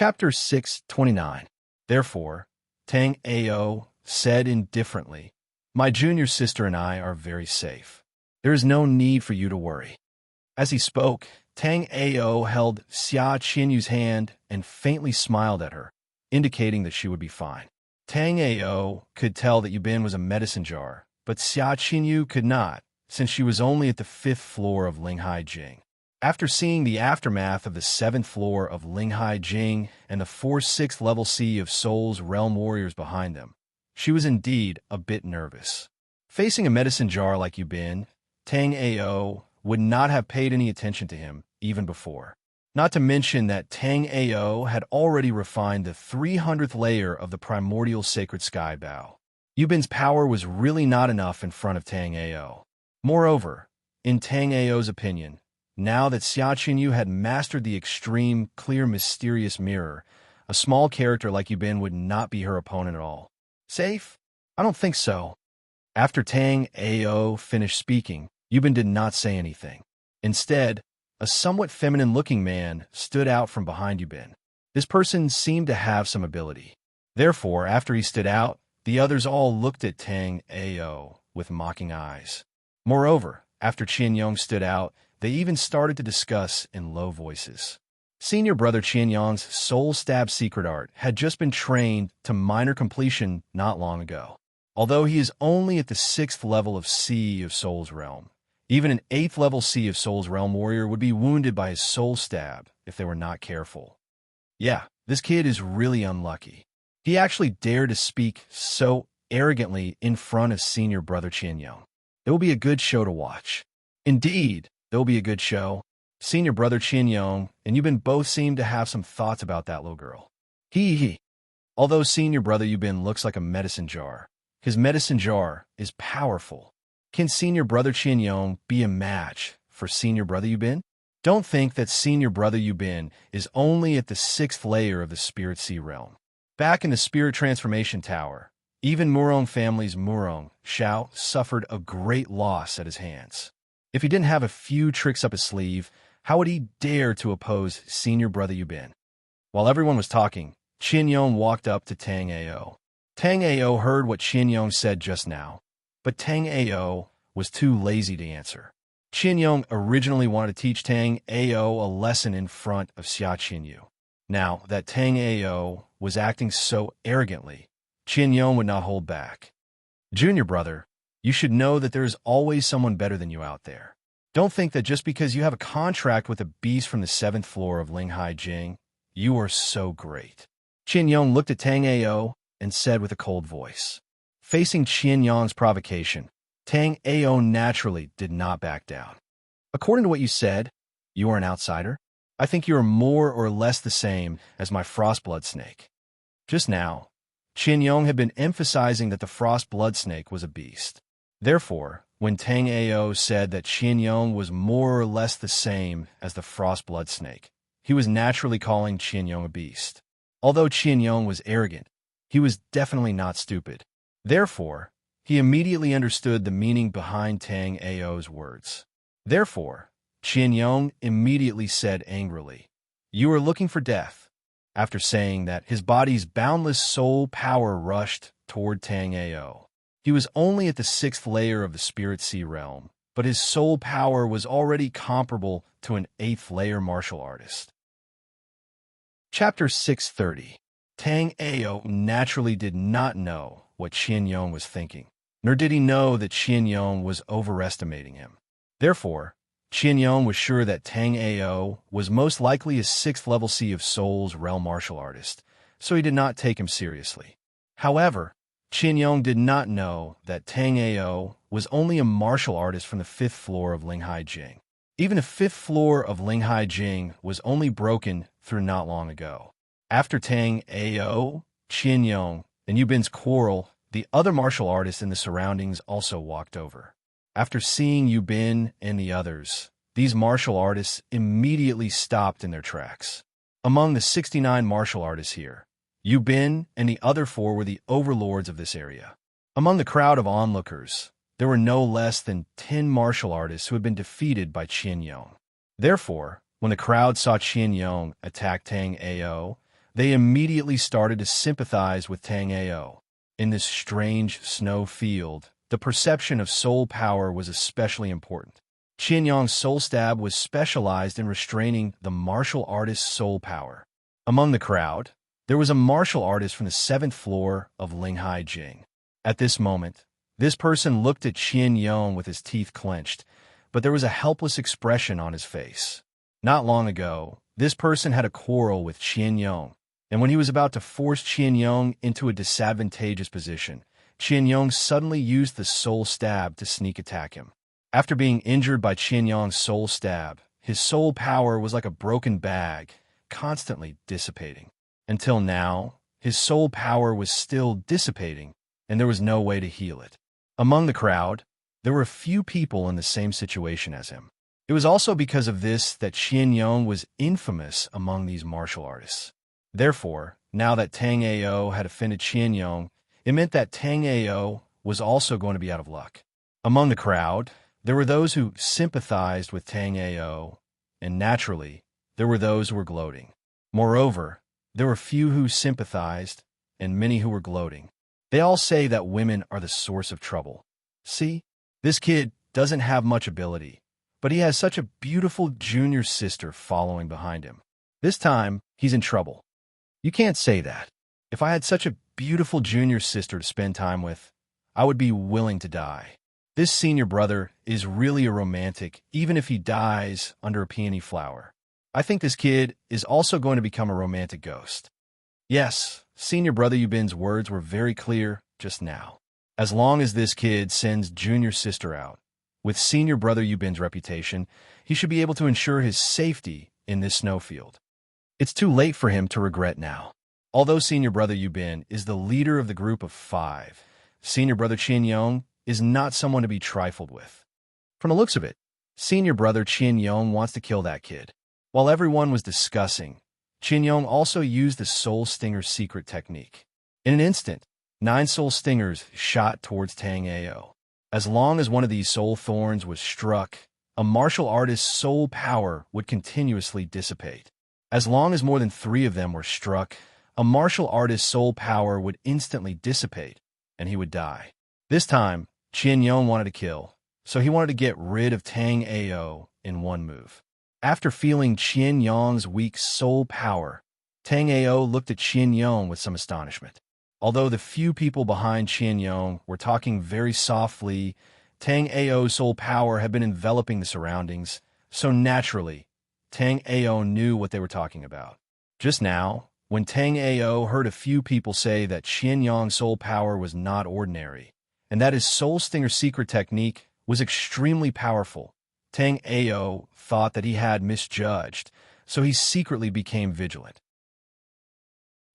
Chapter 629. Therefore, Tang Ao said indifferently, "My junior sister and I are very safe. There is no need for you to worry." As he spoke, Tang Ao held Xia Qinyu's hand and faintly smiled at her, indicating that she would be fine. Tang Ao could tell that Yubin was a medicine jar, but Xia Qinyu could not, since she was only at the 5th floor of Linghai Jing. After seeing the aftermath of the 7th floor of Linghai Jing and the 4th-6th level sea of Soul's Realm warriors behind them, she was indeed a bit nervous. Facing a medicine jar like Yubin, Tang Ao would not have paid any attention to him even before. Not to mention that Tang Ao had already refined the 300th layer of the primordial sacred sky bow. Yubin's power was really not enough in front of Tang Ao. Moreover, in Tang Ao's opinion, now that Xia Qinyu had mastered the extreme, clear, mysterious mirror, a small character like Yubin would not be her opponent at all. Safe? I don't think so. After Tang Ao finished speaking, Yubin did not say anything. Instead, a somewhat feminine-looking man stood out from behind Yubin. This person seemed to have some ability. Therefore, after he stood out, the others all looked at Tang Ao with mocking eyes. Moreover, after Qian Yong stood out, they even started to discuss in low voices. Senior brother Qian Yong's soul stab secret art had just been trained to minor completion not long ago. Although he is only at the 6th level of Sea of Soul's Realm, even an 8th level Sea of Soul's Realm warrior would be wounded by his soul stab if they were not careful. Yeah, this kid is really unlucky. He actually dared to speak so arrogantly in front of senior brother Qian Yong. It will be a good show to watch. Indeed, there will be a good show. Senior brother Qian Yong and Yubin both seem to have some thoughts about that little girl. Although senior brother Yubin looks like a medicine jar, his medicine jar is powerful. Can senior brother Qian Yong be a match for senior brother Yubin? Don't think that senior brother Yubin is only at the 6th layer of the Spirit Sea realm. Back in the Spirit Transformation Tower, even Murong family's Murong, Xiao, suffered a great loss at his hands. If he didn't have a few tricks up his sleeve, how would he dare to oppose senior brother Yubin? While everyone was talking, Qian Yong walked up to Tang Ao. Tang Ao heard what Qian Yong said just now, but Tang Ao was too lazy to answer. Qian Yong originally wanted to teach Tang Ao a lesson in front of Xia Qinyu. Now that Tang Ao was acting so arrogantly, Qian Yong would not hold back. Junior brother, you should know that there is always someone better than you out there. Don't think that just because you have a contract with a beast from the 7th floor of Linghai Jing, you are so great. Qian Yong looked at Tang Ao and said with a cold voice. Facing Qian Yong's provocation, Tang Ao naturally did not back down. According to what you said, you are an outsider. I think you are more or less the same as my frost blood snake. Just now, Qian Yong had been emphasizing that the frost blood snake was a beast. Therefore, when Tang Ao said that Qian Yong was more or less the same as the frost blood snake, he was naturally calling Qian Yong a beast. Although Qian Yong was arrogant, he was definitely not stupid. Therefore, he immediately understood the meaning behind Tang Ao's words. Therefore, Qian Yong immediately said angrily, "You are looking for death." After saying that, his body's boundless soul power rushed toward Tang Ao. He was only at the 6th layer of the Spirit Sea realm, but his soul power was already comparable to an 8th layer martial artist. Chapter 630. Tang Ao naturally did not know what Qian Yong was thinking, nor did he know that Qian Yong was overestimating him. Therefore, Qian Yong was sure that Tang Ao was most likely a 6th level Sea of Soul's realm martial artist, so he did not take him seriously. However, Qian Yong did not know that Tang Ao was only a martial artist from the 5th floor of Linghai Jing. Even the 5th floor of Linghai Jing was only broken through not long ago. After Tang Ao, Qian Yong, and Yubin's quarrel, the other martial artists in the surroundings also walked over. After seeing Yubin and the others, these martial artists immediately stopped in their tracks. Among the 69 martial artists here, Yubin and the other 4 were the overlords of this area. Among the crowd of onlookers, there were no less than 10 martial artists who had been defeated by Qian Yong. Therefore, when the crowd saw Qian Yong attack Tang Ao, They immediately started to sympathize with Tang Ao. In this strange snow field, the perception of soul power was especially important. Qian Yong's soul stab was specialized in restraining the martial artist's soul power. Among the crowd, there was a martial artist from the 7th floor of Linghai Jing. At this moment, this person looked at Qian Yong with his teeth clenched, but there was a helpless expression on his face. Not long ago, this person had a quarrel with Qian Yong, and when he was about to force Qian Yong into a disadvantageous position, Qian Yong suddenly used the soul stab to sneak attack him. After being injured by Qian Yong's soul stab, his soul power was like a broken bag, constantly dissipating. Until now, his soul power was still dissipating, and there was no way to heal it. Among the crowd, there were a few people in the same situation as him. It was also because of this that Qian Yong was infamous among these martial artists. Therefore, now that Tang Ao had offended Qian Yong, it meant that Tang Ao was also going to be out of luck. Among the crowd, there were those who sympathized with Tang Ao, and naturally, there were those who were gloating. Moreover, there were few who sympathized, and many who were gloating. They all say that women are the source of trouble. See, this kid doesn't have much ability, but he has such a beautiful junior sister following behind him. This time, he's in trouble. You can't say that. If I had such a beautiful junior sister to spend time with, I would be willing to die. This senior brother is really a romantic, even if he dies under a peony flower. I think this kid is also going to become a romantic ghost. Yes, senior brother Yubin's words were very clear just now. As long as this kid sends junior sister out, with senior brother Yubin's reputation, he should be able to ensure his safety in this snowfield. It's too late for him to regret now. Although senior brother Yubin is the leader of the group of 5, senior brother Qian Yong is not someone to be trifled with. From the looks of it, senior brother Qian Yong wants to kill that kid. While everyone was discussing, Qian Yong also used the soul stinger secret technique. In an instant, 9 soul stingers shot towards Tang Ao. As long as one of these soul thorns was struck, a martial artist's soul power would continuously dissipate. As long as more than 3 of them were struck, a martial artist's soul power would instantly dissipate, and he would die. This time, Qian Yong wanted to kill, so he wanted to get rid of Tang Ao in one move. After feeling Qian Yong's weak soul power, Tang Ao looked at Qian Yong with some astonishment. Although the few people behind Qian Yong were talking very softly, Tang Ao's soul power had been enveloping the surroundings, so naturally, Tang Ao knew what they were talking about. Just now, when Tang Ao heard a few people say that Qian Yong's soul power was not ordinary, and that his soul stinger secret technique was extremely powerful, Tang Ao thought that he had misjudged, so he secretly became vigilant.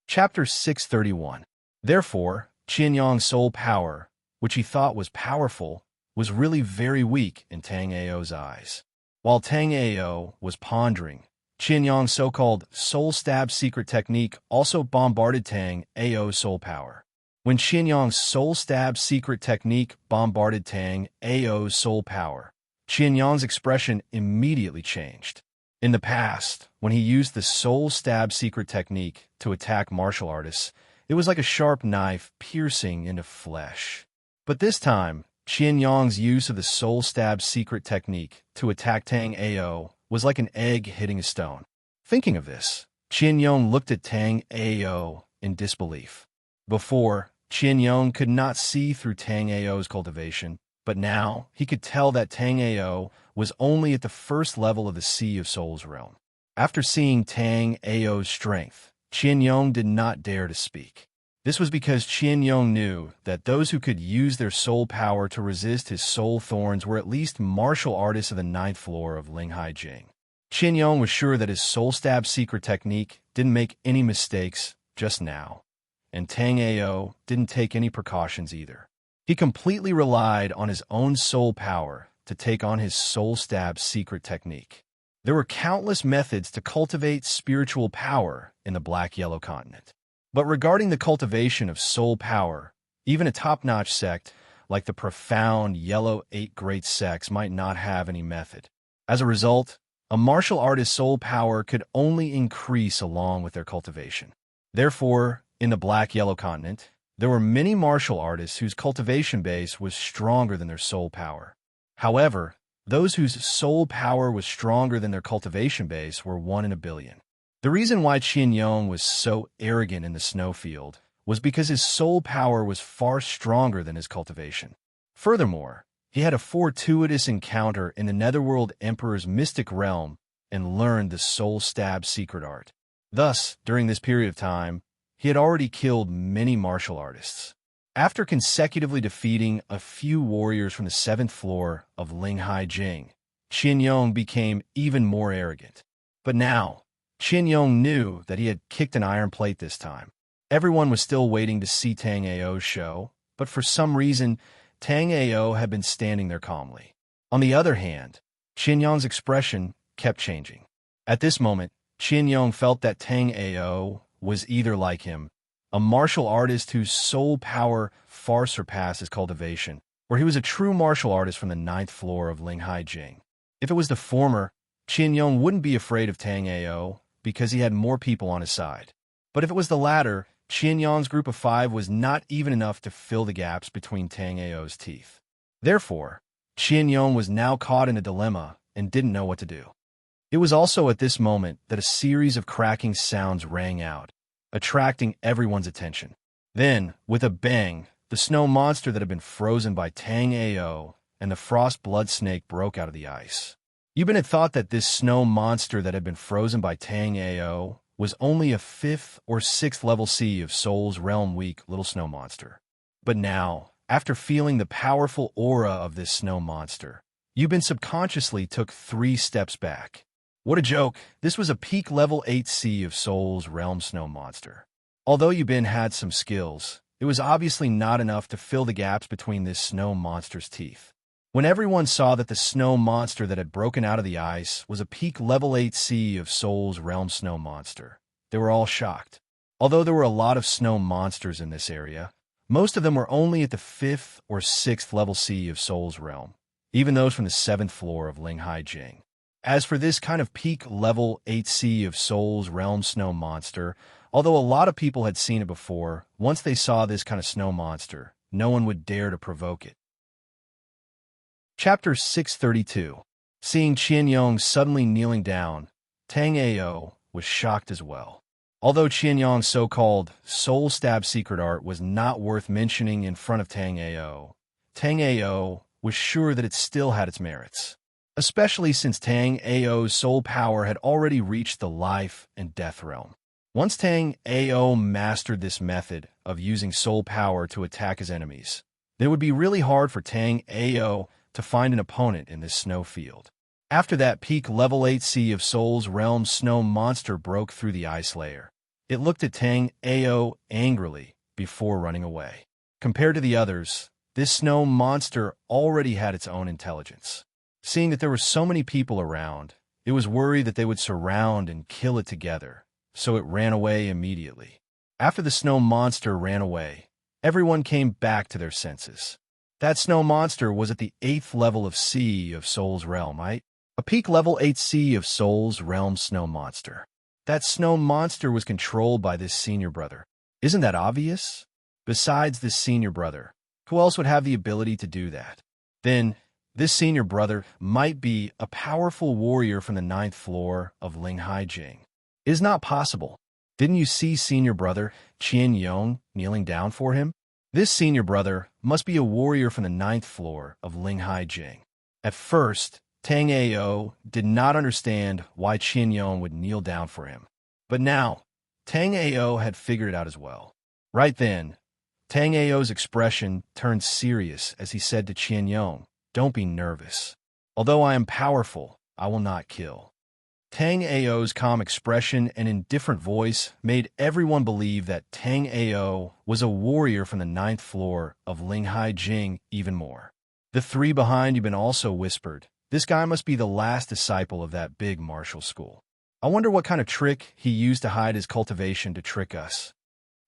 Chapter 631. Therefore, Qian Yong's soul power, which he thought was powerful, was really very weak in Tang Ao's eyes. While Tang Ao was pondering, Qian Yong's so-called soul stab secret technique also bombarded Tang Ao's soul power. When Qian Yong's soul stab secret technique bombarded Tang Ao's soul power, Qian Yong's expression immediately changed. In the past, when he used the soul stab secret technique to attack martial artists, it was like a sharp knife piercing into flesh. But this time, Qian Yong's use of the soul stab secret technique to attack Tang Ao was like an egg hitting a stone. Thinking of this, Qian Yong looked at Tang Ao in disbelief. Before, Qian Yong could not see through Tang Ao's cultivation, but now he could tell that Tang Ao was only at the first level of the Sea of Souls realm. After seeing Tang Ao's strength, Qian Yong did not dare to speak. This was because Qian Yong knew that those who could use their soul power to resist his soul thorns were at least martial artists of the 9th floor of Linghai Jing. Qian Yong was sure that his soul stab secret technique didn't make any mistakes just now, and Tang Ao didn't take any precautions either. He completely relied on his own soul power to take on his soul stab secret technique. There were countless methods to cultivate spiritual power in the Black-Yellow continent. But regarding the cultivation of soul power, even a top-notch sect like the profound Yellow 8 Great Sects might not have any method. As a result, a martial artist's soul power could only increase along with their cultivation. Therefore, in the Black-Yellow continent, there were many martial artists whose cultivation base was stronger than their soul power. However, those whose soul power was stronger than their cultivation base were 1 in a billion. The reason why Qian Yong was so arrogant in the snowfield was because his soul power was far stronger than his cultivation. Furthermore, he had a fortuitous encounter in the Netherworld Emperor's mystic realm and learned the soul stab secret art. Thus, during this period of time, he had already killed many martial artists. After consecutively defeating a few warriors from the 7th floor of Linghai Jing, Qian Yong became even more arrogant. But now, Qian Yong knew that he had kicked an iron plate this time. Everyone was still waiting to see Tang Ao's show, but for some reason, Tang Ao had been standing there calmly. On the other hand, Qian Yong's expression kept changing. At this moment, Qian Yong felt that Tang Ao was either like him, a martial artist whose soul power far surpassed his cultivation, or he was a true martial artist from the 9th floor of Linghai Jing. If it was the former, Qian Yong wouldn't be afraid of Tang Ao because he had more people on his side. But if it was the latter, Qian Yong's group of 5 was not even enough to fill the gaps between Tang Ao's teeth. Therefore, Qian Yong was now caught in a dilemma and didn't know what to do. It was also at this moment that a series of cracking sounds rang out, attracting everyone's attention. Then, with a bang, the snow monster that had been frozen by Tang Ao and the frost blood snake broke out of the ice. Yuban had thought that this snow monster that had been frozen by Tang Ao was only a 5th or 6th level C of Soul's Realm weak little snow monster. But now, after feeling the powerful aura of this snow monster, Yuban subconsciously took 3 steps back. What a joke! This was a peak level 8 C of Soul's Realm snow monster. Although Yuban had some skills, it was obviously not enough to fill the gaps between this snow monster's teeth. When everyone saw that the snow monster that had broken out of the ice was a peak level 8 C of Soul's Realm snow monster, they were all shocked. Although there were a lot of snow monsters in this area, most of them were only at the 5th or 6th level C of Soul's Realm, even those from the 7th floor of Linghai Jing. As for this kind of peak level 8 C of Soul's Realm snow monster, although a lot of people had seen it before, once they saw this kind of snow monster, no one would dare to provoke it. Chapter 632. Seeing Qian Yong suddenly kneeling down, Tang Ao was shocked as well. Although Qian Yong's so-called soul stab secret art was not worth mentioning in front of Tang Ao was sure that it still had its merits, especially since Tang Ao's soul power had already reached the life and death realm. Once Tang Ao mastered this method of using soul power to attack his enemies, then it would be really hard for Tang Ao to find an opponent in this snow field. After that peak level 8 C of Soul's Realm snow monster broke through the ice layer, it looked at Tang Ao angrily before running away. Compared to the others, this snow monster already had its own intelligence. Seeing that there were so many people around, it was worried that they would surround and kill it together, so it ran away immediately. After the snow monster ran away, everyone came back to their senses. That snow monster was at the 8th level of C of Soul's Realm, right? A peak level 8 C of Soul's Realm snow monster. That snow monster was controlled by this senior brother. Isn't that obvious? Besides this senior brother, who else would have the ability to do that? Then, this senior brother might be a powerful warrior from the 9th floor of Linghai Jing. It is not possible. Didn't you see senior brother Qian Yong kneeling down for him? This senior brother must be a warrior from the 9th floor of Linghai Jing. At first, Tang Ao did not understand why Qian Yong would kneel down for him. But now, Tang Ao had figured it out as well. Right then, Tang Ao's expression turned serious as he said to Qian Yong, "Don't be nervous. Although I am powerful, I will not kill." Tang Ao's calm expression and indifferent voice made everyone believe that Tang Ao was a warrior from the 9th floor of Linghai Jing even more. The 3 behind Yuban also whispered, "This guy must be the last disciple of that big martial school. I wonder what kind of trick he used to hide his cultivation to trick us."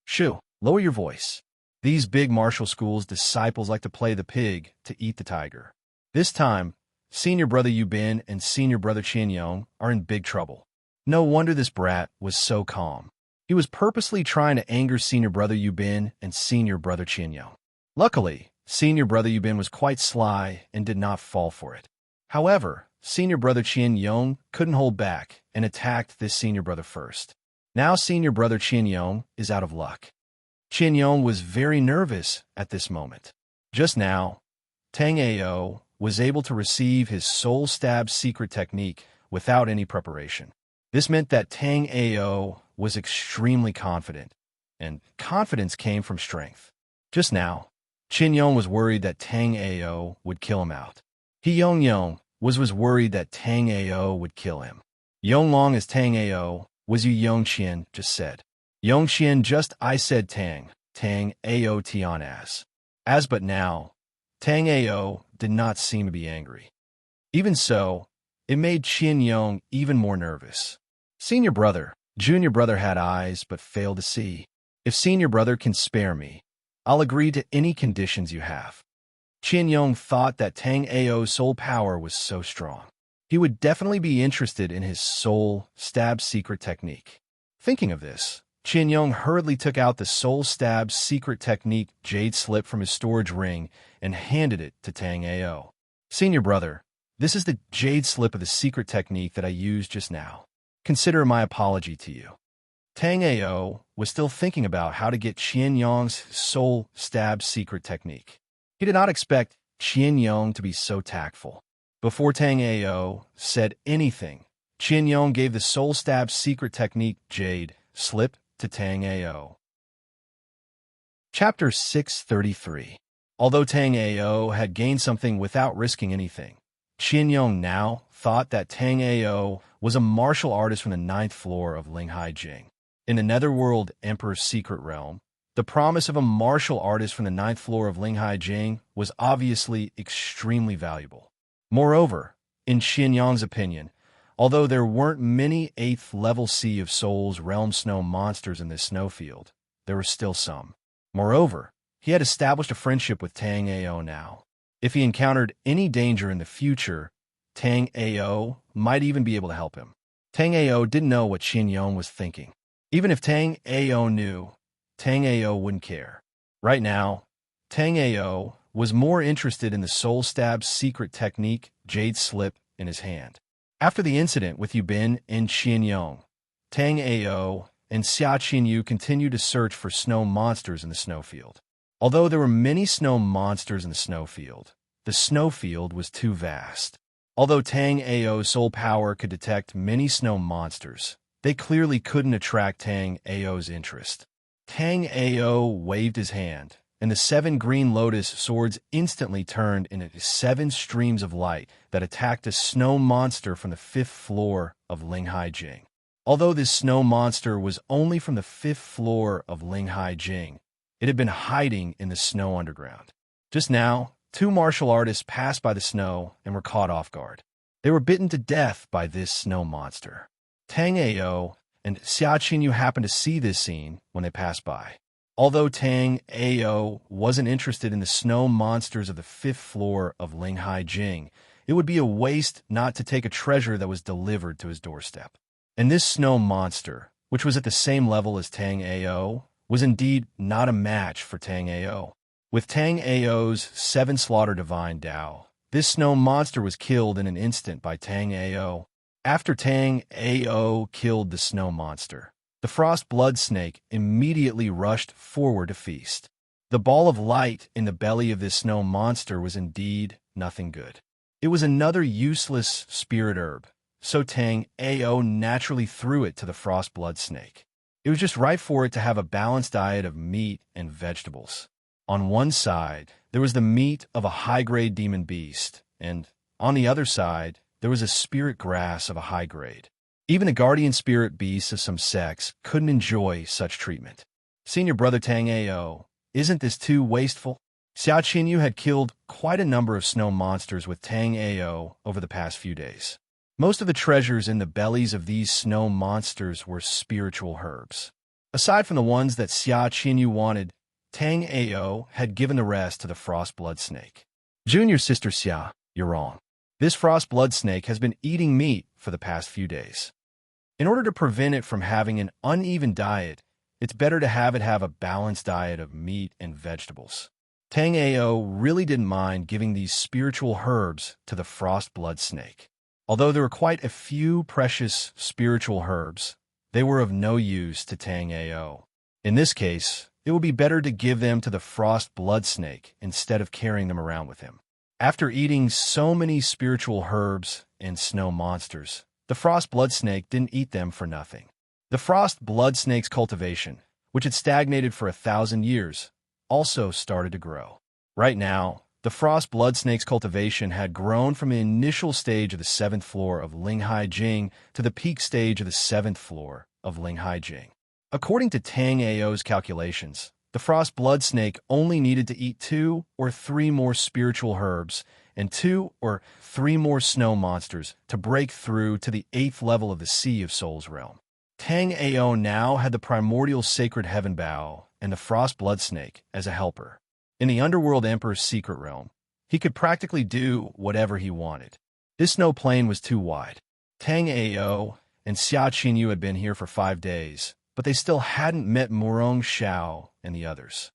Shoo, lower your voice. These big martial school's disciples like to play the pig to eat the tiger. This time, senior brother Yuban and senior brother Qian Yong are in big trouble. No wonder this brat was so calm. He was purposely trying to anger senior brother Yubin and senior brother Qianyong. Luckily, senior brother Yubin was quite sly and did not fall for it. However, senior brother Qianyong couldn't hold back and attacked this senior brother first. Now senior brother Qianyong is out of luck. Qianyong was very nervous at this moment. Just now, Tang Ao was able to receive his soul stab secret technique without any preparation. This meant that Tang Ao was extremely confident, and confidence came from strength. Just now, Qianyong was worried that Tang Ao would kill him out. He Yong was worried that Tang Ao would kill him. Yong long as Tang Ao was you Yong Qian just said. Yong Qian just I said Tang Ao Tian as but now, Tang Ao did not seem to be angry. Even so, it made Qianyong even more nervous. Senior brother, junior brother had eyes but failed to see. If senior brother can spare me, I'll agree to any conditions you have. Qianyong thought that Tang Ao's soul power was so strong. He would definitely be interested in his soul stab secret technique. Thinking of this, Qianyong hurriedly took out the soul stab secret technique jade slip from his storage ring and handed it to Tang Ao. Senior brother, this is the jade slip of the secret technique that I used just now. Consider my apology to you. Tang Ao was still thinking about how to get Qianyong's soul stab secret technique. He did not expect Qianyong to be so tactful. Before Tang Ao said anything, Qianyong gave the soul stab secret technique jade slip to Tang Ao. Chapter 633. Although Tang Ao had gained something without risking anything, Qianyong now thought that Tang Ao was a martial artist from the 9th floor of Linghai Jing. In the Netherworld Emperor's secret realm, the promise of a martial artist from the 9th floor of Linghai Jing was obviously extremely valuable. Moreover, in Qianyong's opinion, although there weren't many 8th level Sea of Souls realm snow monsters in this snowfield, there were still some. Moreover, he had established a friendship with Tang Ao now. If he encountered any danger in the future, Tang Ao might even be able to help him. Tang Ao didn't know what Qianyong was thinking. Even if Tang Ao knew, Tang Ao wouldn't care. Right now, Tang Ao was more interested in the soul stab secret technique jade slip in his hand. After the incident with Yubin and Qianyong, Tang Ao and Xia Qinyu continued to search for snow monsters in the snowfield. Although there were many snow monsters in the snowfield, the snowfield was too vast. Although Tang Ao's soul power could detect many snow monsters, they clearly couldn't attract Tang Ao's interest. Tang Ao waved his hand, and the 7 green lotus swords instantly turned into 7 streams of light that attacked a snow monster from the 5th floor of Linghai Jing. Although this snow monster was only from the 5th floor of Linghai Jing, it had been hiding in the snow underground. Just now, 2 martial artists passed by the snow and were caught off guard. They were bitten to death by this snow monster. Tang Ao and Xia Qinyu happened to see this scene when they passed by. Although Tang Ao wasn't interested in the snow monsters of the 5th floor of Linghai Jing, it would be a waste not to take a treasure that was delivered to his doorstep. And this snow monster, which was at the same level as Tang Ao, was indeed not a match for Tang Ao. With Tang Ao's 7 slaughter divine Dao, this snow monster was killed in an instant by Tang Ao. After Tang Ao killed the snow monster, the frost blood snake immediately rushed forward to feast. The ball of light in the belly of this snow monster was indeed nothing good. It was another useless spirit herb, so Tang Ao naturally threw it to the frost blood snake. It was just right for it to have a balanced diet of meat and vegetables. On one side, there was the meat of a high-grade demon beast, and on the other side, there was a spirit grass of a high grade. Even the guardian spirit beasts of some sects couldn't enjoy such treatment. Senior brother Tang Ao, isn't this too wasteful? Xia Qinyu had killed quite a number of snow monsters with Tang Ao over the past few days. Most of the treasures in the bellies of these snow monsters were spiritual herbs. Aside from the ones that Xia Qinyu wanted, Tang Ao had given the rest to the frost blood snake. Junior sister Xia, you're wrong. This frost blood snake has been eating meat for the past few days. In order to prevent it from having an uneven diet, it's better to have it have a balanced diet of meat and vegetables. Tang Ao really didn't mind giving these spiritual herbs to the frost blood snake. Although there were quite a few precious spiritual herbs, they were of no use to Tang Ao. In this case, it would be better to give them to the frost blood snake instead of carrying them around with him. After eating so many spiritual herbs and snow monsters, the frost blood snake didn't eat them for nothing. The frost blood snake's cultivation, which had stagnated for 1,000 years, also started to grow. Right now, the frost blood snake's cultivation had grown from the initial stage of the 7th floor of Linghai Jing to the peak stage of the 7th floor of Linghai Jing. According to Tang Ao's calculations, the frost blood snake only needed to eat 2 or 3 more spiritual herbs and 2 or 3 more snow monsters to break through to the 8th level of the Sea of Souls realm. Tang Ao now had the primordial sacred heaven bow and the frost blood snake as a helper. In the Underworld Emperor's secret realm, he could practically do whatever he wanted. This snow plain was too wide. Tang Ao and Xia Qinyu had been here for 5 days, but they still hadn't met Murong Xiao and the others.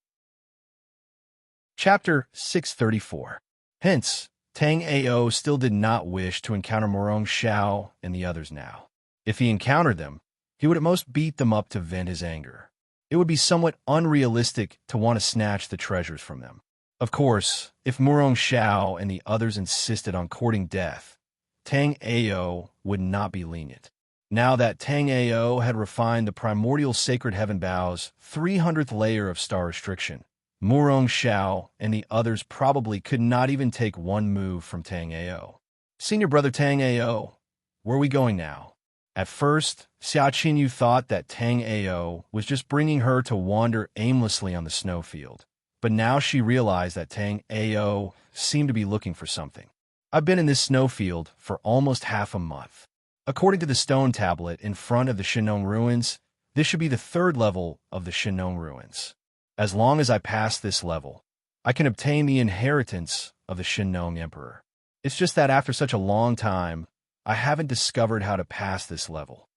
Chapter 634. Hence, Tang Ao still did not wish to encounter Murong Xiao and the others now. If he encountered them, he would at most beat them up to vent his anger. It would be somewhat unrealistic to want to snatch the treasures from them. Of course, if Murong Xiao and the others insisted on courting death, Tang Ao would not be lenient. Now that Tang Ao had refined the primordial sacred heaven bow's 300th layer of star restriction, Murong Xiao and the others probably could not even take one move from Tang Ao. Senior brother Tang Ao, where are we going now? At first, Xia Qinyu thought that Tang Ao was just bringing her to wander aimlessly on the snowfield, but now she realized that Tang Ao seemed to be looking for something. I've been in this snowfield for almost half a month. According to the stone tablet in front of the Shinong ruins, this should be the 3rd level of the Shinong ruins. As long as I pass this level, I can obtain the inheritance of the Shinong Emperor. It's just that after such a long time, I haven't discovered how to pass this level.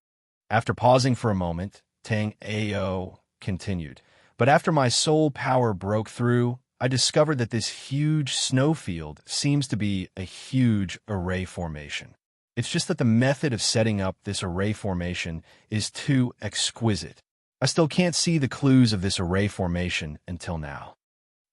After pausing for a moment, Tang Ao continued, but after my soul power broke through, I discovered that this huge snowfield seems to be a huge array formation. It's just that the method of setting up this array formation is too exquisite. I still can't see the clues of this array formation until now.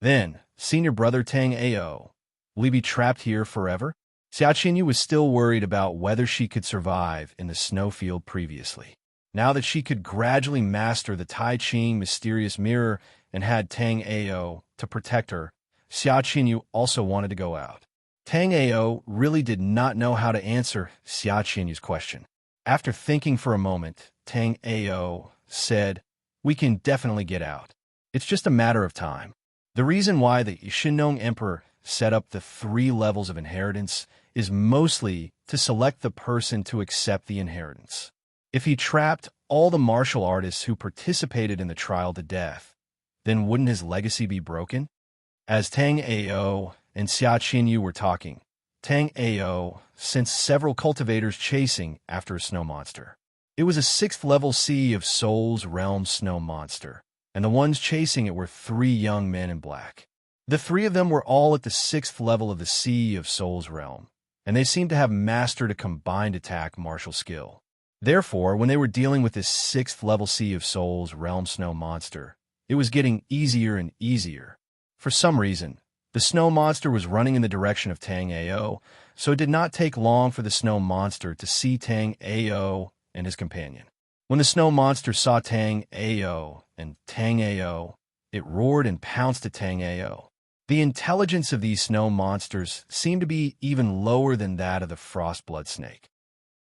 Then, senior brother Tang Ao, will he be trapped here forever? Xia Qinyu was still worried about whether she could survive in the snowfield previously. Now that she could gradually master the Tai Ching mysterious mirror and had Tang Ao to protect her, Xia Qinyu also wanted to go out. Tang Ao really did not know how to answer Xia Qinyu's question. After thinking for a moment, Tang Ao said, "We can definitely get out. It's just a matter of time." The reason why the Shinong Emperor set up the 3 levels of inheritance is mostly to select the person to accept the inheritance. If he trapped all the martial artists who participated in the trial to death, then wouldn't his legacy be broken? As Tang Ao and Xia Qinyu were talking, Tang Ao sensed several cultivators chasing after a snow monster. It was a 6th level Sea of Souls realm snow monster, and the ones chasing it were 3 young men in black. The 3 of them were all at the 6th level of the Sea of Souls realm, and they seemed to have mastered a combined attack martial skill. Therefore, when they were dealing with this 6th level Sea of Souls realm snow monster, it was getting easier and easier. For some reason, the snow monster was running in the direction of Tang Ao, so it did not take long for the snow monster to see Tang Ao and his companion. When the snow monster saw Tang Ao and Tang Ao, it roared and pounced at Tang Ao. The intelligence of these snow monsters seemed to be even lower than that of the frost blood snake.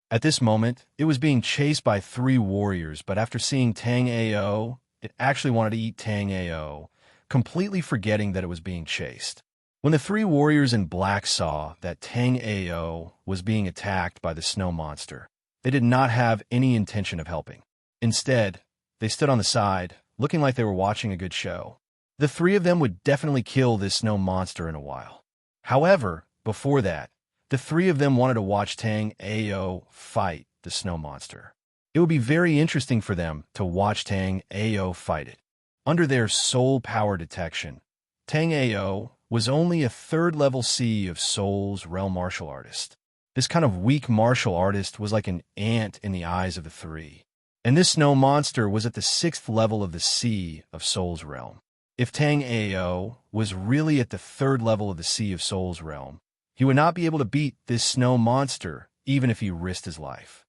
At this moment, it was being chased by 3 warriors, but after seeing Tang Ao, it actually wanted to eat Tang Ao, completely forgetting that it was being chased. When the 3 warriors in black saw that Tang Ao was being attacked by the snow monster, they did not have any intention of helping. Instead, they stood on the side, looking like they were watching a good show. The 3 of them would definitely kill this snow monster in a while. However, before that, the 3 of them wanted to watch Tang Ao fight the snow monster. It would be very interesting for them to watch Tang Ao fight it. Under their soul power detection, Tang Ao was only a third-level C of Soul's realm martial artist. This kind of weak martial artist was like an ant in the eyes of the three. And this snow monster was at the 6th level of the C of Soul's realm. If Tang Ao was really at the 3rd level of the C of Soul's realm, he would not be able to beat this snow monster even if he risked his life.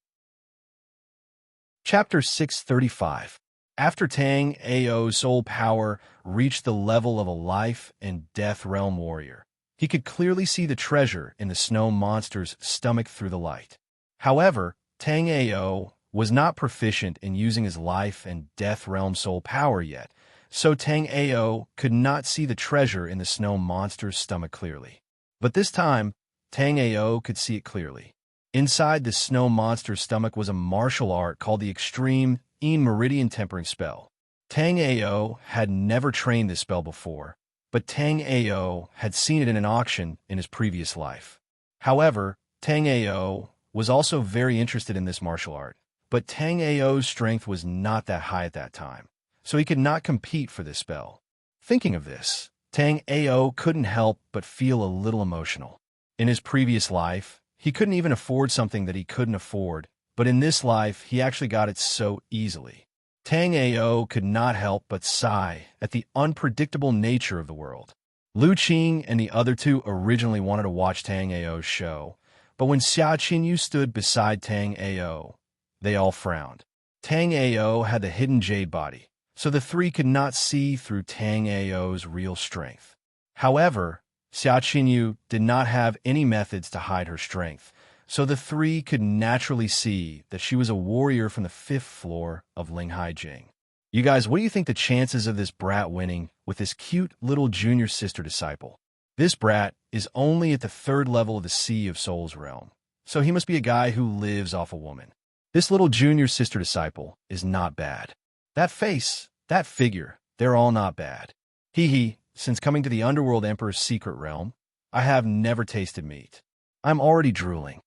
Chapter 635. After Tang Ao's soul power reached the level of a life and death realm warrior, he could clearly see the treasure in the snow monster's stomach through the light. However, Tang Ao was not proficient in using his life and death realm soul power yet, so Tang Ao could not see the treasure in the snow monster's stomach clearly. But this time, Tang Ao could see it clearly. Inside the snow monster's stomach was a martial art called the Extreme Meridian Tempering Spell. Tang Ao had never trained this spell before, but Tang Ao had seen it in an auction in his previous life. However, Tang Ao was also very interested in this martial art, but Tang Ao's strength was not that high at that time, so he could not compete for this spell. Thinking of this, Tang Ao couldn't help but feel a little emotional. In his previous life, he couldn't even afford something that he couldn't afford, but in this life, he actually got it so easily. Tang Ao could not help but sigh at the unpredictable nature of the world. Lu Qing and the other two originally wanted to watch Tang Ao's show, but when Xia Qinyu stood beside Tang Ao, they all frowned. Tang Ao had the hidden jade body, so the three could not see through Tang Ao's real strength. However, Xia Qinyu did not have any methods to hide her strength, so the three could naturally see that she was a warrior from the 5th floor of Linghai Jing. You guys, what do you think the chances of this brat winning with this cute little junior sister disciple? This brat is only at the 3rd level of the Sea of Soul's realm, so he must be a guy who lives off a woman. This little junior sister disciple is not bad. That face, that figure, they're all not bad. Hee, since coming to the Underworld Emperor's secret realm, I have never tasted meat. I'm already drooling.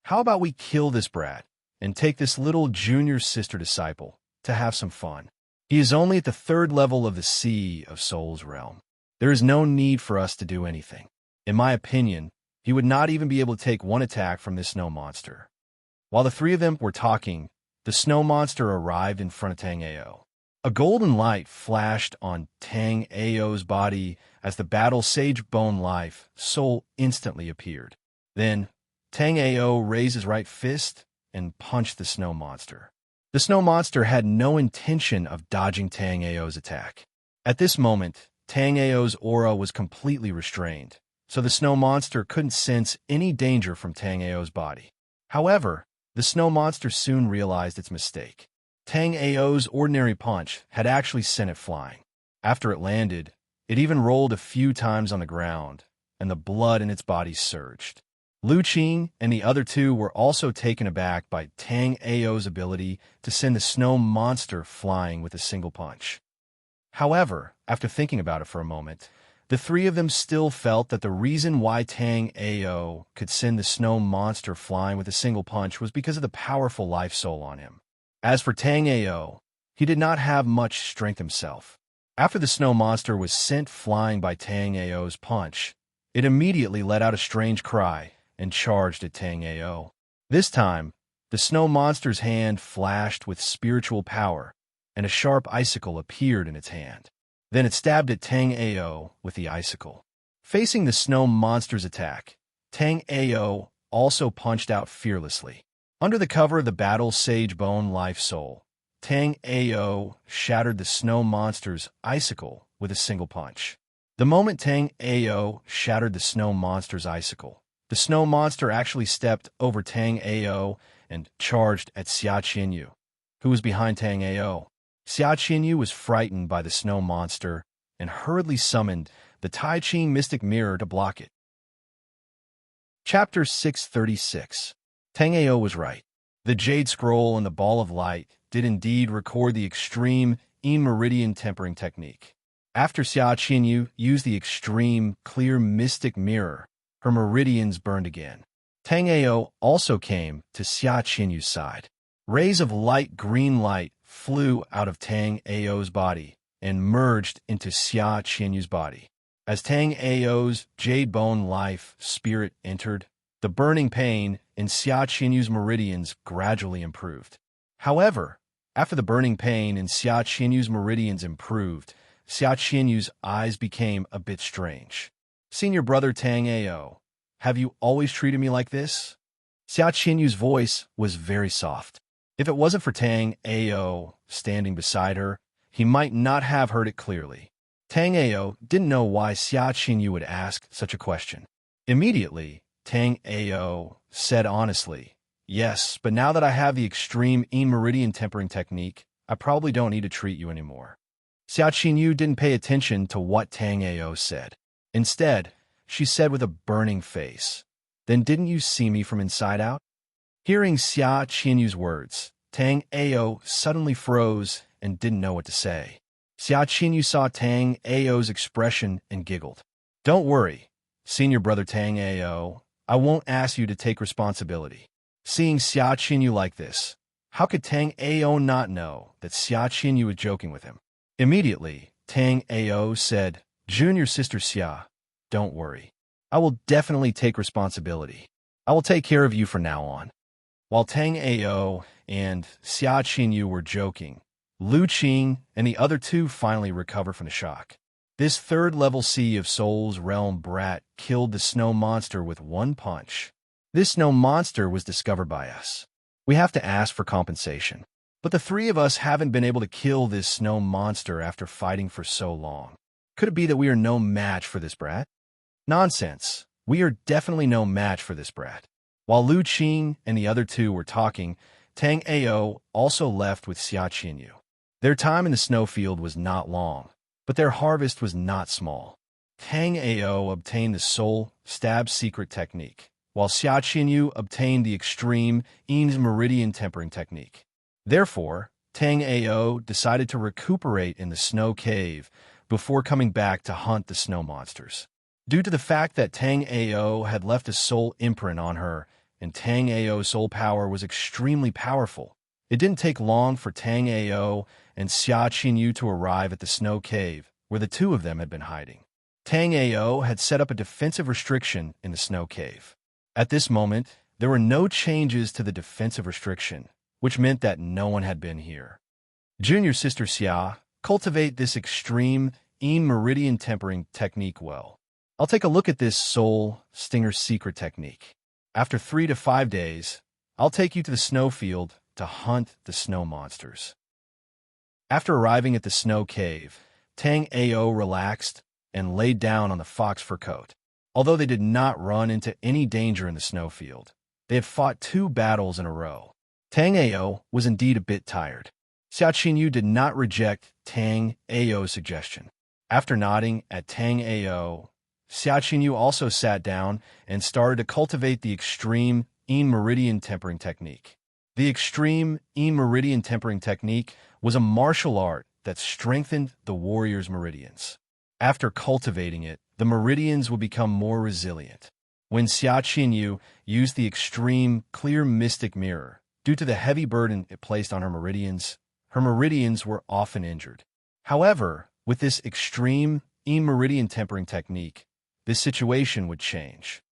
How about we kill this brat and take this little junior sister disciple to have some fun? He is only at the 3rd level of the Sea of Soul's realm. There is no need for us to do anything. In my opinion, he would not even be able to take one attack from this snow monster. While the three of them were talking, the snow monster arrived in front of Tang Ao. A golden light flashed on Tang Ao's body as the battle sage bone life soul instantly appeared. Then, Tang Ao raised his right fist and punched the snow monster. The snow monster had no intention of dodging Tang Ao's attack. At this moment, Tang Ao's aura was completely restrained, so the snow monster couldn't sense any danger from Tang Ao's body. However, the snow monster soon realized its mistake. Tang Ao's ordinary punch had actually sent it flying. After it landed, it even rolled a few times on the ground, and the blood in its body surged. Lu Qing and the other two were also taken aback by Tang Ao's ability to send the snow monster flying with a single punch. However, after thinking about it for a moment, the three of them still felt that the reason why Tang Ao could send the snow monster flying with a single punch was because of the powerful life soul on him. As for Tang Ao, he did not have much strength himself. After the snow monster was sent flying by Tang Ao's punch, it immediately let out a strange cry and charged at Tang Ao. This time, the snow monster's hand flashed with spiritual power, and a sharp icicle appeared in its hand. Then it stabbed at Tang Ao with the icicle. Facing the snow monster's attack, Tang Ao also punched out fearlessly. Under the cover of the battle sage bone life soul, Tang Ao shattered the snow monster's icicle with a single punch. The moment Tang Ao shattered the snow monster's icicle, the snow monster actually stepped over Tang Ao and charged at Xia Qinyu, who was behind Tang Ao. Xia Qinyu was frightened by the snow monster and hurriedly summoned the Tai Ching mystic mirror to block it. Chapter 636. Tang Ao was right. The Jade Scroll and the Ball of Light did indeed record the extreme meridian tempering technique. After Xia Qinyu used the extreme clear mystic mirror, her meridians burned again. Tang Ao also came to Xia Qinyu's side. Rays of light green light flew out of Tang Ao's body and merged into Xia Qianyu's body. As Tang Ao's jade bone life spirit entered, the burning pain in Xia Qianyu's meridians gradually improved. However, after the burning pain in Xia Qianyu's meridians improved, Xia Qianyu's eyes became a bit strange. "Senior brother Tang Ao, have you always treated me like this?" Xia Qianyu's voice was very soft. If it wasn't for Tang Ao standing beside her, he might not have heard it clearly. Tang Ao didn't know why Xia Qianyu would ask such a question. Immediately, Tang Ao said honestly, "Yes, but now that I have the extreme meridian tempering technique, I probably don't need to treat you anymore." Xia Qianyu didn't pay attention to what Tang Ao said. Instead, she said with a burning face, "Then didn't you see me from inside out?" Hearing Xia Qianyu's words, Tang Ao suddenly froze and didn't know what to say. Xia Qianyu saw Tang Ao's expression and giggled. "Don't worry, senior brother Tang Ao, I won't ask you to take responsibility." Seeing Xia Qianyu like this, how could Tang Ao not know that Xia Qianyu was joking with him? Immediately, Tang Ao said, "Junior sister Xia, don't worry. I will definitely take responsibility. I will take care of you from now on." While Tang Ao and Xia Qianyu were joking, Lu Qing and the other two finally recovered from the shock. This third-level Sea of Souls realm brat killed the snow monster with one punch. This snow monster was discovered by us. We have to ask for compensation. But the three of us haven't been able to kill this snow monster after fighting for so long. Could it be that we are no match for this brat? Nonsense. We are definitely no match for this brat. While Lu Qing and the other two were talking, Tang Ao also left with Xia Qianyu. Their time in the snowfield was not long, but their harvest was not small. Tang Ao obtained the soul stab secret technique, while Xia Qianyu obtained the extreme meridian tempering technique. Therefore, Tang Ao decided to recuperate in the snow cave before coming back to hunt the snow monsters. Due to the fact that Tang Ao had left a soul imprint on her, and Tang Ao's soul power was extremely powerful, it didn't take long for Tang Ao and Xia Qianyu to arrive at the snow cave, where the two of them had been hiding. Tang Ao had set up a defensive restriction in the snow cave. At this moment, there were no changes to the defensive restriction, which meant that no one had been here. Junior sister Xia, cultivate this extreme meridian tempering technique well. I'll take a look at this soul stinger secret technique. After 3 to 5 days, I'll take you to the snowfield to hunt the snow monsters. After arriving at the snow cave, Tang Ao relaxed and laid down on the fox fur coat. Although they did not run into any danger in the snowfield, they had fought 2 battles in a row. Tang Ao was indeed a bit tired. Xia Qianyu did not reject Tang Ao's suggestion. After nodding at Tang Ao, Xia Qianyu also sat down and started to cultivate the extreme meridian tempering technique. The extreme meridian tempering technique was a martial art that strengthened the warrior's meridians. After cultivating it, the meridians would become more resilient. When Xia Qianyu used the extreme clear mystic mirror, due to the heavy burden it placed on her meridians were often injured. However, with this extreme meridian tempering technique, this situation would change.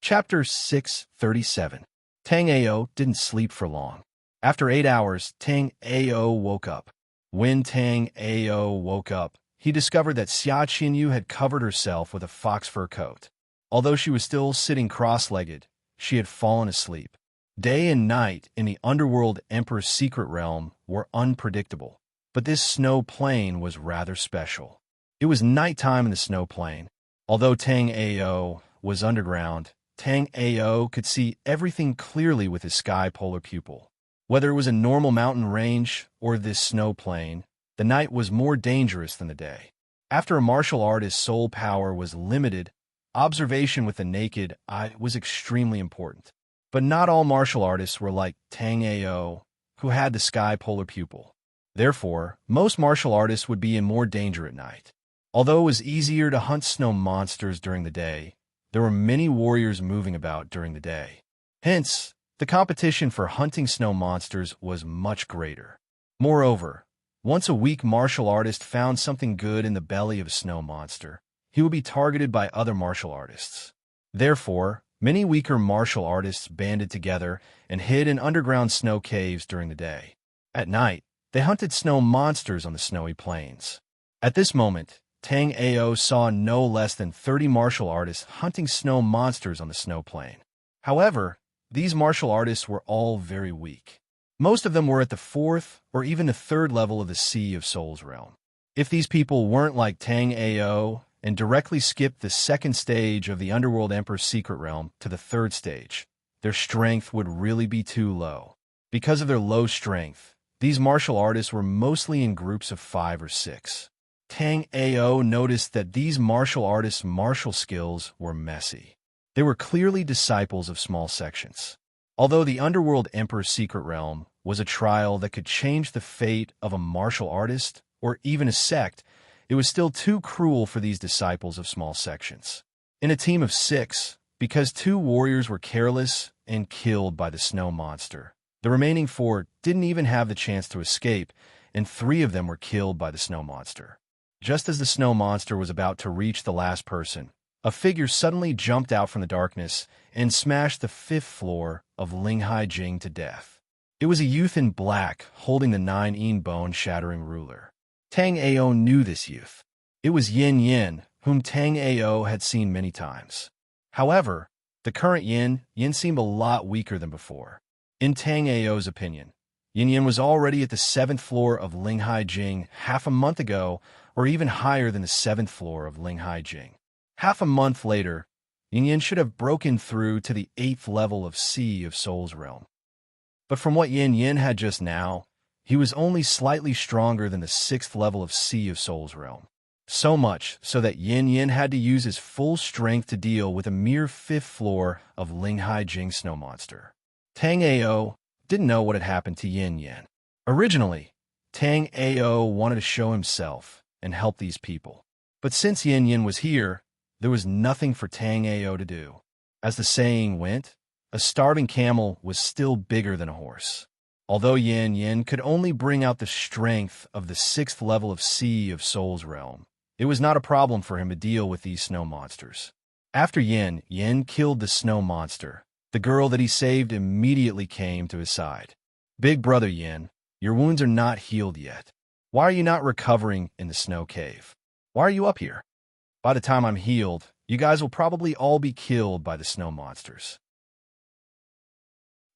Chapter 637. Tang Ao didn't sleep for long. After 8 hours, Tang Ao woke up. When Tang Ao woke up, he discovered that Xia Qianyu had covered herself with a fox fur coat. Although she was still sitting cross-legged, she had fallen asleep. Day and night in the underworld Emperor's secret realm were unpredictable, but this snow plain was rather special. It was nighttime in the snow plain. Although Tang Ao was underground, Tang Ao could see everything clearly with his sky polar pupil. Whether it was a normal mountain range or this snow plain, the night was more dangerous than the day. After a martial artist's soul power was limited, observation with the naked eye was extremely important. But not all martial artists were like Tang Ao, who had the sky polar pupil. Therefore, most martial artists would be in more danger at night. Although it was easier to hunt snow monsters during the day, there were many warriors moving about during the day. Hence, the competition for hunting snow monsters was much greater. Moreover, once a weak martial artist found something good in the belly of a snow monster, he would be targeted by other martial artists. Therefore, many weaker martial artists banded together and hid in underground snow caves during the day. At night, they hunted snow monsters on the snowy plains. At this moment, Tang Ao saw no less than 30 martial artists hunting snow monsters on the snow plain. However, these martial artists were all very weak. Most of them were at the 4th or even the 3rd level of the Sea of Souls realm. If these people weren't like Tang Ao and directly skipped the 2nd stage of the Underworld Emperor's secret realm to the 3rd stage, their strength would really be too low. Because of their low strength, these martial artists were mostly in groups of 5 or 6. Tang Ao noticed that these martial artists' martial skills were messy. They were clearly disciples of small sections. Although the Underworld Emperor's secret realm was a trial that could change the fate of a martial artist or even a sect, it was still too cruel for these disciples of small sections. In a team of 6, because 2 warriors were careless and killed by the snow monster, the remaining 4 didn't even have the chance to escape, and 3 of them were killed by the snow monster. Just as the snow monster was about to reach the last person, a figure suddenly jumped out from the darkness and smashed the 5th floor of Linghai Jing to death. It was a youth in black holding the 9-yin bone-shattering ruler. Tang Ao knew this youth. It was Yin Yin, whom Tang Ao had seen many times. However, the current Yin seemed a lot weaker than before. In Tang Ao's opinion, Yin Yin was already at the 7th floor of Linghai Jing half a month ago, or even higher than the 7th floor of Linghai Jing. Half a month later, Yin Yin should have broken through to the 8th level of Sea of Souls realm. But from what Yin Yin had just now, he was only slightly stronger than the 6th level of Sea of Souls realm. So much so that Yin Yin had to use his full strength to deal with a mere 5th floor of Linghai Jing snow monster. Tang Ao didn't know what had happened to Yin Yin. Originally, Tang Ao wanted to show himself and help these people. But since Yin Yin was here, there was nothing for Tang Ao to do. As the saying went, a starving camel was still bigger than a horse. Although Yin Yin could only bring out the strength of the 6th level of Sea of Souls realm, it was not a problem for him to deal with these snow monsters. After Yin Yin killed the snow monster, the girl that he saved immediately came to his side. "Big brother Yin, your wounds are not healed yet. Why are you not recovering in the snow cave? Why are you up here? By the time I'm healed, you guys will probably all be killed by the snow monsters."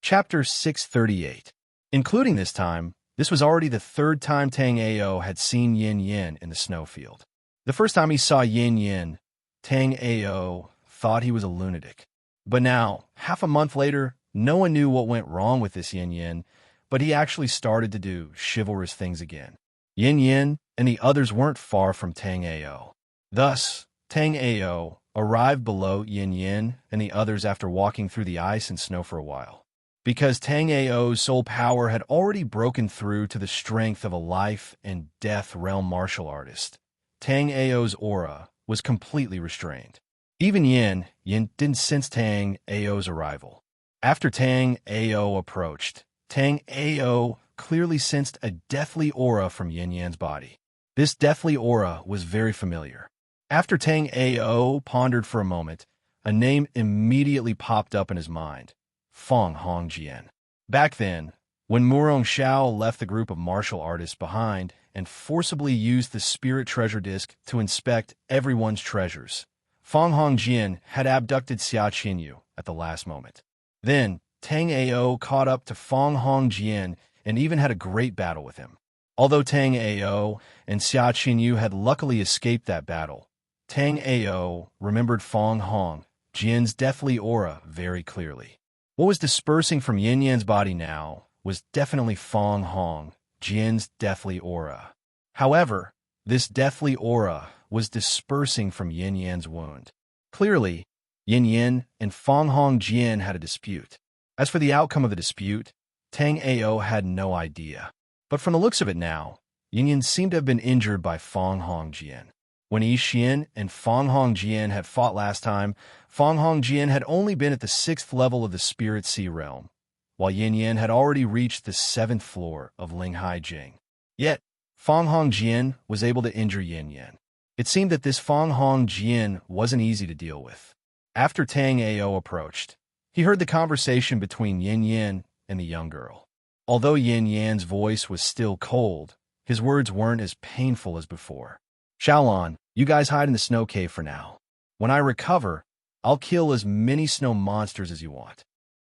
Chapter 638. Including this time, this was already the 3rd time Tang Ao had seen Yin Yin in the snowfield. The first time he saw Yin Yin, Tang Ao thought he was a lunatic. But now, half a month later, no one knew what went wrong with this Yin Yin, but he actually started to do chivalrous things again. Yin Yin and the others weren't far from Tang Ao. Thus, Tang Ao arrived below Yin Yin and the others after walking through the ice and snow for a while. Because Tang Ao's soul power had already broken through to the strength of a life and death realm martial artist, Tang Ao's aura was completely restrained. Even Yin didn't sense Tang Ao's arrival. After Tang Ao approached, Tang Ao clearly sensed a deathly aura from Yin Yan's body. This deathly aura was very familiar. After Tang Ao pondered for a moment, a name immediately popped up in his mind: Feng Hongjian. Back then, when Murong Xiao left the group of martial artists behind and forcibly used the spirit treasure disc to inspect everyone's treasures, Feng Hongjian had abducted Xia Qinyu at the last moment. Then, Tang Ao caught up to Feng Hongjian and even had a great battle with him. Although Tang Ao and Xia Qinyu had luckily escaped that battle, Tang Ao remembered Feng Hongjian's deathly aura very clearly. What was dispersing from Yin Yan's body now was definitely Feng Hongjian's deathly aura. However, this deathly aura was dispersing from Yin Yan's wound. Clearly, Yin Yan and Feng Hongjian had a dispute. As for the outcome of the dispute, Tang Ao had no idea. But from the looks of it now, Yin Yan seemed to have been injured by Feng Hongjian. When Yi Xian and Feng Hongjian had fought last time, Feng Hongjian had only been at the 6th level of the Spirit Sea realm, while Yin Yan had already reached the 7th floor of Linghai Jing. Yet, Feng Hong Jian was able to injure Yin Yan. It seemed that this Feng Hong Jian wasn't easy to deal with. After Tang Ao approached, he heard the conversation between Yin Yan and the young girl. Although Yin Yan's voice was still cold, his words weren't as painful as before. Xiaolan, you guys hide in the snow cave for now. When I recover, I'll kill as many snow monsters as you want.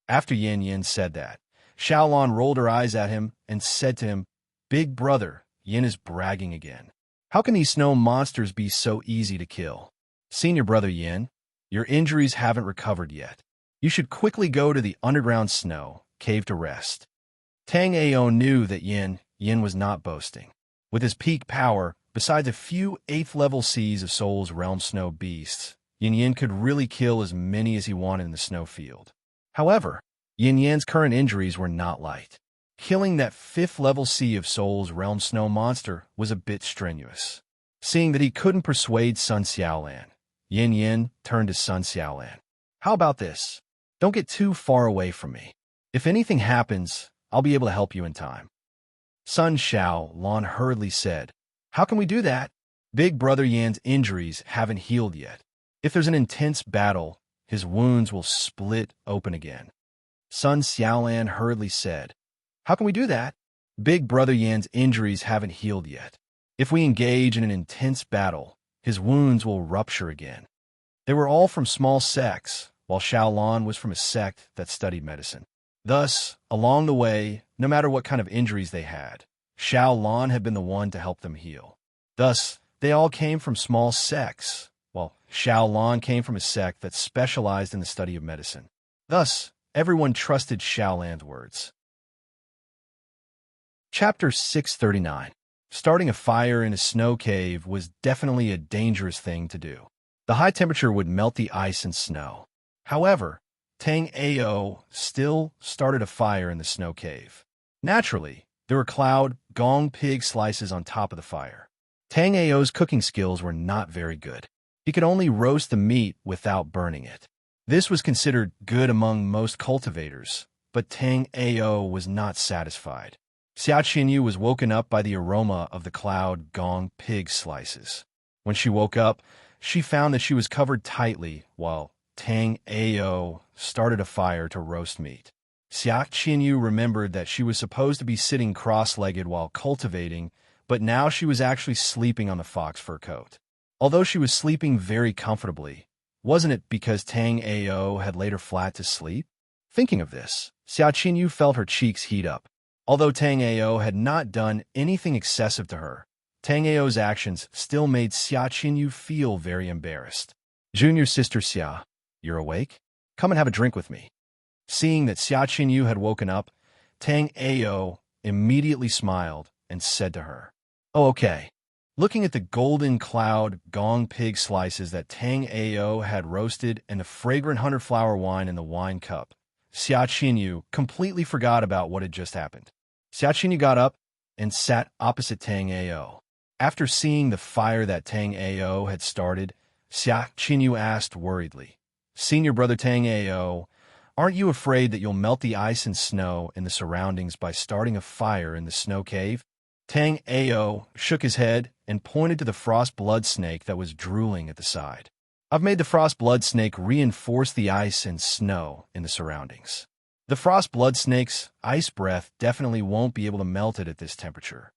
After Yin Yan said that, Xiaolan rolled her eyes at him and said to him, Big brother, Yin is bragging again. How can these snow monsters be so easy to kill? Senior brother Yin, your injuries haven't recovered yet. You should quickly go to the underground snow cave to rest. Tang Ao knew that Yin was not boasting. With his peak power, besides a few 8th-level seas of Soul's Realm snow beasts, Yin could really kill as many as he wanted in the snow field. However, Yin Yan's current injuries were not light. Killing that 5th-level sea of Soul's Realm snow monster was a bit strenuous. Seeing that he couldn't persuade Sun Xiaolan, Yin turned to Sun Xiaolan. How about this? Don't get too far away from me. If anything happens, I'll be able to help you in time. Sun Xiaolan hurriedly said, How can we do that? Big brother Yan's injuries haven't healed yet. If there's an intense battle, his wounds will split open again. Sun Xiaolan hurriedly said, How can we do that? Big brother Yan's injuries haven't healed yet. If we engage in an intense battle, his wounds will rupture again. They were all from small sects, while Xiaolan was from a sect that studied medicine. Thus, along the way, no matter what kind of injuries they had, Xiaolan had been the one to help them heal. Thus, they all came from small sects, while Xiaolan came from a sect that specialized in the study of medicine. Thus, everyone trusted Xiaolan's words. Chapter 639. Starting a fire in a snow cave was definitely a dangerous thing to do. The high temperature would melt the ice and snow. However, Tang Ao still started a fire in the snow cave. Naturally, there were cloud gong pig slices on top of the fire. Tang Ao's cooking skills were not very good. He could only roast the meat without burning it. This was considered good among most cultivators, but Tang Ao was not satisfied. Xia Qinyu was woken up by the aroma of the cloud gong pig slices. When she woke up, she found that she was covered tightly while Tang Ao started a fire to roast meat. Xia Qinyu remembered that she was supposed to be sitting cross-legged while cultivating, but now she was actually sleeping on the fox fur coat. Although she was sleeping very comfortably, wasn't it because Tang Ao had laid her flat to sleep? Thinking of this, Xia Qinyu felt her cheeks heat up. Although Tang Ao had not done anything excessive to her, Tang Ao's actions still made Xia Qinyu feel very embarrassed. Junior sister Xia, you're awake? Come and have a drink with me. Seeing that Xia Qinyu had woken up, Tang Ao immediately smiled and said to her, Oh, okay. Looking at the golden cloud gong pig slices that Tang Ao had roasted and the fragrant 100-flower wine in the wine cup, Xia Qinyu completely forgot about what had just happened. Xia Qinyu got up and sat opposite Tang Ao. After seeing the fire that Tang Ao had started, Xia Qinyu asked worriedly, Senior brother Tang Ao, aren't you afraid that you'll melt the ice and snow in the surroundings by starting a fire in the snow cave? Tang Ao shook his head and pointed to the frost blood snake that was drooling at the side. I've made the frost blood snake reinforce the ice and snow in the surroundings. The frost blood snake's ice breath definitely won't be able to melt it at this temperature.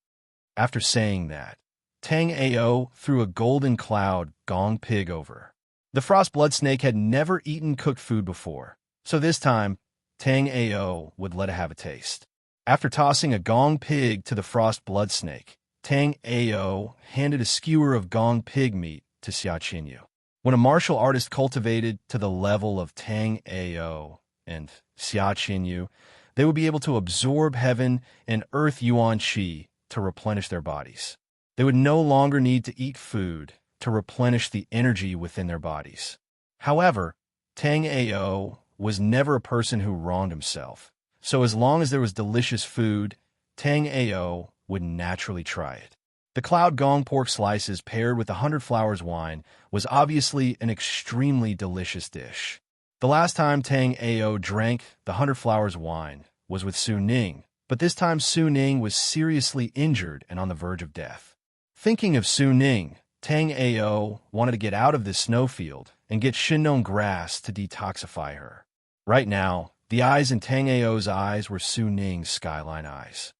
After saying that, Tang Ao threw a golden cloud gong pig over. The frost blood snake had never eaten cooked food before, so this time, Tang Ao would let it have a taste. After tossing a gong pig to the frost blood snake, Tang Ao handed a skewer of gong pig meat to Xia Qinyu. When a martial artist cultivated to the level of Tang Ao and Xia Qinyu, they would be able to absorb heaven and earth yuan qi to replenish their bodies. They would no longer need to eat food to replenish the energy within their bodies. However, Tang Ao was never a person who wronged himself, so as long as there was delicious food, Tang Ao would naturally try it. The cloud gong pork slices paired with the 100 flowers wine was obviously an extremely delicious dish. The last time Tang Ao drank the 100 Flowers wine was with Su Ning, but this time Su Ning was seriously injured and on the verge of death. Thinking of Su Ning, Tang Ao wanted to get out of this snowfield and get Shinnon grass to detoxify her. Right now, the eyes in Tang Ao's eyes were Su Ning's skyline eyes.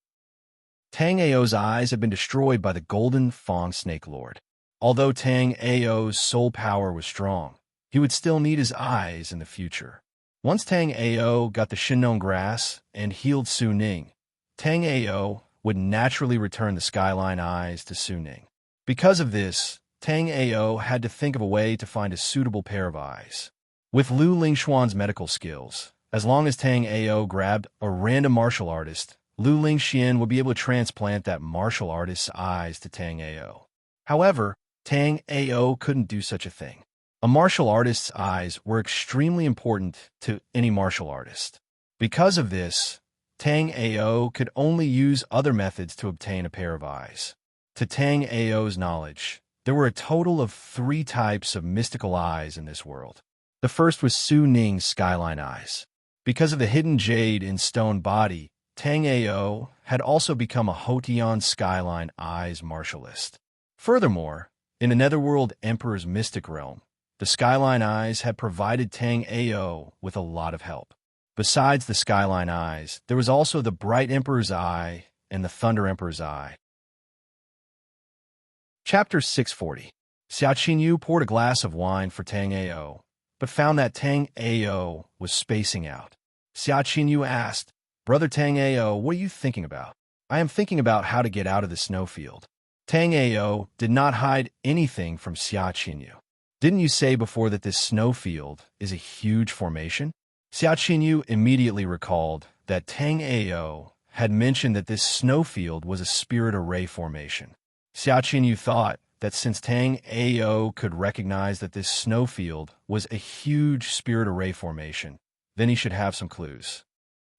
Tang Ao's eyes had been destroyed by the Golden Fong Snake Lord. Although Tang Ao's soul power was strong, he would still need his eyes in the future. Once Tang Ao got the Shinnon grass and healed Su Ning, Tang Ao would naturally return the skyline eyes to Su Ning. Because of this, Tang Ao had to think of a way to find a suitable pair of eyes. With Lu Lingshuan's medical skills, as long as Tang Ao grabbed a random martial artist, Lu Lingxian would be able to transplant that martial artist's eyes to Tang Ao. However, Tang Ao couldn't do such a thing. A martial artist's eyes were extremely important to any martial artist. Because of this, Tang Ao could only use other methods to obtain a pair of eyes. To Tang Ao's knowledge, there were a total of 3 types of mystical eyes in this world. The first was Su Ning's skyline eyes. Because of the hidden jade in stone body, Tang Ao had also become a Hotian skyline eyes martialist. Furthermore, in the Netherworld Emperor's mystic realm, the skyline eyes had provided Tang Ao with a lot of help. Besides the skyline eyes, there was also the Bright Emperor's eye and the Thunder Emperor's eye. Chapter 640. Xia Qinyu poured a glass of wine for Tang Ao, but found that Tang Ao was spacing out. Xia Qinyu asked, "Brother Tang Ao, what are you thinking about?" "I am thinking about how to get out of the snowfield." Tang Ao did not hide anything from Xia Qinyu. "Didn't you say before that this snowfield is a huge formation?" Xia Qinyu immediately recalled that Tang Ao had mentioned that this snowfield was a spirit array formation. Xia Qinyu thought that since Tang Ao could recognize that this snowfield was a huge spirit array formation, then he should have some clues.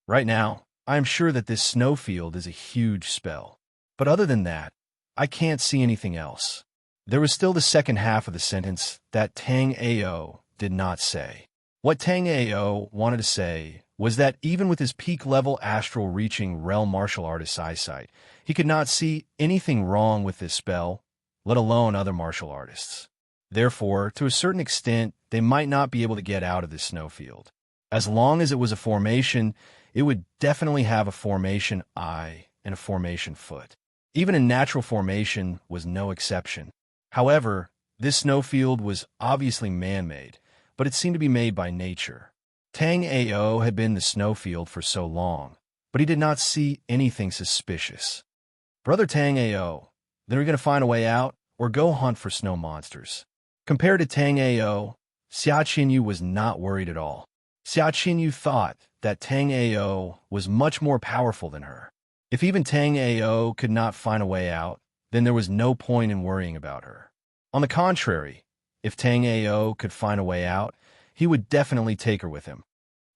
"Right now, I am sure that this snowfield is a huge spell. But other than that, I can't see anything else." There was still the second half of the sentence that Tang Ao did not say. What Tang Ao wanted to say was that even with his peak-level astral-reaching realm martial artist's eyesight, he could not see anything wrong with this spell, let alone other martial artists. Therefore, to a certain extent, they might not be able to get out of this snowfield. As long as it was a formation, it would definitely have a formation eye and a formation foot. Even a natural formation was no exception. However, this snowfield was obviously man-made, but it seemed to be made by nature. Tang Ao had been in the snowfield for so long, but he did not see anything suspicious. "Brother Tang Ao, then are we going to find a way out, or go hunt for snow monsters?" Compared to Tang Ao, Xia Qinyu was not worried at all. Xia Qinyu thought that Tang Ao was much more powerful than her. If even Tang Ao could not find a way out, then there was no point in worrying about her. On the contrary, if Tang Ao could find a way out, he would definitely take her with him.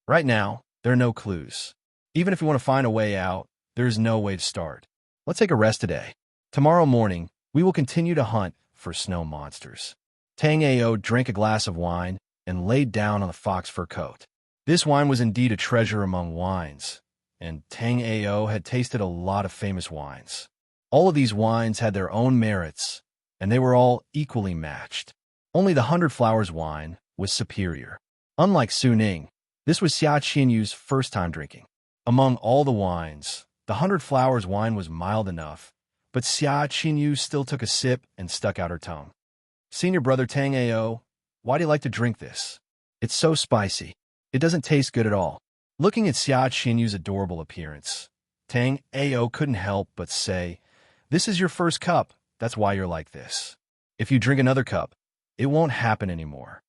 Right now, there are no clues. Even if you want to find a way out, there is no way to start. Let's take a rest today. Tomorrow morning, we will continue to hunt for snow monsters. Tang Ao drank a glass of wine and laid down on the fox fur coat. This wine was indeed a treasure among wines, and Tang Ao had tasted a lot of famous wines. All of these wines had their own merits, and they were all equally matched. Only the 100 Flowers wine was superior. Unlike Su Ning, this was Xia Qinyu's first time drinking. Among all the wines, the 100 Flowers wine was mild enough, but Xia Qinyu still took a sip and stuck out her tongue. "Senior brother Tang Ao, why do you like to drink this? It's so spicy. It doesn't taste good at all." Looking at Xia Qinyu's adorable appearance, Tang Ao couldn't help but say, "This is your first cup, that's why you're like this. If you drink another cup, it won't happen anymore."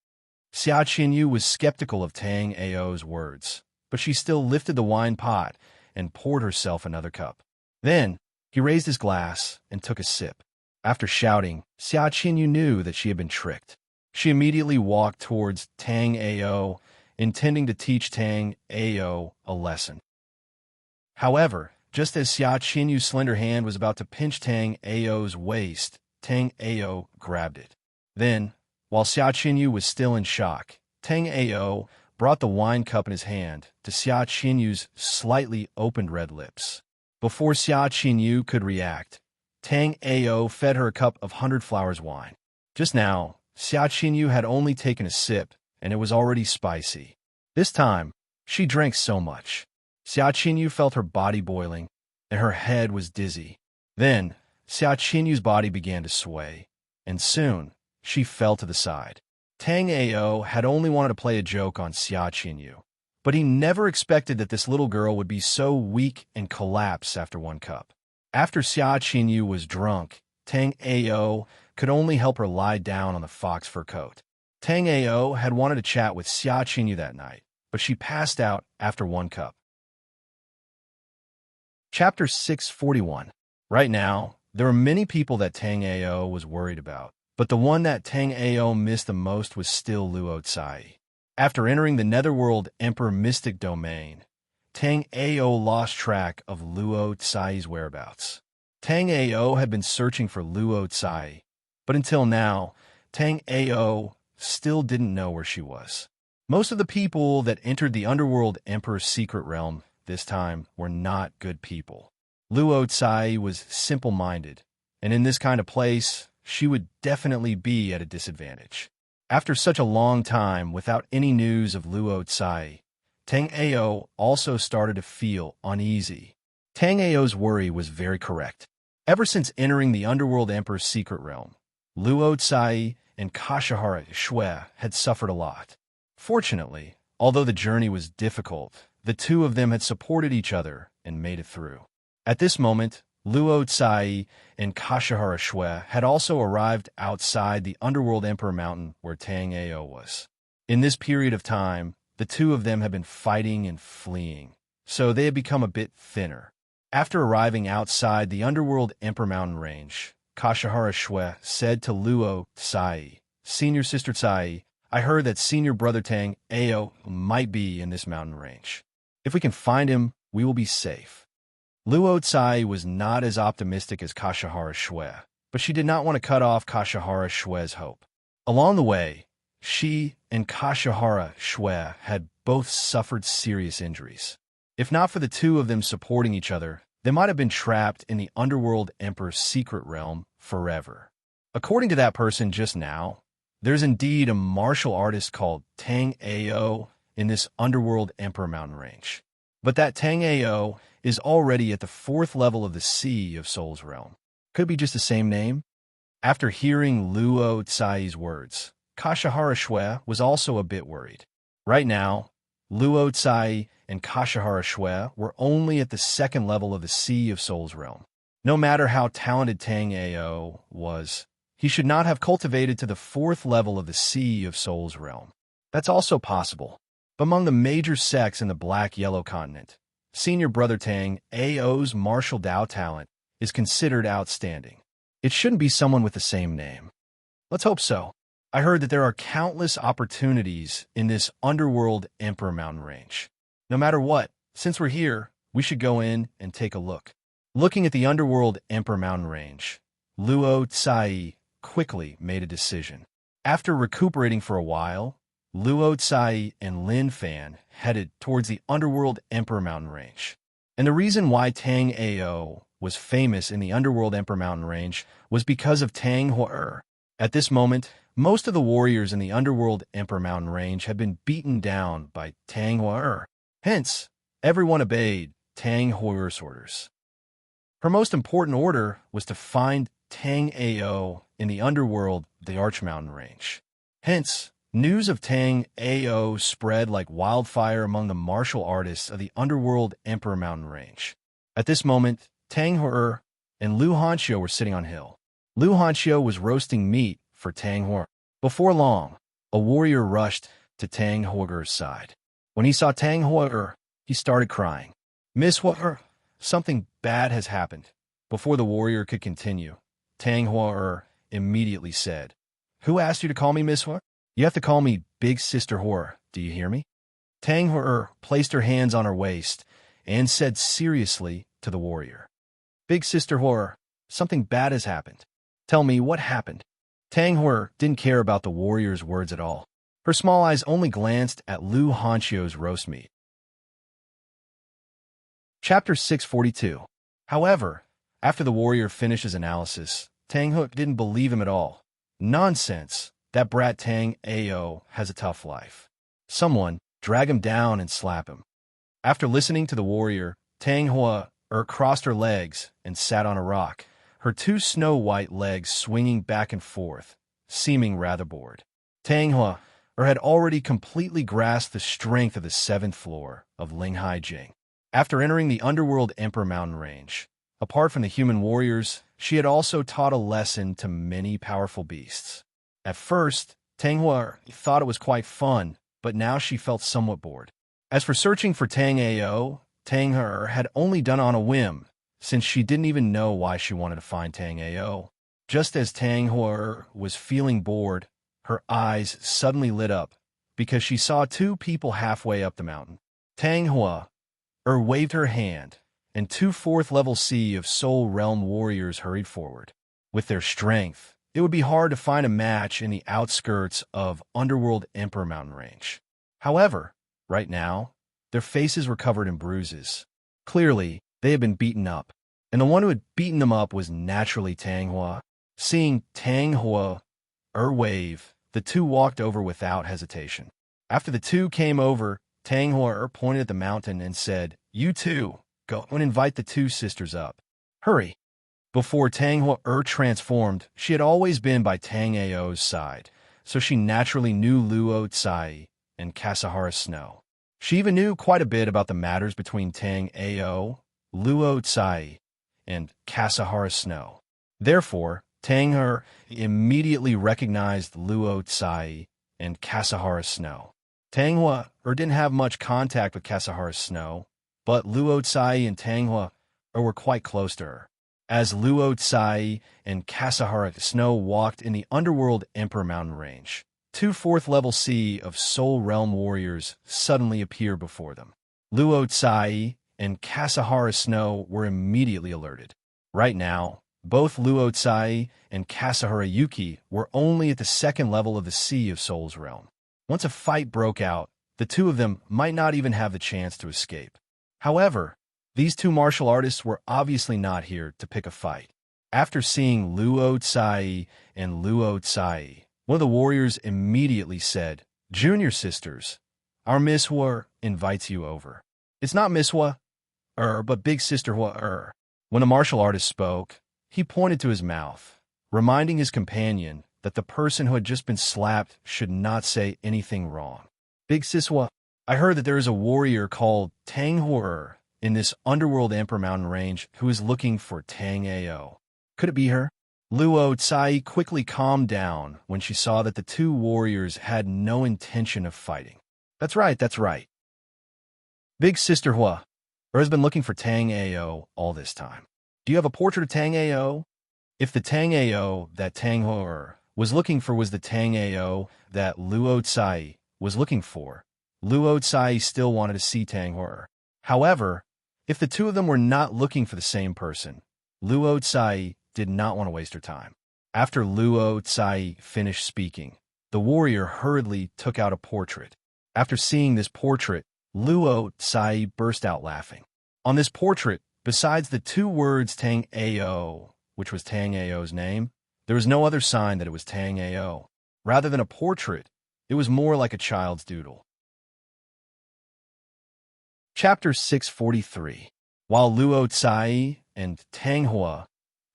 Xia Qinyu was skeptical of Tang Ao's words, but she still lifted the wine pot and poured herself another cup. Then, he raised his glass and took a sip. After shouting, Xia Qinyu knew that she had been tricked. She immediately walked towards Tang Ao, intending to teach Tang Ao a lesson. However, just as Xia Qinyu's slender hand was about to pinch Tang Ao's waist, Tang Ao grabbed it. Then, while Xia Qinyu was still in shock, Tang Ao brought the wine cup in his hand to Xia Qinyu's slightly opened red lips. Before Xia Qinyu could react, Tang Ao fed her a cup of 100 flowers wine. Just now, Xia Qinyu had only taken a sip, and it was already spicy. This time, she drank so much. Xia Qinyu felt her body boiling, and her head was dizzy. Then, Xia Qinyu's body began to sway, and soon, she fell to the side. Tang Ao had only wanted to play a joke on Xia Qinyu, but he never expected that this little girl would be so weak and collapse after one cup. After Xia Qinyu was drunk, Tang Ao could only help her lie down on the fox fur coat. Tang Ao had wanted to chat with Xia Qinyu that night, but she passed out after one cup. Chapter 641. Right now, there were many people that Tang Ao was worried about, but the one that Tang Ao missed the most was still Luo Cai. After entering the Netherworld Emperor Mystic Domain, Tang Ao lost track of Luo Cai's whereabouts. Tang Ao had been searching for Luo Cai, but until now, Tang Ao still didn't know where she was. Most of the people that entered the Underworld Emperor's secret realm this time were not good people. Luo Cai was simple-minded, and in this kind of place, she would definitely be at a disadvantage. After such a long time without any news of Luo Cai, Tang Ao also started to feel uneasy. Tang Ao's worry was very correct. Ever since entering the Underworld Emperor's secret realm, Luo Cai and Kashihara Shui had suffered a lot. Fortunately, although the journey was difficult, the two of them had supported each other and made it through. At this moment, Luo Cai and Kashihara Shui had also arrived outside the Underworld Emperor Mountain where Tang Ao was. In this period of time, the two of them had been fighting and fleeing, so they had become a bit thinner. After arriving outside the Underworld Emperor Mountain range, Kashihara Shui said to Luo Cai, "Senior Sister Cai, I heard that Senior Brother Tang Ao might be in this mountain range. If we can find him, we will be safe." Luo Cai was not as optimistic as Kashihara Shui, but she did not want to cut off Kashihara Shui's hope. Along the way, she and Kashihara Shui had both suffered serious injuries. If not for the two of them supporting each other, they might have been trapped in the Underworld Emperor's secret realm forever. According to that person just now, there's indeed a martial artist called Tang Ao in this Underworld Emperor mountain range. But that Tang Ao is already at the 4th level of the Sea of Souls realm. Could be just the same name? After hearing Luo Cai's words, Kashihara Shui was also a bit worried. Right now, Luo Cai and Kashihara Shui were only at the 2nd level of the Sea of Souls realm. No matter how talented Tang Ao was, he should not have cultivated to the 4th level of the Sea of Souls realm. That's also possible. Among the major sects in the Black-Yellow continent, Senior Brother Tang Ao's martial Dao talent is considered outstanding. It shouldn't be someone with the same name. Let's hope so. I heard that there are countless opportunities in this Underworld Emperor mountain range. No matter what, since we're here, we should go in and take a look. Looking at the Underworld Emperor mountain range, Luo Cai quickly made a decision. After recuperating for a while, Luo Cai and Lin Fan headed towards the Underworld Emperor mountain range. And the reason why Tang Ao was famous in the Underworld Emperor mountain range was because of Tang Hua. At this moment, most of the warriors in the Underworld Emperor mountain range had been beaten down by Tang Hua. Hence, everyone obeyed Tang Hua's orders. Her most important order was to find Tang Ao in the Underworld, the Arch Mountain range. Hence, news of Tang Ao spread like wildfire among the martial artists of the Underworld Emperor mountain range. At this moment, Tang Hua and Lu Hanxiu were sitting on hill. Lu Hanxiu was roasting meat for Tang Hua. Before long, a warrior rushed to Tang Hua's side. When he saw Tang Hua, he started crying. "Miss Hua, something bad has happened." Before the warrior could continue, Tang Hua immediately said, "Who asked you to call me Miss Hua? You have to call me Big Sister Hua, do you hear me?" Tang Hua placed her hands on her waist and said seriously to the warrior, "Big Sister Hua, something bad has happened. Tell me what happened." Tang Hua didn't care about the warrior's words at all. Her small eyes only glanced at Lu Hanchio's roast meat. Chapter 642. However, after the warrior finished his analysis, Tang He didn't believe him at all. Nonsense. That brat Tang Ao has a tough life. Someone drag him down and slap him. After listening to the warrior, Tang Hua crossed her legs and sat on a rock, her two snow-white legs swinging back and forth, seeming rather bored. Tang Hua had already completely grasped the strength of the 7th floor of Linghai Jing. After entering the underworld Emperor Mountain Range, apart from the human warriors, she had also taught a lesson to many powerful beasts. At first, Tang Hua thought it was quite fun, but now she felt somewhat bored. As for searching for Tang Ao, Tang He had only done it on a whim, since she didn't even know why she wanted to find Tang Ao. Just as Tang Hua was feeling bored, her eyes suddenly lit up, because she saw two people halfway up the mountain. Tang Hua waved her hand, and two 4th-level Sea of Soul Realm warriors hurried forward. With their strength, it would be hard to find a match in the outskirts of Underworld Emperor Mountain Range. However, right now, their faces were covered in bruises. Clearly, they had been beaten up, and the one who had beaten them up was naturally Tang Hua. Seeing Tang Hua wave, the two walked over without hesitation. After the two came over, Tang Hua pointed at the mountain and said, "You two, go and invite the two sisters up. Hurry." Before Tang Hua transformed, she had always been by Tang Ao's side, so she naturally knew Luo Tsai and Kasahara Snow. She even knew quite a bit about the matters between Tang Ao, Luo Tsai, and Kasahara Snow. Therefore, Tang He immediately recognized Luo Tsai and Kasahara Snow. Tang Hua didn't have much contact with Kasahara Snow, but Luo Tsai and Tang Hua were quite close to her. As Luo Tsai and Kasahara Snow walked in the Underworld Emperor Mountain Range, two 4th-level Sea of Soul Realm warriors suddenly appeared before them. Luo Tsai and Kasahara Snow were immediately alerted. Right now, both Luo Tsai and Kasahara Yuki were only at the 2nd level of the Sea of Soul's Realm. Once a fight broke out, the two of them might not even have the chance to escape. However, these two martial artists were obviously not here to pick a fight. After seeing Luo Tsai and Luo Tsai, one of the warriors immediately said, "Junior sisters, our Miss Hua invites you over." "It's not Miss Hua, but Big Sister Hua, When the martial artist spoke, he pointed to his mouth, reminding his companion that the person who had just been slapped should not say anything wrong. "Big Sis Hua, I heard that there is a warrior called Tang Hua in this Underworld Emperor Mountain Range who is looking for Tang Ao. Could it be her?" Luo Tsai quickly calmed down when she saw that the two warriors had no intention of fighting. That's right. Big Sister Hua has been looking for Tang Ao all this time. Do you have a portrait of Tang Ao? If the Tang Ao that Tang Hua was looking for was the Tang Ao that Luo Tsai was looking for, Luo Tsai still wanted to see Tang Hua. However, if the two of them were not looking for the same person, Luo Tsai did not want to waste her time. After Luo Tsai finished speaking, the warrior hurriedly took out a portrait. After seeing this portrait, Luo Tsai burst out laughing. On this portrait, besides the two words Tang Ao, which was Tang Ao's name, there was no other sign that it was Tang Ao. Rather than a portrait, it was more like a child's doodle. Chapter 643. While Luo Tsai and Tang Hua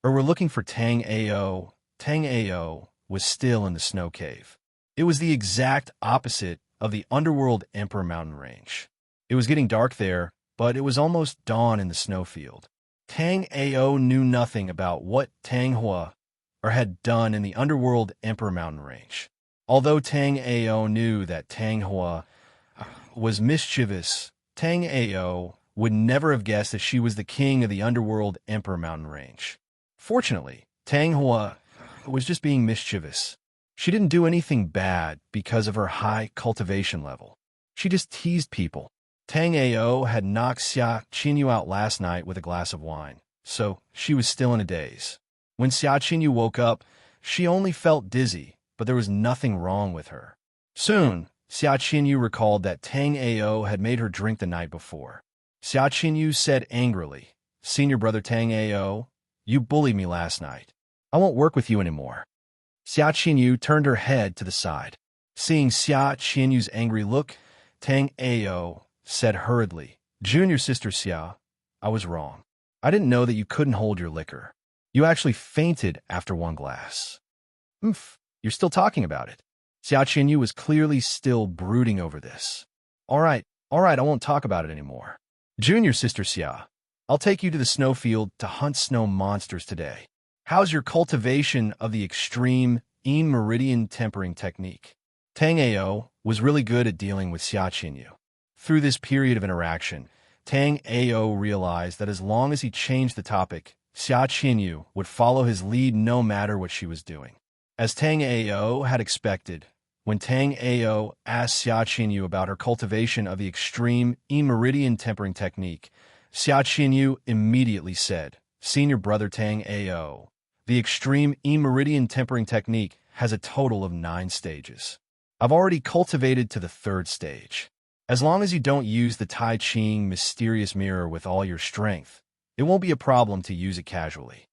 were looking for Tang Ao was still in the snow cave. It was the exact opposite of the Underworld Emperor Mountain Range. It was getting dark there, but it was almost dawn in the snowfield. Tang Ao knew nothing about what Tang Hua had done in the Underworld Emperor Mountain Range. Although Tang Ao knew that Tang Hua was mischievous, Tang Ao would never have guessed that she was the king of the Underworld Emperor Mountain Range. Fortunately, Tang Hua was just being mischievous. She didn't do anything bad because of her high cultivation level. She just teased people. Tang Ao had knocked Xia Qinyu out last night with a glass of wine, so she was still in a daze. When Xia Qinyu woke up, she only felt dizzy, but there was nothing wrong with her. Soon, Xia Qinyu recalled that Tang Ao had made her drink the night before. Xia Qinyu said angrily, "Senior brother Tang Ao, you bullied me last night. I won't work with you anymore." Xia Qinyu turned her head to the side. Seeing Xia Qinyu's angry look, Tang Ao said hurriedly, "Junior sister Xia, I was wrong. I didn't know that you couldn't hold your liquor. You actually fainted after one glass." "Oomph, you're still talking about it." Xia Qinyu was clearly still brooding over this. All right, I won't talk about it anymore. Junior sister Xia, I'll take you to the snowfield to hunt snow monsters today. How's your cultivation of the extreme meridian tempering technique?" Tang Ao was really good at dealing with Xia Qinyu. Through this period of interaction, Tang Ao realized that as long as he changed the topic, Xia Qinyu would follow his lead no matter what she was doing. As Tang Ao had expected, when Tang Ao asked Xia Qinyu about her cultivation of the extreme meridian tempering technique, Xia Qinyu immediately said, "Senior brother Tang Ao, the extreme meridian tempering technique has a total of 9 stages. I've already cultivated to the 3rd stage. As long as you don't use the Tai Ching mysterious mirror with all your strength, it won't be a problem to use it casually."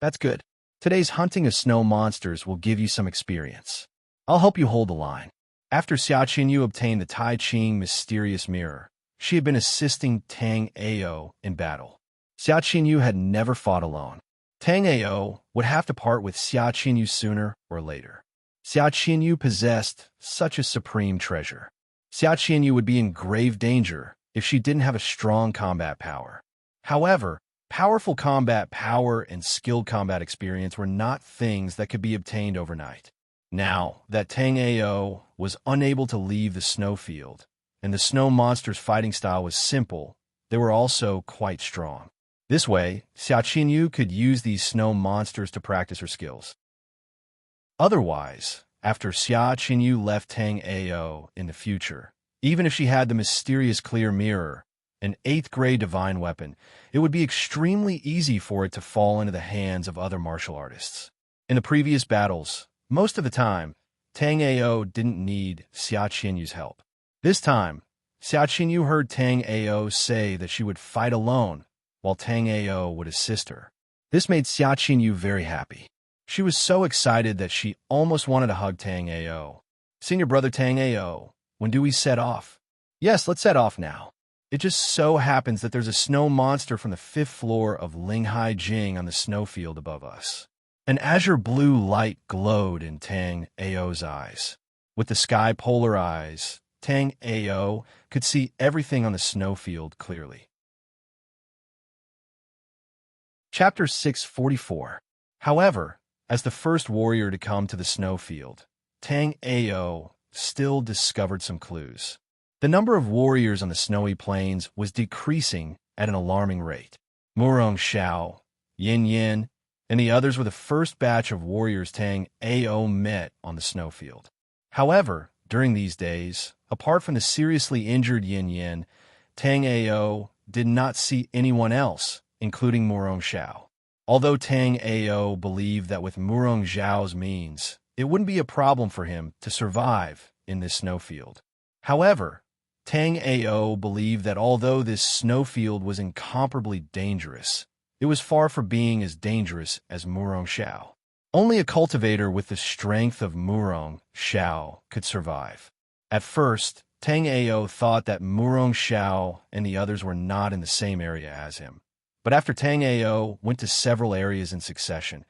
"That's good. Today's hunting of snow monsters will give you some experience. I'll help you hold the line." After Xia Qinyu obtained the Tai Ching mysterious mirror, she had been assisting Tang Ao in battle. Xia Qinyu had never fought alone. Tang Ao would have to part with Xia Qinyu sooner or later. Xia Qinyu possessed such a supreme treasure. Xia Qinyu would be in grave danger if she didn't have a strong combat power. However, powerful combat power and skilled combat experience were not things that could be obtained overnight. Now that Tang Ao was unable to leave the snowfield, and the snow monster's fighting style was simple, they were also quite strong. This way, Xia Qinyu could use these snow monsters to practice her skills. Otherwise, after Xia Qinyu left Tang Ao in the future, even if she had the mysterious clear mirror, an 8th-grade divine weapon, it would be extremely easy for it to fall into the hands of other martial artists. In the previous battles, most of the time, Tang Ao didn't need Xia Qinyu's help. This time, Xia Qinyu heard Tang Ao say that she would fight alone, while Tang Ao would assist her. This made Xia Qinyu very happy. She was so excited that she almost wanted to hug Tang Ao. "Senior brother Tang Ao, when do we set off?" "Yes, let's set off now. It just so happens that there's a snow monster from the 5th floor of Linghai Jing on the snowfield above us." An azure blue light glowed in Tang Ao's eyes. With the sky polar eyes, Tang Ao could see everything on the snowfield clearly. Chapter 644. However, as the first warrior to come to the snowfield, Tang Ao still discovered some clues. The number of warriors on the snowy plains was decreasing at an alarming rate. Murong Xiao, Yin Yin, and the others were the first batch of warriors Tang Ao met on the snowfield. However, during these days, apart from the seriously injured Yin Yin, Tang Ao did not see anyone else, including Murong Xiao. Although Tang Ao believed that with Murong Xiao's means, it wouldn't be a problem for him to survive in this snowfield. However, Tang Ao believed that although this snowfield was incomparably dangerous, it was far from being as dangerous as Murong Xiao. Only a cultivator with the strength of Murong Xiao could survive. At first, Tang Ao thought that Murong Xiao and the others were not in the same area as him. But after Tang Ao went to several areas in succession,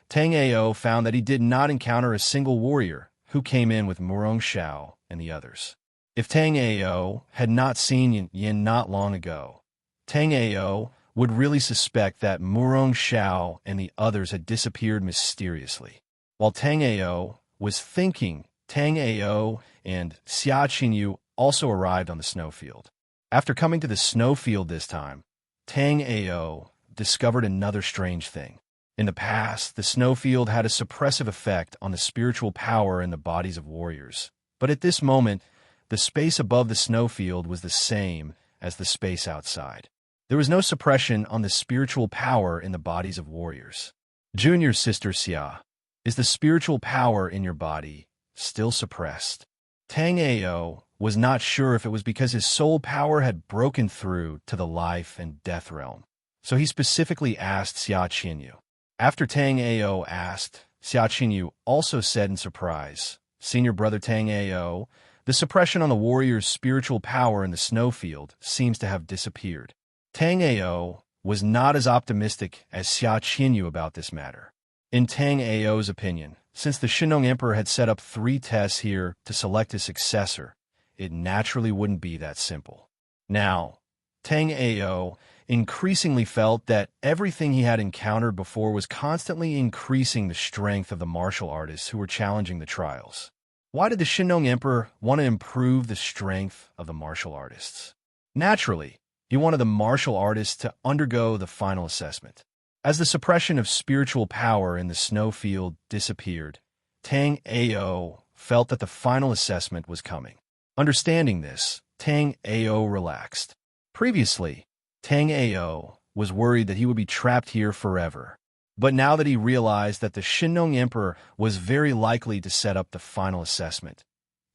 Tang Ao found that he did not encounter a single warrior who came in with Murong Xiao and the others. If Tang Ao had not seen Yin Yin not long ago, Tang Ao would really suspect that Murong Xiao and the others had disappeared mysteriously. While Tang Ao was thinking, Tang Ao and Xia Qinyu also arrived on the snowfield. After coming to the snowfield this time, Tang Ao discovered another strange thing. In the past, the snowfield had a suppressive effect on the spiritual power in the bodies of warriors. But at this moment, the space above the snowfield was the same as the space outside. There was no suppression on the spiritual power in the bodies of warriors. Junior sister Xia, is the spiritual power in your body still suppressed? Tang Ao was not sure if it was because his soul power had broken through to the life and death realm. So he specifically asked Xia Qinyu. After Tang Ao asked, Xia Qinyu also said in surprise, "Senior brother Tang Ao, the suppression on the warrior's spiritual power in the snowfield seems to have disappeared." Tang Ao was not as optimistic as Xia Qinyu about this matter. In Tang Ao's opinion, since the Shennong Emperor had set up 3 tests here to select his successor, it naturally wouldn't be that simple. Now, Tang Ao increasingly felt that everything he had encountered before was constantly increasing the strength of the martial artists who were challenging the trials. Why did the Shennong Emperor want to improve the strength of the martial artists? Naturally, he wanted the martial artists to undergo the final assessment. As the suppression of spiritual power in the snowfield disappeared, Tang Ao felt that the final assessment was coming. Understanding this, Tang Ao relaxed. Previously, Tang Ao was worried that he would be trapped here forever. But now that he realized that the Shennong Emperor was very likely to set up the final assessment,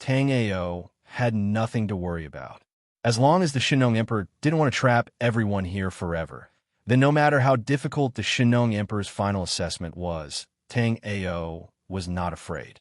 Tang Ao had nothing to worry about. As long as the Shennong Emperor didn't want to trap everyone here forever, then no matter how difficult the Shennong Emperor's final assessment was, Tang Ao was not afraid.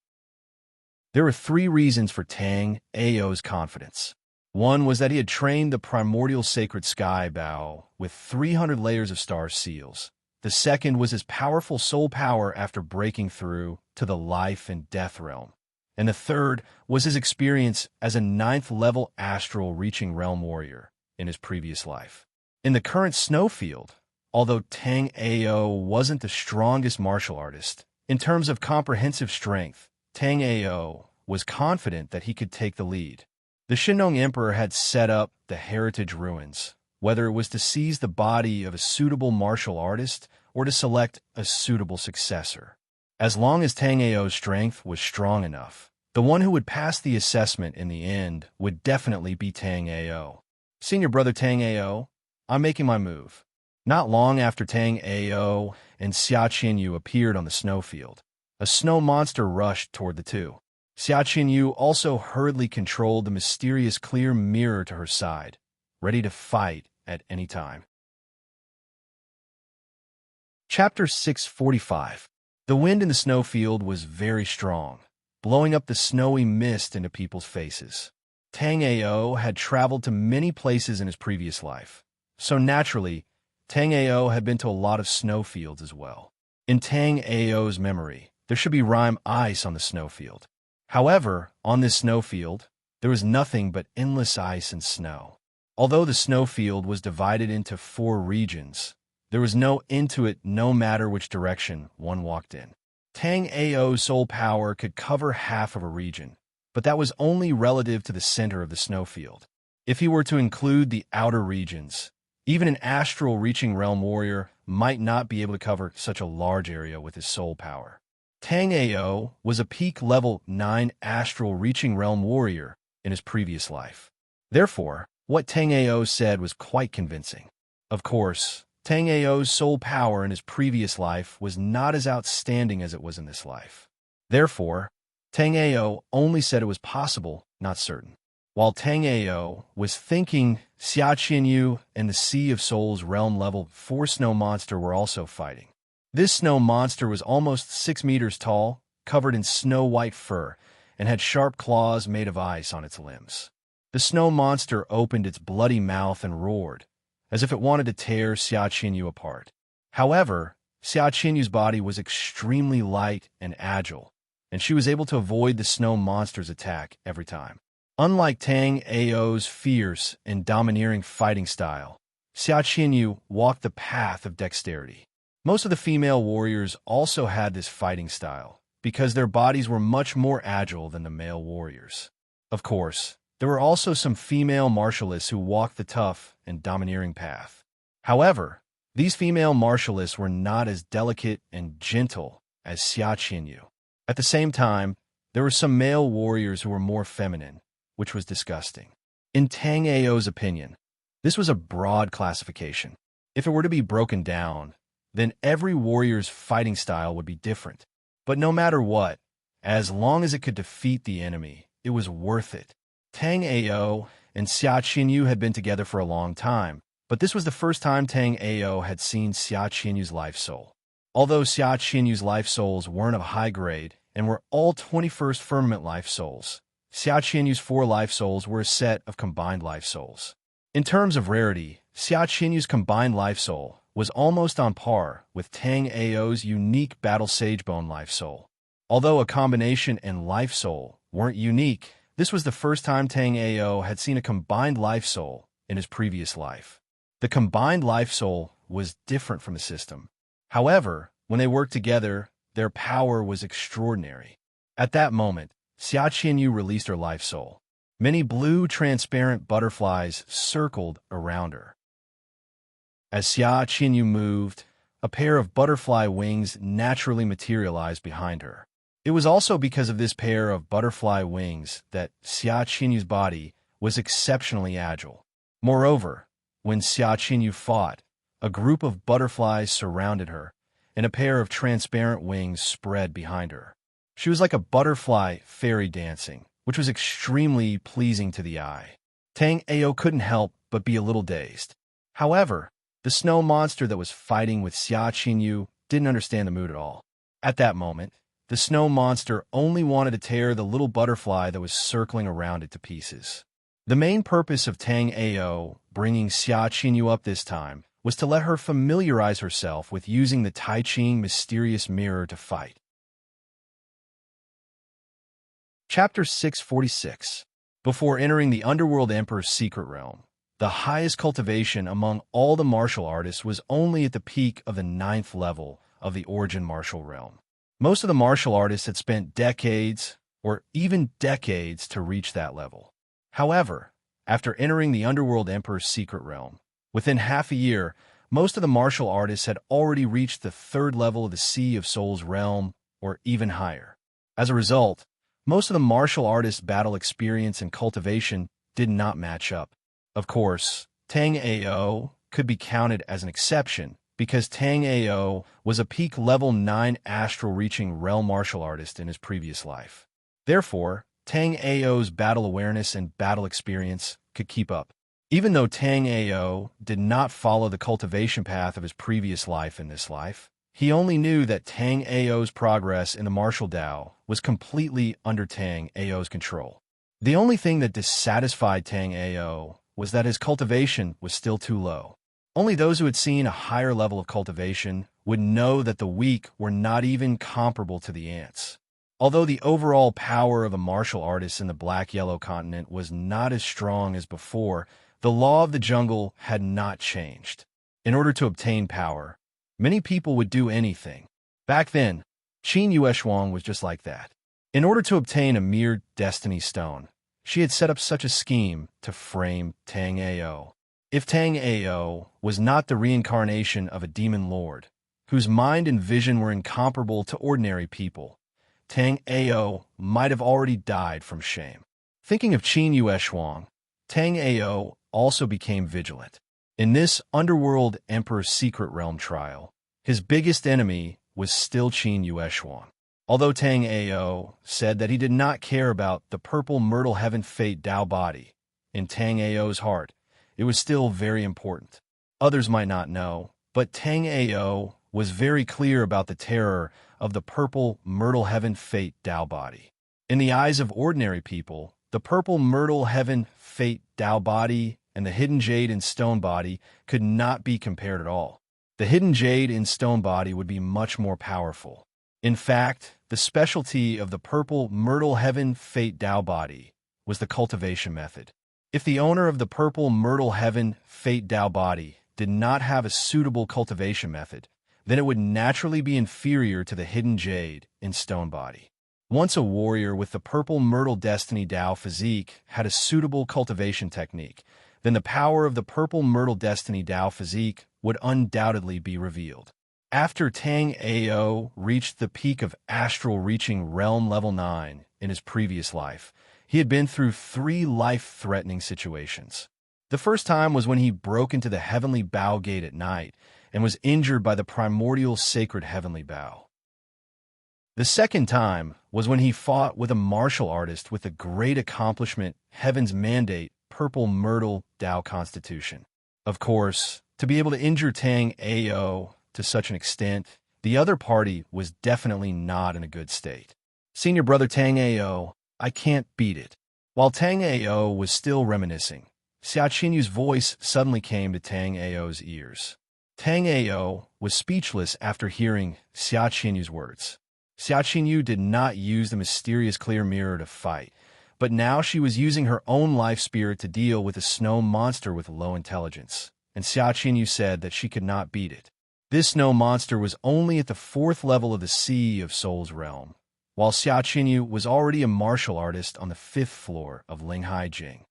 There were 3 reasons for Tang Ao's confidence. One was that he had trained the primordial sacred sky bow with 300 layers of star seals. The second was his powerful soul power after breaking through to the life and death realm. And the third was his experience as a 9th-level astral reaching realm warrior in his previous life. In the current snowfield, although Tang Ao wasn't the strongest martial artist, in terms of comprehensive strength, Tang Ao was confident that he could take the lead. The Shennong Emperor had set up the heritage ruins, whether it was to seize the body of a suitable martial artist or to select a suitable successor. As long as Tang Ao's strength was strong enough, the one who would pass the assessment in the end would definitely be Tang Ao. "Senior brother Tang Ao, I'm making my move." Not long after Tang Ao and Xia Qinyu appeared on the snowfield, a snow monster rushed toward the two. Xia Qinyu also hurriedly controlled the mysterious clear mirror to her side, ready to fight at any time. Chapter 645. The wind in the snowfield was very strong, blowing up the snowy mist into people's faces. Tang Ao had traveled to many places in his previous life, so naturally, Tang Ao had been to a lot of snowfields as well. In Tang Ao's memory, there should be rime ice on the snowfield. However, on this snowfield, there was nothing but endless ice and snow. Although the snowfield was divided into 4 regions, there was no end to it no matter which direction one walked in. Tang Ao's soul power could cover half of a region, but that was only relative to the center of the snowfield. If he were to include the outer regions, even an astral reaching realm warrior might not be able to cover such a large area with his soul power. Tang Ao was a peak level 9 astral reaching realm warrior in his previous life. Therefore, what Tang Ao said was quite convincing. Of course, Tang Ao's soul power in his previous life was not as outstanding as it was in this life. Therefore, Tang Ao only said it was possible, not certain. While Tang Ao was thinking, Xia Qinyu and the Sea of Souls realm level 4 snow monster were also fighting. This snow monster was almost 6 meters tall, covered in snow-white fur, and had sharp claws made of ice on its limbs. The snow monster opened its bloody mouth and roared, as if it wanted to tear Xia Qinyu apart. However, Xia Qinyu's body was extremely light and agile, and she was able to avoid the snow monster's attack every time. Unlike Tang Ao's fierce and domineering fighting style, Xia Qinyu walked the path of dexterity. Most of the female warriors also had this fighting style, because their bodies were much more agile than the male warriors. Of course, there were also some female martialists who walked the tough and domineering path. However, these female martialists were not as delicate and gentle as Xia Qinyu. At the same time, there were some male warriors who were more feminine, which was disgusting. In Tang Ao's opinion, this was a broad classification. If it were to be broken down, then every warrior's fighting style would be different. But no matter what, as long as it could defeat the enemy, it was worth it. Tang Ao and Xia Qinyu had been together for a long time, but this was the first time Tang Ao had seen Xia Qinyu's life soul. Although Xia Qinyu's life souls weren't of high grade and were all 21st firmament life souls, Xia Qinyu's 4 life souls were a set of combined life souls. In terms of rarity, Xia Qinyu's combined life soul was almost on par with Tang Ao's unique Battle Sagebone life soul. Although a combination and life soul weren't unique, this was the first time Tang Ao had seen a combined life soul in his previous life. The combined life soul was different from the system. However, when they worked together, their power was extraordinary. At that moment, Xia Qinyu released her life soul. Many blue, transparent butterflies circled around her. As Xia Qinyu moved, a pair of butterfly wings naturally materialized behind her. It was also because of this pair of butterfly wings that Xia Qinyu's body was exceptionally agile. Moreover, when Xia Qinyu fought, a group of butterflies surrounded her, and a pair of transparent wings spread behind her. She was like a butterfly fairy dancing, which was extremely pleasing to the eye. Tang Ao couldn't help but be a little dazed. However, the snow monster that was fighting with Xia Qinyu didn't understand the mood at all. At that moment, the snow monster only wanted to tear the little butterfly that was circling around it to pieces. The main purpose of Tang Ao bringing Xia Qinyu up this time was to let her familiarize herself with using the Tai Ching mysterious mirror to fight. Chapter 646. Before entering the Underworld Emperor's secret realm, the highest cultivation among all the martial artists was only at the peak of the 9th level of the Origin martial realm. Most of the martial artists had spent decades, or even decades, to reach that level. However, after entering the Underworld Emperor's secret realm, within half a year, most of the martial artists had already reached the 3rd level of the Sea of Souls realm, or even higher. As a result, most of the martial artists' battle experience and cultivation did not match up. Of course, Tang Ao could be counted as an exception because Tang Ao was a peak level 9 astral-reaching realm martial artist in his previous life. Therefore, Tang Ao's battle awareness and battle experience could keep up. Even though Tang Ao did not follow the cultivation path of his previous life in this life, he only knew that Tang Ao's progress in the martial Dao was completely under Tang Ao's control. The only thing that dissatisfied Tang Ao was that his cultivation was still too low. Only those who had seen a higher level of cultivation would know that the weak were not even comparable to the ants. Although the overall power of a martial artist in the Black-Yellow continent was not as strong as before, the law of the jungle had not changed. In order to obtain power, many people would do anything. Back then, Qin Yueshuang was just like that. In order to obtain a mere destiny stone, she had set up such a scheme to frame Tang Ao. If Tang Ao was not the reincarnation of a demon lord, whose mind and vision were incomparable to ordinary people, Tang Ao might have already died from shame. Thinking of Qin Yueshuang, Tang Ao also became vigilant. In this Underworld Emperor's Secret Realm trial, his biggest enemy was still Qin Yueshuang. Although Tang Ao said that he did not care about the purple Myrtle Heaven Fate Dao body, in Tang Ao's heart, it was still very important. Others might not know, but Tang Ao was very clear about the terror of the purple Myrtle Heaven Fate Dao body. In the eyes of ordinary people, the purple Myrtle Heaven Fate Dao body and the hidden jade in stone body could not be compared at all. The hidden jade in stone body would be much more powerful. In fact, the specialty of the purple Myrtle Heaven Fate Dao body was the cultivation method. If the owner of the purple Myrtle Heaven Fate Dao body did not have a suitable cultivation method, then it would naturally be inferior to the hidden jade in stone body. Once a warrior with the purple Myrtle Destiny Dao physique had a suitable cultivation technique, then the power of the purple Myrtle Destiny Dao physique would undoubtedly be revealed. After Tang Ao reached the peak of astral reaching realm level 9 in his previous life, he had been through 3 life-threatening situations. The first time was when he broke into the Heavenly Bow Gate at night and was injured by the primordial sacred Heavenly Bow. The second time was when he fought with a martial artist with the great accomplishment, Heaven's Mandate, Purple Myrtle Tao Constitution. Of course, to be able to injure Tang Ao to such an extent, the other party was definitely not in a good state. Senior brother Tang Ao, I can't beat it. While Tang Ao was still reminiscing, Xia Qinyu's voice suddenly came to Tang Ao's ears. Tang Ao was speechless after hearing Xia Qinyu's words. Xia Qinyu did not use the mysterious clear mirror to fight, but now she was using her own life spirit to deal with a snow monster with low intelligence, and Xia Qinyu said that she could not beat it. This snow monster was only at the 4th level of the Sea of Souls realm, while Xia Qinyu was already a martial artist on the 5th floor of Linghai Jing.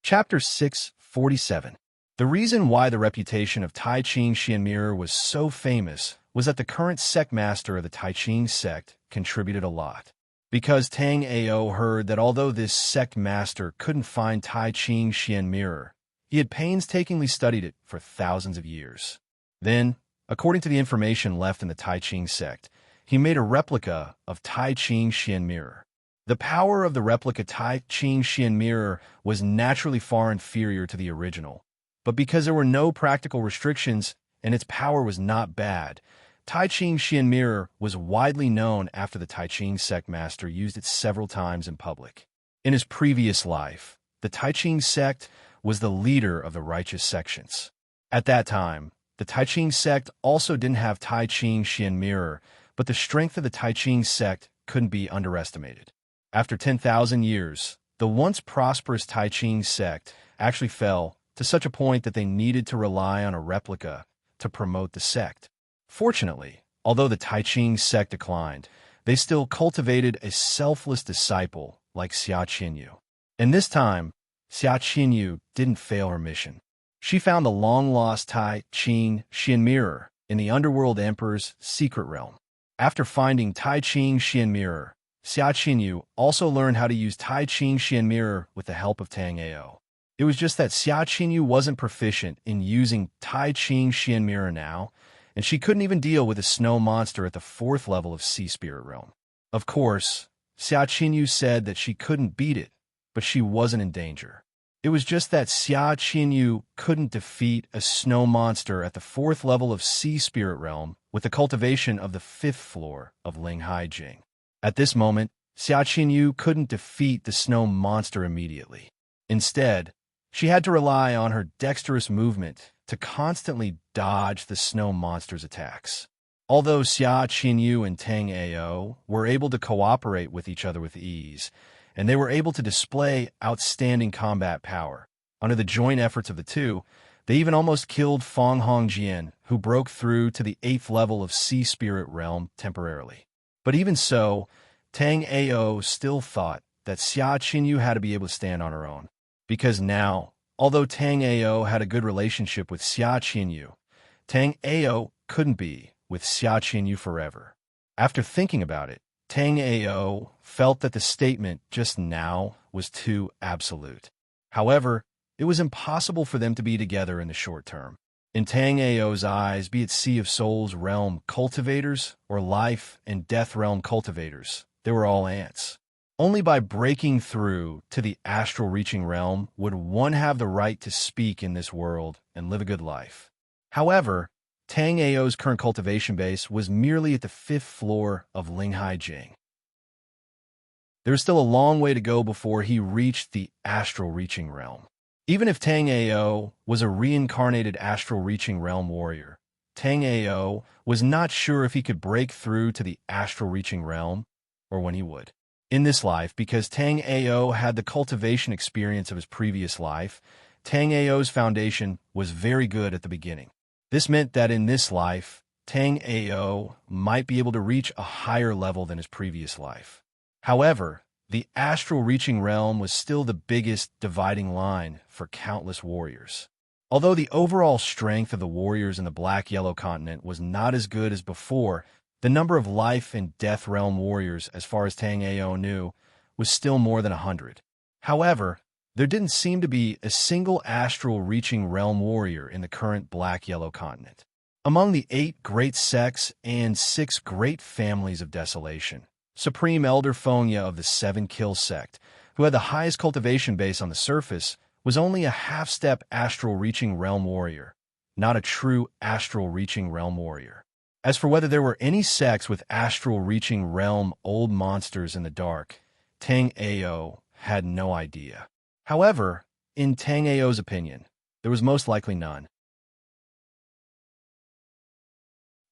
Chapter 647. The reason why the reputation of Tai Ching Xian Mirror was so famous was that the current sect master of the Tai Ching sect contributed a lot. Because Tang Ao heard that although this sect master couldn't find Tai Ching Xian Mirror, he had painstakingly studied it for thousands of years. Then, according to the information left in the Tai Ching sect, he made a replica of Tai Ching Xian Mirror. The power of the replica Tai Ching Xian Mirror was naturally far inferior to the original, but because there were no practical restrictions and its power was not bad, Tai Ching Xian Mirror was widely known after the Tai Ching sect master used it several times in public. In his previous life, the Tai Ching sect was the leader of the righteous sections. At that time, the Tai Ching sect also didn't have Tai Ching Xian Mirror, but the strength of the Tai Ching sect couldn't be underestimated. After 10,000 years, the once prosperous Tai Ching sect actually fell to such a point that they needed to rely on a replica to promote the sect. Fortunately, although the Tai Ching sect declined, they still cultivated a selfless disciple like Xia Qinyu. And this time, Xia Qinyu didn't fail her mission. She found the long-lost Tai Ching Xian Mirror in the Underworld Emperor's secret realm. After finding Tai Ching Xian Mirror, Xia Qinyu also learned how to use Tai Ching Xian Mirror with the help of Tang Ao. It was just that Xia Qinyu wasn't proficient in using Tai Ching Xian Mirror now, and she couldn't even deal with a snow monster at the 4th level of Sea Spirit Realm. Of course, Xia Qinyu said that she couldn't beat it, but she wasn't in danger. It was just that Xia Qinyu couldn't defeat a snow monster at the 4th level of Sea Spirit Realm with the cultivation of the 5th floor of Linghai Jing. At this moment, Xia Qinyu couldn't defeat the snow monster immediately. Instead, she had to rely on her dexterous movement to constantly dodge the snow monster's attacks. Although Xia Qinyu and Tang Ao were able to cooperate with each other with ease, and they were able to display outstanding combat power, under the joint efforts of the two, they even almost killed Feng Hongjian, who broke through to the 8th level of Sea Spirit Realm temporarily. But even so, Tang Ao still thought that Xia Qinyu had to be able to stand on her own. Because now, although Tang Ao had a good relationship with Xia Qinyu, Tang Ao couldn't be with Xia Qinyu forever. After thinking about it, Tang Ao felt that the statement just now was too absolute. However, it was impossible for them to be together in the short term. In Tang Ao's eyes, be it Sea of Souls realm cultivators or life and death realm cultivators, they were all ants. Only by breaking through to the astral reaching realm would one have the right to speak in this world and live a good life. However, Tang Ao's current cultivation base was merely at the 5th floor of Linghai Jing. There was still a long way to go before he reached the astral reaching realm. Even if Tang Ao was a reincarnated astral reaching realm warrior, Tang Ao was not sure if he could break through to the astral reaching realm or when he would. In this life, because Tang Ao had the cultivation experience of his previous life, Tang Ao's foundation was very good at the beginning. This meant that in this life, Tang Ao might be able to reach a higher level than his previous life. However, the astral reaching realm was still the biggest dividing line for countless warriors. Although the overall strength of the warriors in the Black-Yellow continent was not as good as before, the number of life and death realm warriors, as far as Tang Ao knew, was still more than 100. However, there didn't seem to be a single astral reaching realm warrior in the current Black-Yellow continent. Among the 8 great sects and 6 great families of desolation, Supreme Elder Fonya of the 7 Kill sect, who had the highest cultivation base on the surface, was only a half-step astral-reaching realm warrior, not a true astral-reaching realm warrior. As for whether there were any sects with astral-reaching realm old monsters in the dark, Tang Ao had no idea. However, in Tang Ao's opinion, there was most likely none.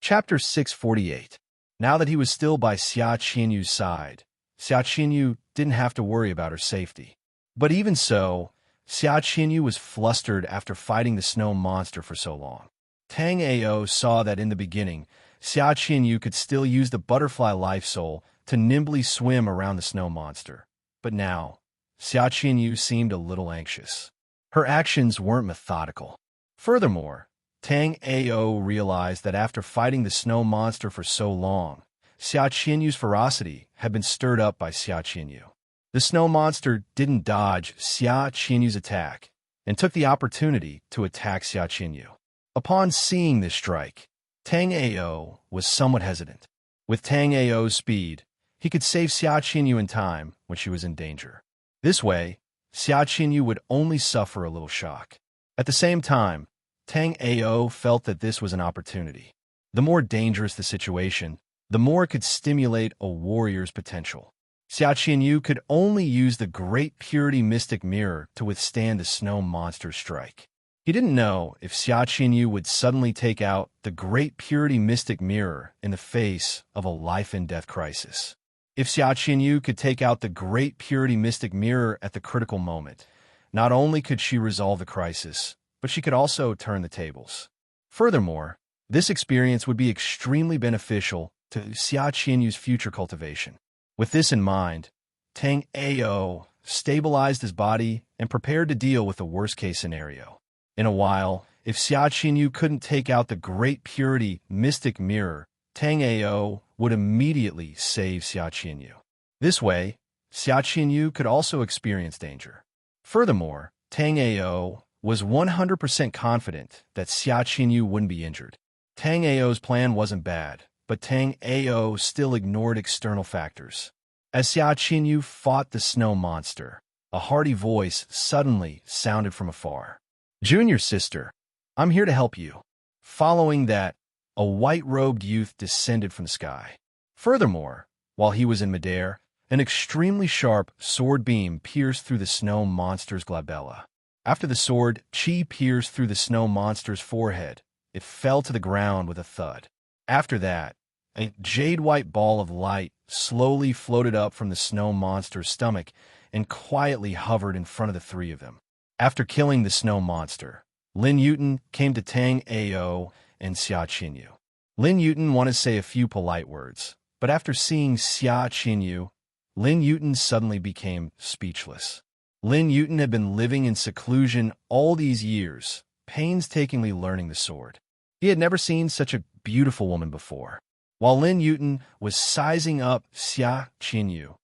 Chapter 648. Now that he was still by Xia Qinyu's side, Xia Qinyu didn't have to worry about her safety. But even so, Xia Qinyu was flustered after fighting the snow monster for so long. Tang Ao saw that in the beginning, Xia Qinyu could still use the butterfly life soul to nimbly swim around the snow monster. But now, Xia Qinyu seemed a little anxious. Her actions weren't methodical. Furthermore, Tang Ao realized that after fighting the snow monster for so long, Xia Qinyu's ferocity had been stirred up by Xia Qinyu. The snow monster didn't dodge Xia Qinyu's attack and took the opportunity to attack Xia Qinyu. Upon seeing this strike, Tang Ao was somewhat hesitant. With Tang Ao's speed, he could save Xia Qinyu in time when she was in danger. This way, Xia Qinyu would only suffer a little shock. At the same time, Tang Ao felt that this was an opportunity. The more dangerous the situation, the more it could stimulate a warrior's potential. Xia Qinyu could only use the Great Purity Mystic Mirror to withstand the snow monster's strike. He didn't know if Xia Qinyu would suddenly take out the Great Purity Mystic Mirror in the face of a life-and-death crisis. If Xia Qinyu could take out the Great Purity Mystic Mirror at the critical moment, not only could she resolve the crisis, but she could also turn the tables. Furthermore, this experience would be extremely beneficial to Xia Qinyu's future cultivation. With this in mind, Tang Ao stabilized his body and prepared to deal with the worst-case scenario. In a while, if Xia Qinyu couldn't take out the Great Purity Mystic Mirror, Tang Ao would immediately save Xia Qinyu. This way, Xia Qinyu could also experience danger. Furthermore, Tang Ao was 100% confident that Xia Qinyu wouldn't be injured. Tang Ao's plan wasn't bad, but Tang Ao still ignored external factors. As Xia Qinyu fought the snow monster, a hearty voice suddenly sounded from afar. "Junior sister, I'm here to help you." Following that, a white-robed youth descended from the sky. Furthermore, while he was in midair, an extremely sharp sword beam pierced through the snow monster's glabella. After the sword chi pierced through the snow monster's forehead, it fell to the ground with a thud. After that, a jade-white ball of light slowly floated up from the snow monster's stomach and quietly hovered in front of the 3 of them. After killing the snow monster, Lin Yuten came to Tang Ao and Xia Qinyu. Lin Yuten wanted to say a few polite words, but after seeing Xia Qinyu, Lin Yuten suddenly became speechless. Lin Yuten had been living in seclusion all these years, painstakingly learning the sword. He had never seen such a beautiful woman before. While Lin Yuten was sizing up Xia Qinyu,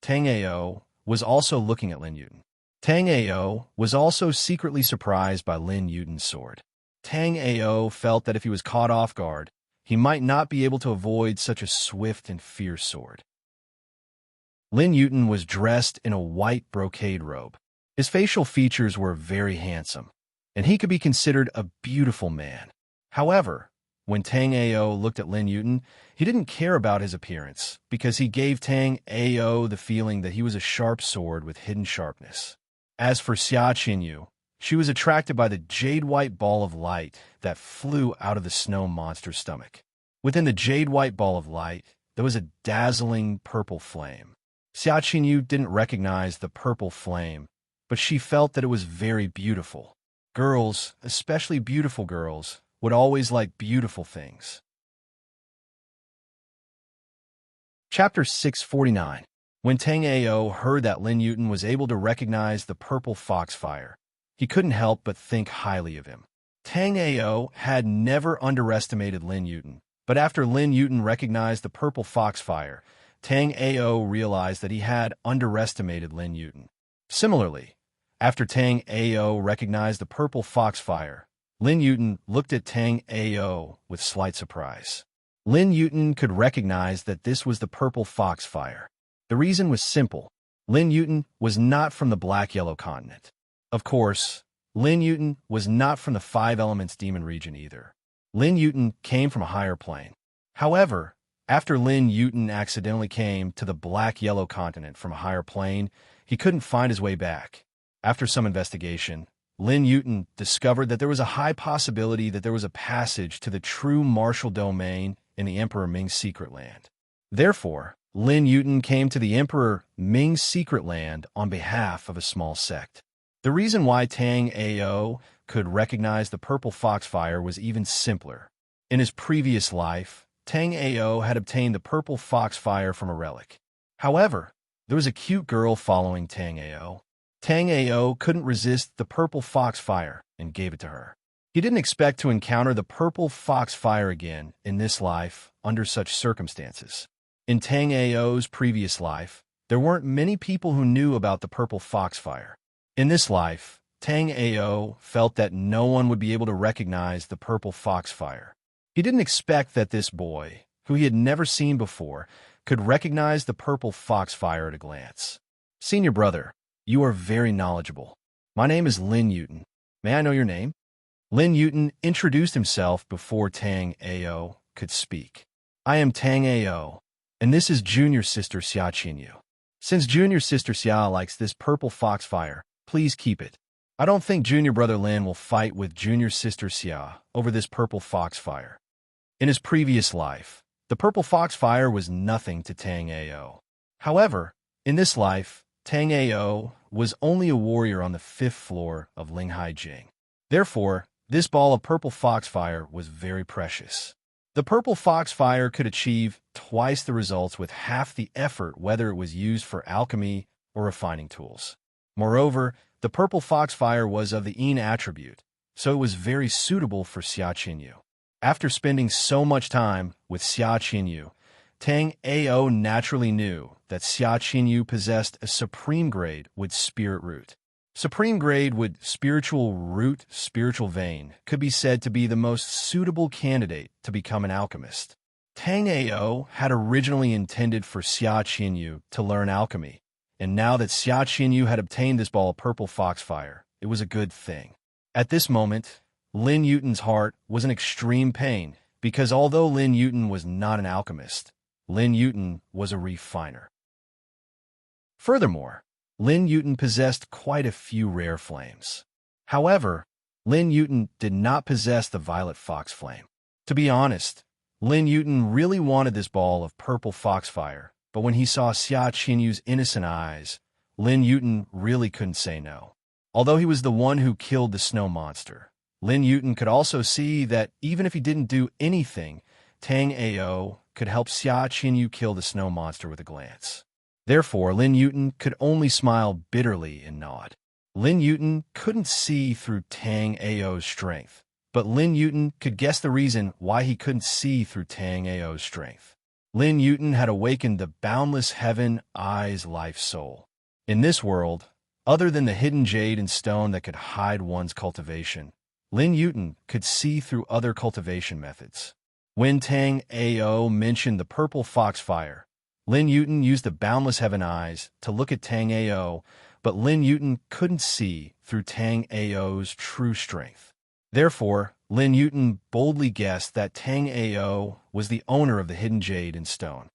Tang Ao was also looking at Lin Yuten. Tang Ao was also secretly surprised by Lin Yuten's sword. Tang Ao felt that if he was caught off guard, he might not be able to avoid such a swift and fierce sword. Lin Yuten was dressed in a white brocade robe. His facial features were very handsome, and he could be considered a beautiful man. However, when Tang Ao looked at Lin Yuten, he didn't care about his appearance because he gave Tang Ao the feeling that he was a sharp sword with hidden sharpness. As for Xia Qinyu, she was attracted by the jade-white ball of light that flew out of the snow monster's stomach. Within the jade-white ball of light, there was a dazzling purple flame. Xia Qinyu didn't recognize the purple flame, but she felt that it was very beautiful. Girls, especially beautiful girls, would always like beautiful things. Chapter 649. When Tang Ao heard that Lin Yuten was able to recognize the purple foxfire, he couldn't help but think highly of him. Tang Ao had never underestimated Lin Yuten, but after Lin Yuten recognized the purple foxfire, Tang Ao realized that he had underestimated Lin Yuten. Similarly, after Tang Ao recognized the purple foxfire, Lin Yuten looked at Tang Ao with slight surprise. Lin Yuten could recognize that this was the purple foxfire. The reason was simple. Lin Yuten was not from the black-yellow continent. Of course, Lin Yuten was not from the Five Elements Demon region either. Lin Yuten came from a higher plane. However, after Lin Yuten accidentally came to the black-yellow continent from a higher plane, he couldn't find his way back. After some investigation, Lin Yuten discovered that there was a high possibility that there was a passage to the true martial domain in the Emperor Ming's secret land. Therefore, Lin Yuten came to the Emperor Ming's secret land on behalf of a small sect. The reason why Tang Ao could recognize the purple foxfire was even simpler. In his previous life, Tang Ao had obtained the purple foxfire from a relic. However, there was a cute girl following Tang Ao. Tang Ao couldn't resist the purple foxfire and gave it to her. He didn't expect to encounter the purple foxfire again in this life under such circumstances. In Tang Ao's previous life, there weren't many people who knew about the purple foxfire. In this life, Tang Ao felt that no one would be able to recognize the purple foxfire. He didn't expect that this boy, who he had never seen before, could recognize the purple foxfire at a glance. Senior brother, you are very knowledgeable. My name is Lin Yuten. May I know your name? Lin Yuten introduced himself before Tang Ao could speak. I am Tang Ao, and this is junior sister Xia Qinyu. Since junior sister Xia likes this purple foxfire, please keep it. I don't think junior brother Lin will fight with junior sister Xia over this purple foxfire. In his previous life, the purple foxfire was nothing to Tang Ao. However, in this life, Tang Ao was only a warrior on the 5th floor of Linghai Jing. Therefore, this ball of purple foxfire was very precious. The purple foxfire could achieve twice the results with half the effort whether it was used for alchemy or refining tools. Moreover, the purple foxfire was of the Yin attribute, so it was very suitable for Xia Qinyu. After spending so much time with Xia Qinyu, Tang Ao naturally knew that Xia Qinyu possessed a supreme grade with spirit root. Supreme grade with spiritual root, spiritual vein, could be said to be the most suitable candidate to become an alchemist. Tang Ao had originally intended for Xia Qinyu to learn alchemy, and now that Xia Qinyu had obtained this ball of purple foxfire, it was a good thing. At this moment, Lin Yuten's heart was in extreme pain, because although Lin Yuten was not an alchemist, Lin Yuten was a refiner. Furthermore, Lin Yuten possessed quite a few rare flames. However, Lin Yuten did not possess the violet fox flame. To be honest, Lin Yuten really wanted this ball of purple foxfire, but when he saw Xia Qinyu's innocent eyes, Lin Yuten really couldn't say no. Although he was the one who killed the snow monster, Lin Yuten could also see that even if he didn't do anything, Tang Ao could help Xia Qinyu kill the snow monster with a glance. Therefore, Lin Yuten could only smile bitterly and nod. Lin Yuten couldn't see through Tang Ao's strength, but Lin Yuten could guess the reason why he couldn't see through Tang Ao's strength. Lin Yuten had awakened the boundless heaven, eyes, life, soul. In this world, other than the hidden jade and stone that could hide one's cultivation, Lin Yuten could see through other cultivation methods. When Tang Ao mentioned the purple foxfire, Lin Yuten used the boundless heaven eyes to look at Tang Ao, but Lin Yuten couldn't see through Tang Ao's true strength. Therefore, Lin Yuten boldly guessed that Tang Ao was the owner of the hidden jade and stone.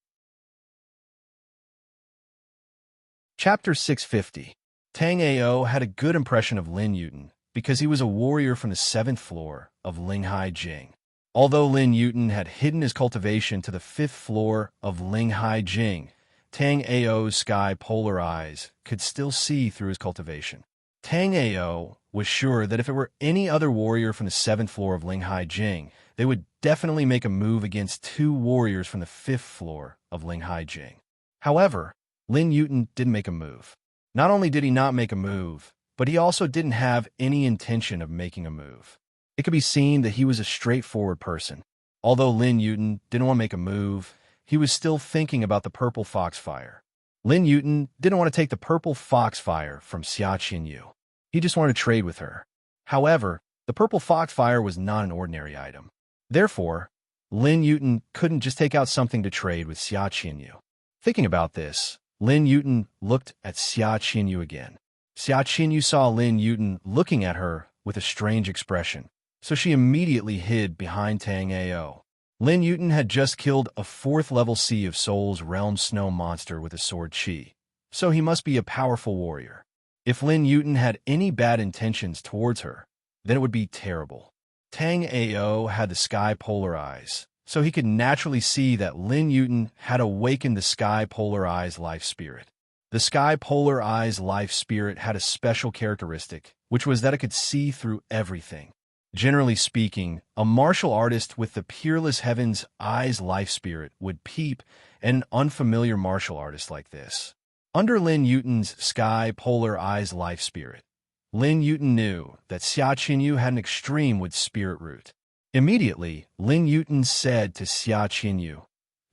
Chapter 650. Tang Ao had a good impression of Lin Yuten because he was a warrior from the 7th floor of Linghai Jing. Although Lin Yuten had hidden his cultivation to the 5th floor of Linghai Jing, Tang Ao's sky polar eyes could still see through his cultivation. Tang Ao was sure that if it were any other warrior from the 7th floor of Linghai Jing, they would definitely make a move against 2 warriors from the 5th floor of Linghai Jing. However, Lin Yuten didn't make a move. Not only did he not make a move, but he also didn't have any intention of making a move. It could be seen that he was a straightforward person. Although Lin Yuten didn't want to make a move, he was still thinking about the purple foxfire. Lin Yuten didn't want to take the purple foxfire from Xia Qinyu. He just wanted to trade with her. However, The purple foxfire was not an ordinary item. Therefore, Lin Yuten couldn't just take out something to trade with Xia Qinyu. Thinking about this, Lin Yuten looked at Xia Qinyu again. Xia Qinyu saw Lin Yuten looking at her with a strange expression, so she immediately hid behind Tang Ao. Lin Yuten had just killed a 4th-level Sea of Souls realm snow monster with a sword Qi, so he must be a powerful warrior. If Lin Yuten had any bad intentions towards her, then it would be terrible. Tang Ao had the sky polar eyes, so he could naturally see that Lin Yuten had awakened the sky polar eyes life spirit. The sky polar eyes life spirit had a special characteristic, which was that it could see through everything. Generally speaking, a martial artist with the peerless heaven's eyes life spirit would peep at an unfamiliar martial artist like this. Under Lin Yuten's sky polar eyes life spirit, Lin Yuten knew that Xia Qinyu had an extreme with spirit root. Immediately, Lin Yuten said to Xia Qinyu,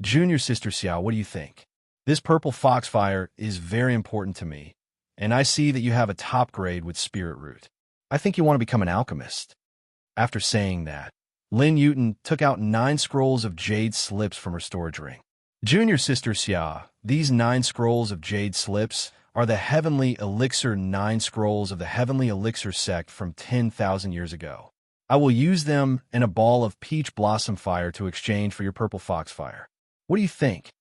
"Junior sister Xia, what do you think? This purple foxfire is very important to me, and I see that you have a top grade with spirit root. I think you want to become an alchemist." After saying that, Lin Yuten took out 9 scrolls of jade slips from her storage ring. "Junior sister Xia, these 9 scrolls of jade slips are the heavenly elixir 9 scrolls of the heavenly elixir sect from 10,000 years ago. I will use them and a ball of peach blossom fire to exchange for your purple foxfire. What do you think?"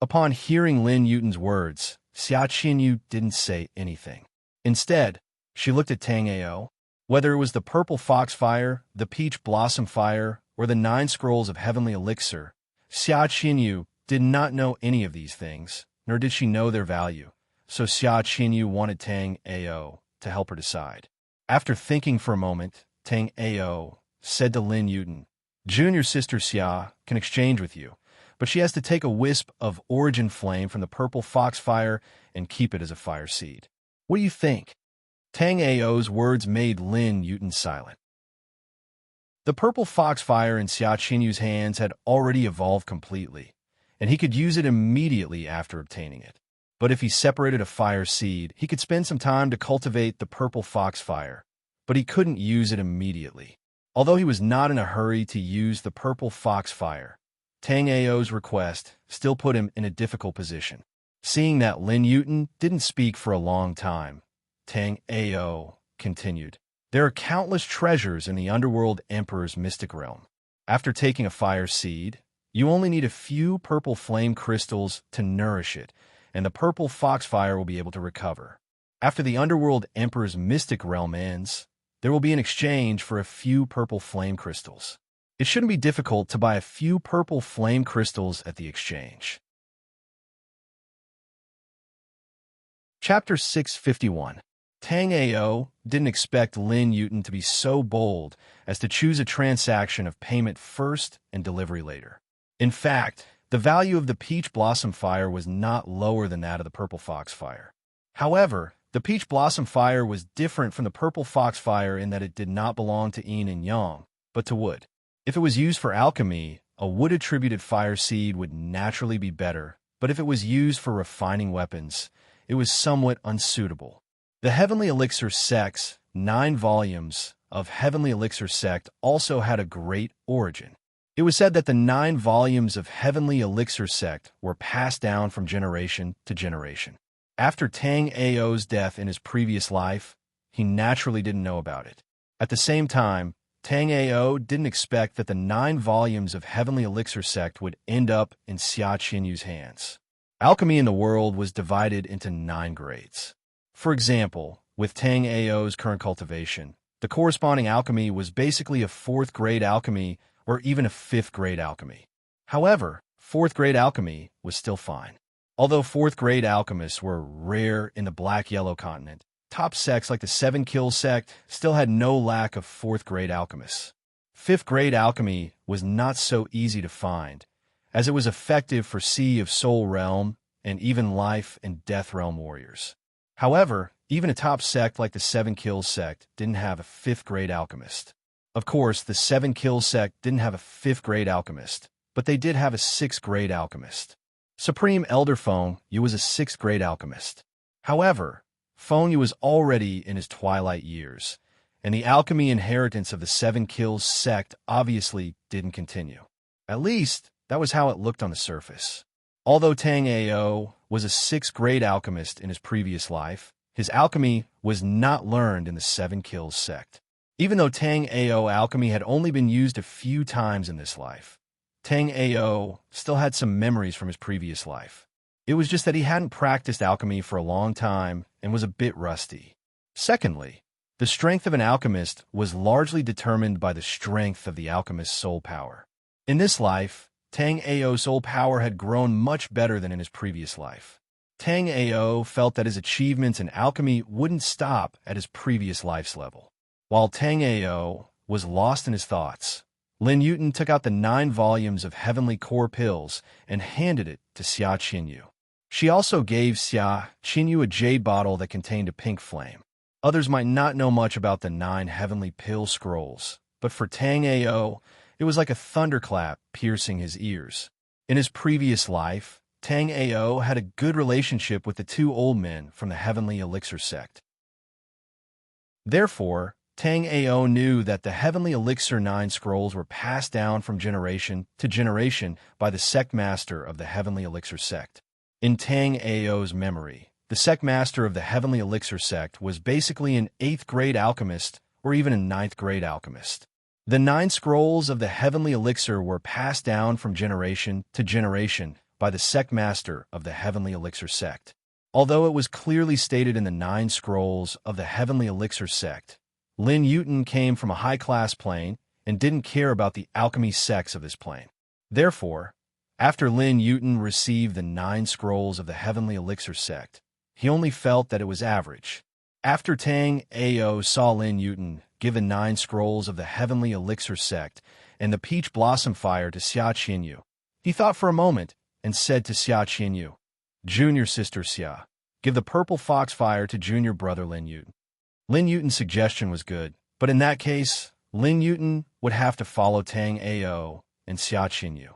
Upon hearing Lin Yuten's words, Xia Qinyu didn't say anything. Instead, she looked at Tang Ao. Whether it was the purple foxfire, the peach blossom fire, or the 9 scrolls of heavenly elixir, Xia Qinyu did not know any of these things, nor did she know their value. So Xia Qinyu wanted Tang Ao to help her decide. After thinking for a moment, Tang Ao said to Lin Yuten, "Junior sister Xia can exchange with you, but she has to take a wisp of origin flame from the purple foxfire and keep it as a fire seed. What do you think?" Tang Ao's words made Lin Yuten silent. The purple foxfire in Xia Qinyu's hands had already evolved completely, and he could use it immediately after obtaining it. But if he separated a fire seed, he could spend some time to cultivate the purple foxfire, but he couldn't use it immediately. Although he was not in a hurry to use the purple foxfire, Tang Ao's request still put him in a difficult position. Seeing that Lin Yuten didn't speak for a long time, Tang Ao continued, "There are countless treasures in the Underworld Emperor's mystic realm. After taking a fire seed, you only need a few purple flame crystals to nourish it, and the purple foxfire will be able to recover. After the Underworld Emperor's mystic realm ends, there will be an exchange for a few purple flame crystals. It shouldn't be difficult to buy a few purple flame crystals at the exchange." Chapter 651. Tang Ao didn't expect Lin Yuten to be so bold as to choose a transaction of payment first and delivery later. In fact, the value of the peach blossom fire was not lower than that of the purple foxfire. However, the peach blossom fire was different from the purple foxfire in that it did not belong to yin and yang, but to wood. If it was used for alchemy, a wood-attributed fire seed would naturally be better, but if it was used for refining weapons, it was somewhat unsuitable. The Heavenly Elixir Sect's 9 volumes of Heavenly Elixir Sect also had a great origin. It was said that the 9 volumes of Heavenly Elixir Sect were passed down from generation to generation. After Tang Ao's death in his previous life, he naturally didn't know about it. At the same time, Tang Ao didn't expect that the 9 volumes of Heavenly Elixir Sect would end up in Xia Qinyu's hands. Alchemy in the world was divided into 9 grades. For example, with Tang Ao's current cultivation, the corresponding alchemy was basically a 4th grade alchemy or even a 5th grade alchemy. However, 4th grade alchemy was still fine. Although 4th grade alchemists were rare in the Black-Yellow continent, top sects like the 7 Kill sect still had no lack of 4th grade alchemists. 5th grade alchemy was not so easy to find, as it was effective for Sea of Soul realm and even Life and Death realm warriors. However, even a top sect like the 7 Kill sect didn't have a 5th grade alchemist. Of course, the 7 Kill sect didn't have a 5th grade alchemist, but they did have a 6th grade alchemist. Supreme Elder Feng Yu was a 6th grade alchemist. However, Feng Yu was already in his twilight years, and the alchemy inheritance of the Seven Kills sect obviously didn't continue. At least, that was how it looked on the surface. Although Tang Ao was a 6th grade alchemist in his previous life, his alchemy was not learned in the Seven Kills sect. Even though Tang Ao alchemy had only been used a few times in this life, Tang Ao still had some memories from his previous life. It was just that he hadn't practiced alchemy for a long time and was a bit rusty. Secondly, the strength of an alchemist was largely determined by the strength of the alchemist's soul power. In this life, Tang Ao's soul power had grown much better than in his previous life. Tang Ao felt that his achievements in alchemy wouldn't stop at his previous life's level. While Tang Ao was lost in his thoughts, Lin Yuten took out the 9 volumes of Heavenly Core Pills and handed it to Xia Qinyu. She also gave Xia Qinyu a jade bottle that contained a pink flame. Others might not know much about the 9 Heavenly Pill Scrolls, but for Tang Ao, it was like a thunderclap piercing his ears. In his previous life, Tang Ao had a good relationship with the 2 old men from the Heavenly Elixir sect. Therefore, Tang Ao knew that the Heavenly Elixir 9 scrolls were passed down from generation to generation by the sect master of the Heavenly Elixir sect. In Tang Ao's memory, the sect master of the Heavenly Elixir sect was basically an 8th grade alchemist or even a 9th grade alchemist. The 9 scrolls of the Heavenly Elixir were passed down from generation to generation by the sect master of the Heavenly Elixir sect. Although it was clearly stated in the 9 scrolls of the Heavenly Elixir sect, Lin Yuten came from a high-class plane and didn't care about the alchemy sects of this plane. Therefore, after Lin Yuten received the 9 scrolls of the Heavenly Elixir sect, he only felt that it was average. After Tang Ao saw Lin Yuten give the 9 scrolls of the Heavenly Elixir sect and the Peach Blossom Fire to Xia Qinyu, he thought for a moment and said to Xia Qinyu, "Junior sister Xia, give the Purple Fox Fire to junior brother Lin Yuten." Lin Yuten's suggestion was good, but in that case, Lin Yuten would have to follow Tang Ao and Xia Qinyu.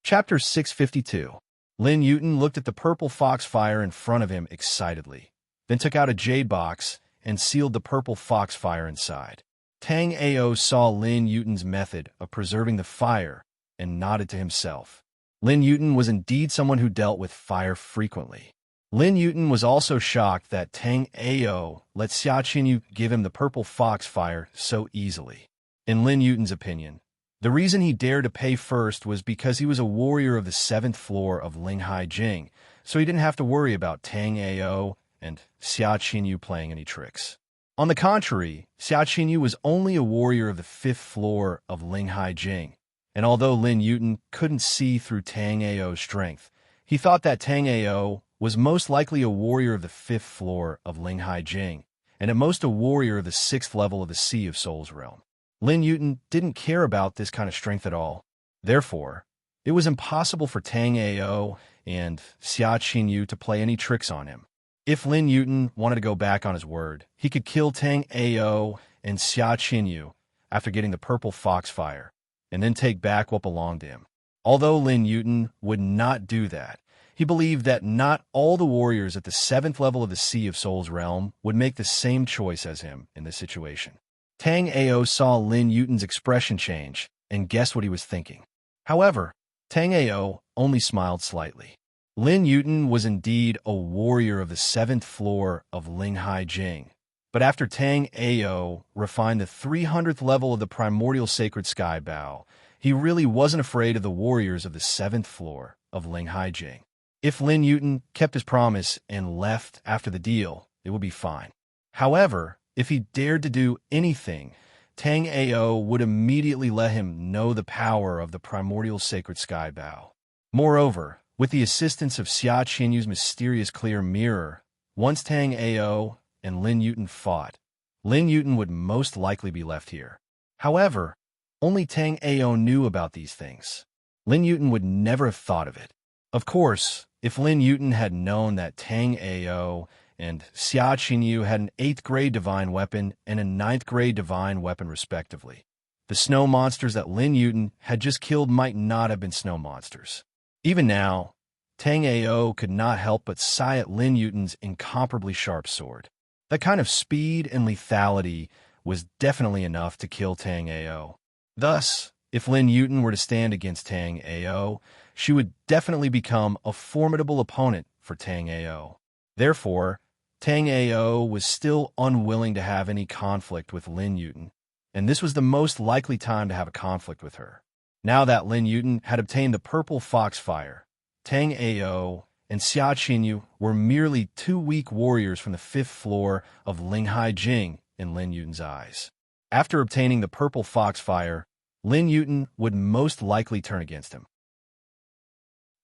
Chapter 652. Lin Yuten looked at the Purple Fox Fire in front of him excitedly, then took out a jade box and sealed the Purple Fox Fire inside. Tang Ao saw Lin Yuten's method of preserving the fire and nodded to himself. Lin Yuten was indeed someone who dealt with fire frequently. Lin Yuten was also shocked that Tang Ao let Xia Qinyu give him the Purple Fox Fire so easily. In Lin Yuten's opinion, the reason he dared to pay first was because he was a warrior of the 7th floor of Linghai Jing, so he didn't have to worry about Tang Ao and Xia Qinyu playing any tricks. On the contrary, Xia Qinyu was only a warrior of the 5th floor of Linghai Jing, and although Lin Yuten couldn't see through Tang Ao's strength, he thought that Tang Ao was most likely a warrior of the 5th floor of Linghai Jing, and at most a warrior of the 6th level of the Sea of Souls realm. Lin Yuten didn't care about this kind of strength at all. Therefore, it was impossible for Tang Ao and Xia Qinyu to play any tricks on him. If Lin Yuten wanted to go back on his word, he could kill Tang Ao and Xia Qinyu after getting the Purple Fox Fire, and then take back what belonged to him. Although Lin Yuten would not do that, he believed that not all the warriors at the 7th level of the Sea of Souls realm would make the same choice as him in this situation. Tang Ao saw Lin Yuten's expression change and guessed what he was thinking. However, Tang Ao only smiled slightly. Lin Yuten was indeed a warrior of the 7th floor of Linghai Jing, but after Tang Ao refined the 300th level of the primordial sacred sky bow, he really wasn't afraid of the warriors of the 7th floor of Linghai Jing. If Lin Yuten kept his promise and left after the deal, it would be fine. However, if he dared to do anything, Tang Ao would immediately let him know the power of the primordial sacred sky bow. Moreover, with the assistance of Xia Qinyu's mysterious clear mirror, once Tang Ao and Lin Yuten fought, Lin Yuten would most likely be left here. However, only Tang Ao knew about these things. Lin Yuten would never have thought of it. Of course, if Lin Yuten had known that Tang Ao and Xia Qinyu had an 8th grade divine weapon and a 9th grade divine weapon respectively, the snow monsters that Lin Yuten had just killed might not have been snow monsters. Even now, Tang Ao could not help but sigh at Lin Yuten's incomparably sharp sword. That kind of speed and lethality was definitely enough to kill Tang Ao. Thus, if Lin Yuten were to stand against Tang Ao, she would definitely become a formidable opponent for Tang Ao. Therefore, Tang Ao was still unwilling to have any conflict with Lin Yuten, and this was the most likely time to have a conflict with her. Now that Lin Yuten had obtained the purple foxfire, Tang Ao and Xia Qinyu were merely two weak warriors from the 5th floor of Linghai Jing in Lin Yuten's eyes. After obtaining the purple foxfire, Lin Yuten would most likely turn against him.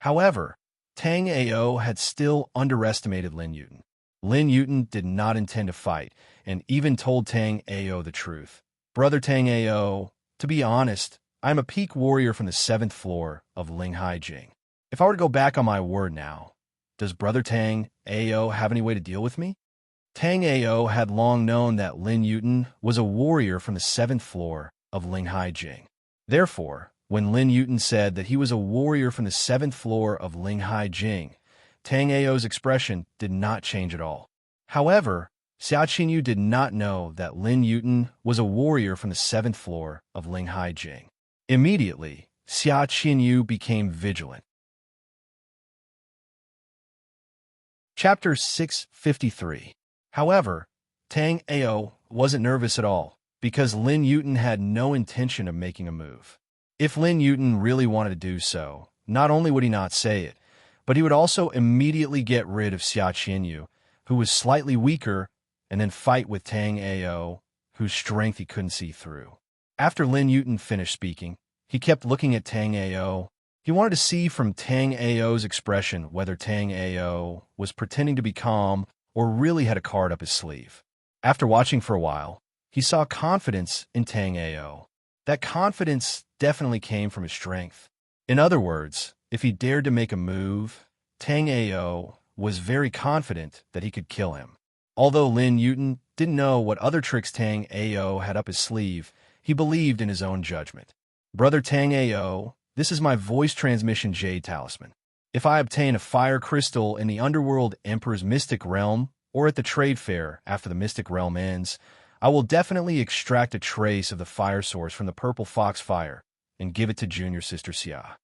However, Tang Ao had still underestimated Lin Yuten. Lin Yuten did not intend to fight, and even told Tang Ao the truth. Brother Tang Ao, to be honest, I am a peak warrior from the 7th floor of Linghai Jing. If I were to go back on my word now, does Brother Tang Ao have any way to deal with me? Tang Ao had long known that Lin Yuten was a warrior from the 7th floor of Linghai Jing. Therefore, when Lin Yuten said that he was a warrior from the 7th floor of Linghai Jing, Tang Ao's expression did not change at all. However, Xia Qinyu did not know that Lin Yuten was a warrior from the 7th floor of Linghai Jing. Immediately, Xia Qinyu became vigilant. Chapter 653. However, Tang Ao wasn't nervous at all, because Lin Yuten had no intention of making a move. If Lin Yuten really wanted to do so, not only would he not say it, but he would also immediately get rid of Xia Qinyu, who was slightly weaker, and then fight with Tang Ao, whose strength he couldn't see through. After Lin Yuten finished speaking, he kept looking at Tang Ao. He wanted to see from Tang Ao's expression whether Tang Ao was pretending to be calm or really had a card up his sleeve. After watching for a while, he saw confidence in Tang Ao. That confidence definitely came from his strength. In other words, if he dared to make a move, Tang Ao was very confident that he could kill him. Although Lin Yuten didn't know what other tricks Tang Ao had up his sleeve, he believed in his own judgment. Brother Tang Ao, this is my voice transmission jade talisman. If I obtain a fire crystal in the underworld Emperor's mystic realm, or at the trade fair after the mystic realm ends, I will definitely extract a trace of the fire source from the purple foxfire and give it to junior sister Xia.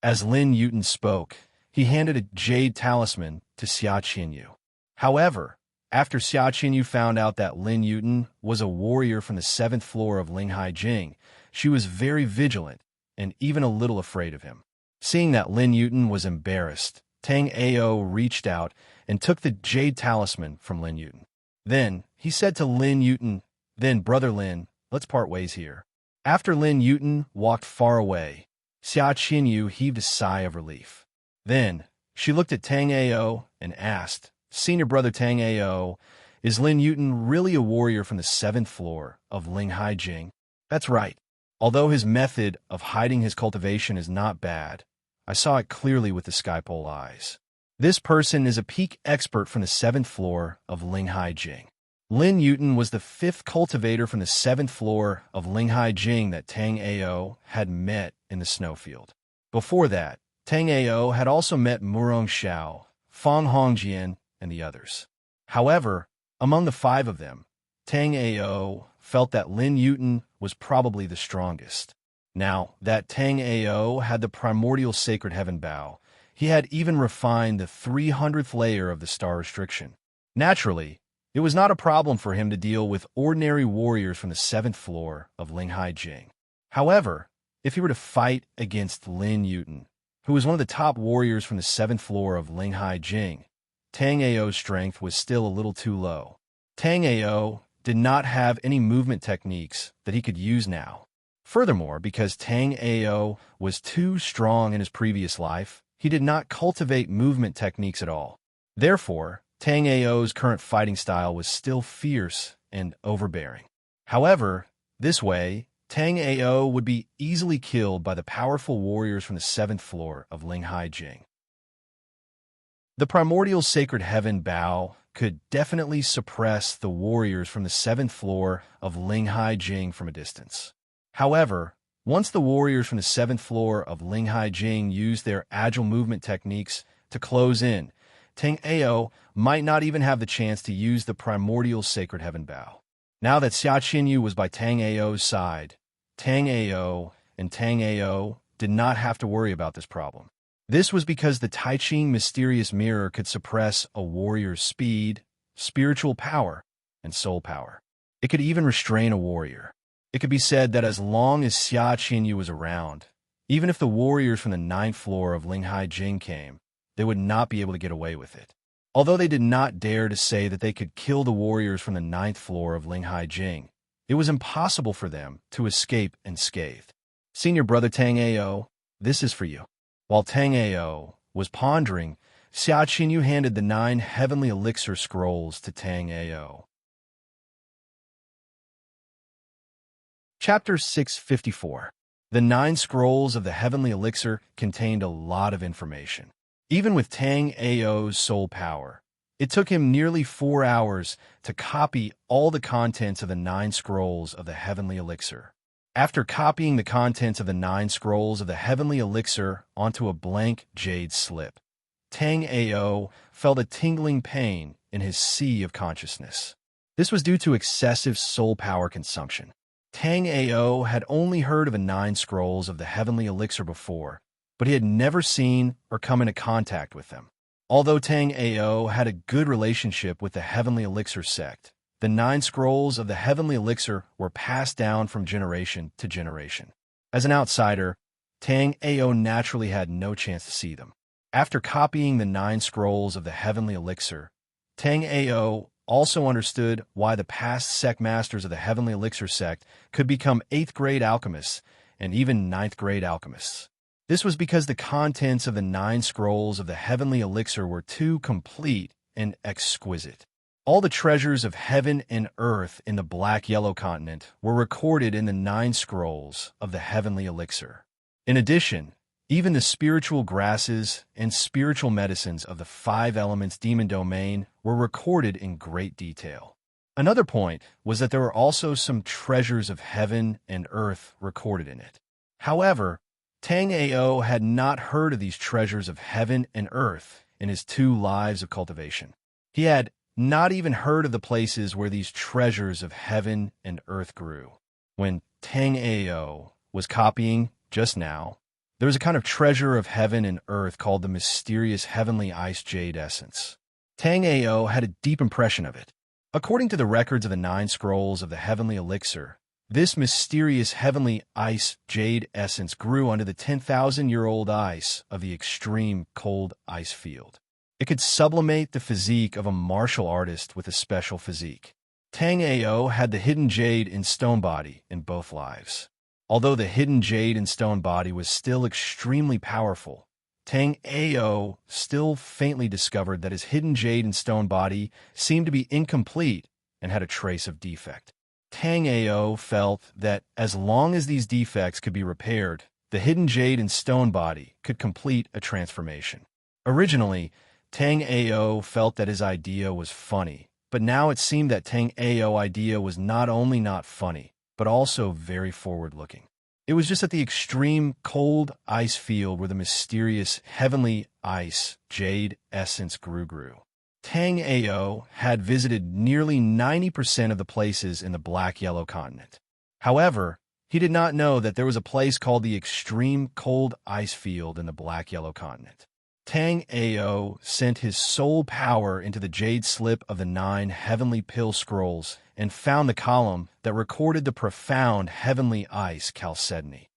As Lin Yuten spoke, he handed a jade talisman to Xia Qinyu. However, after Xia Qinyu found out that Lin Yuten was a warrior from the 7th floor of Linghai Jing, she was very vigilant and even a little afraid of him. Seeing that Lin Yuten was embarrassed, Tang Ao reached out and took the jade talisman from Lin Yuten. Then, he said to Lin Yuten, "Then, Brother Lin, let's part ways here." After Lin Yuten walked far away, Xia Qinyu heaved a sigh of relief. Then, she looked at Tang Ao and asked, "Senior Brother Tang Ao, is Lin Yuten really a warrior from the 7th floor of Linghai Jing?" "That's right. Although his method of hiding his cultivation is not bad, I saw it clearly with the skypole eyes. This person is a peak expert from the 7th floor of Linghai Jing." Lin Yuten was the 5th cultivator from the 7th floor of Linghai Jing that Tang Ao had met in the snowfield. Before that, Tang Ao had also met Murong Xiao, Fang Hongjian, and the others. However, among the 5 of them, Tang Ao felt that Lin Yuten was probably the strongest. Now that Tang Ao had the primordial sacred heaven bow, he had even refined the 300th layer of the star restriction. Naturally, it was not a problem for him to deal with ordinary warriors from the 7th floor of Linghai Jing. However, if he were to fight against Lin Yuten, who was one of the top warriors from the 7th floor of Linghai Jing, Tang Ao's strength was still a little too low. Tang Ao did not have any movement techniques that he could use now. Furthermore, because Tang Ao was too strong in his previous life, he did not cultivate movement techniques at all. Therefore, Tang Ao's current fighting style was still fierce and overbearing. However, this way, Tang Ao would be easily killed by the powerful warriors from the 7th floor of Linghai Jing. The primordial sacred heaven bow could definitely suppress the warriors from the 7th floor of Linghai Jing from a distance. However, once the warriors from the 7th floor of Linghai Jing used their agile movement techniques to close in, Tang Ao might not even have the chance to use the primordial sacred heaven bow. Now that Xia Qinyu was by Tang Ao's side, Tang Ao and Tang Ao did not have to worry about this problem. This was because the Tai Ching mysterious mirror could suppress a warrior's speed, spiritual power, and soul power. It could even restrain a warrior. It could be said that as long as Xia Qinyu was around, even if the warriors from the 9th floor of Linghai Jing came, they would not be able to get away with it. Although they did not dare to say that they could kill the warriors from the 9th floor of Linghai Jing, it was impossible for them to escape unscathed. Senior brother Tang Ao, this is for you. While Tang Ao was pondering, Xia Qinyu handed the 9 heavenly elixir scrolls to Tang Ao. Chapter 654. The 9 scrolls of the heavenly elixir contained a lot of information. Even with Tang Ao's soul power, it took him nearly 4 hours to copy all the contents of the 9 scrolls of the heavenly elixir. After copying the contents of the 9 scrolls of the heavenly elixir onto a blank jade slip, Tang Ao felt a tingling pain in his sea of consciousness. This was due to excessive soul power consumption. Tang Ao had only heard of the 9 scrolls of the heavenly elixir before, but he had never seen or come into contact with them. Although Tang Ao had a good relationship with the heavenly elixir sect, the 9 scrolls of the heavenly elixir were passed down from generation to generation. As an outsider, Tang Ao naturally had no chance to see them. After copying the 9 scrolls of the heavenly elixir, Tang Ao also understood why the past sect masters of the heavenly elixir sect could become 8th grade alchemists and even 9th grade alchemists. This was because the contents of the 9 scrolls of the heavenly elixir were too complete and exquisite. All the treasures of heaven and earth in the black-yellow continent were recorded in the 9 scrolls of the heavenly elixir. In addition, even the spiritual grasses and spiritual medicines of the 5 elements demon domain were recorded in great detail. Another point was that there were also some treasures of heaven and earth recorded in it. However, Tang Ao had not heard of these treasures of heaven and earth in his 2 lives of cultivation. He had not even heard of the places where these treasures of heaven and earth grew. When Tang Ao was copying just now, there was a kind of treasure of heaven and earth called the mysterious heavenly ice jade essence. Tang Ao had a deep impression of it. According to the records of the 9 scrolls of the heavenly elixir, this mysterious heavenly ice jade essence grew under the 10,000-year-old ice of the extreme cold ice field. It could sublimate the physique of a martial artist with a special physique. Tang Ao had the hidden jade in stone body in both lives. Although the hidden jade in stone body was still extremely powerful, Tang Ao still faintly discovered that his hidden jade in stone body seemed to be incomplete and had a trace of defect. Tang Ao felt that as long as these defects could be repaired, the hidden jade in stone body could complete a transformation. Originally, Tang Ao felt that his idea was funny, but now it seemed that Tang Ao idea was not only not funny, but also very forward-looking. It was just at the extreme cold ice field where the mysterious heavenly ice jade essence grew. Tang Ao had visited nearly 90% of the places in the black-yellow continent. However, he did not know that there was a place called the extreme cold ice field in the black-yellow continent. Tang Ao sent his soul power into the jade slip of the 9 heavenly pill scrolls and found the column that recorded the profound heavenly ice chalcedony.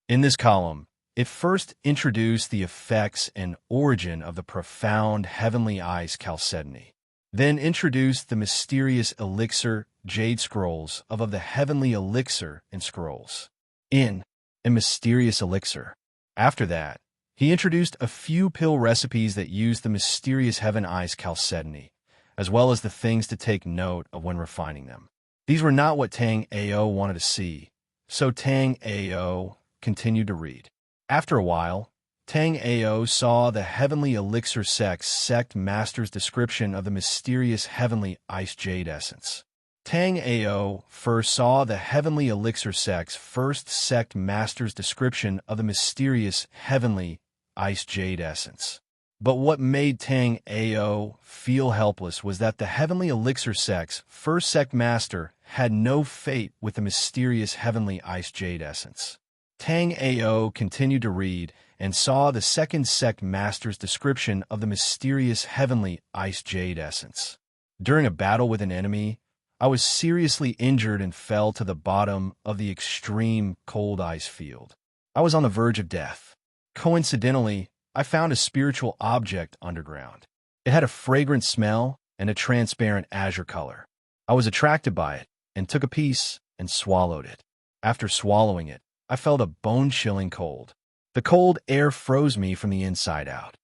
In this column, it first introduced the effects and origin of the profound heavenly ice chalcedony, then introduced the mysterious elixir jade scrolls of the heavenly elixir and scrolls in a mysterious elixir. After that, he introduced a few pill recipes that used the mysterious heaven ice chalcedony, as well as the things to take note of when refining them. These were not what Tang Ao wanted to see, so Tang Ao continued to read. After a while, Tang Ao saw the heavenly elixir sect master's description of the mysterious heavenly ice jade essence. Tang Ao first saw the heavenly elixir sect's first sect master's description of the mysterious heavenly ice jade essence. But what made Tang Ao feel helpless was that the heavenly elixir sect's first sect master had no fate with the mysterious heavenly ice jade essence. Tang Ao continued to read and saw the second sect master's description of the mysterious heavenly ice jade essence. During a battle with an enemy, I was seriously injured and fell to the bottom of the extreme cold ice field. I was on the verge of death. Coincidentally, I found a spiritual object underground. It had a fragrant smell and a transparent azure color. I was attracted by it and took a piece and swallowed it. After swallowing it, I felt a bone-chilling cold. The cold air froze me from the inside out.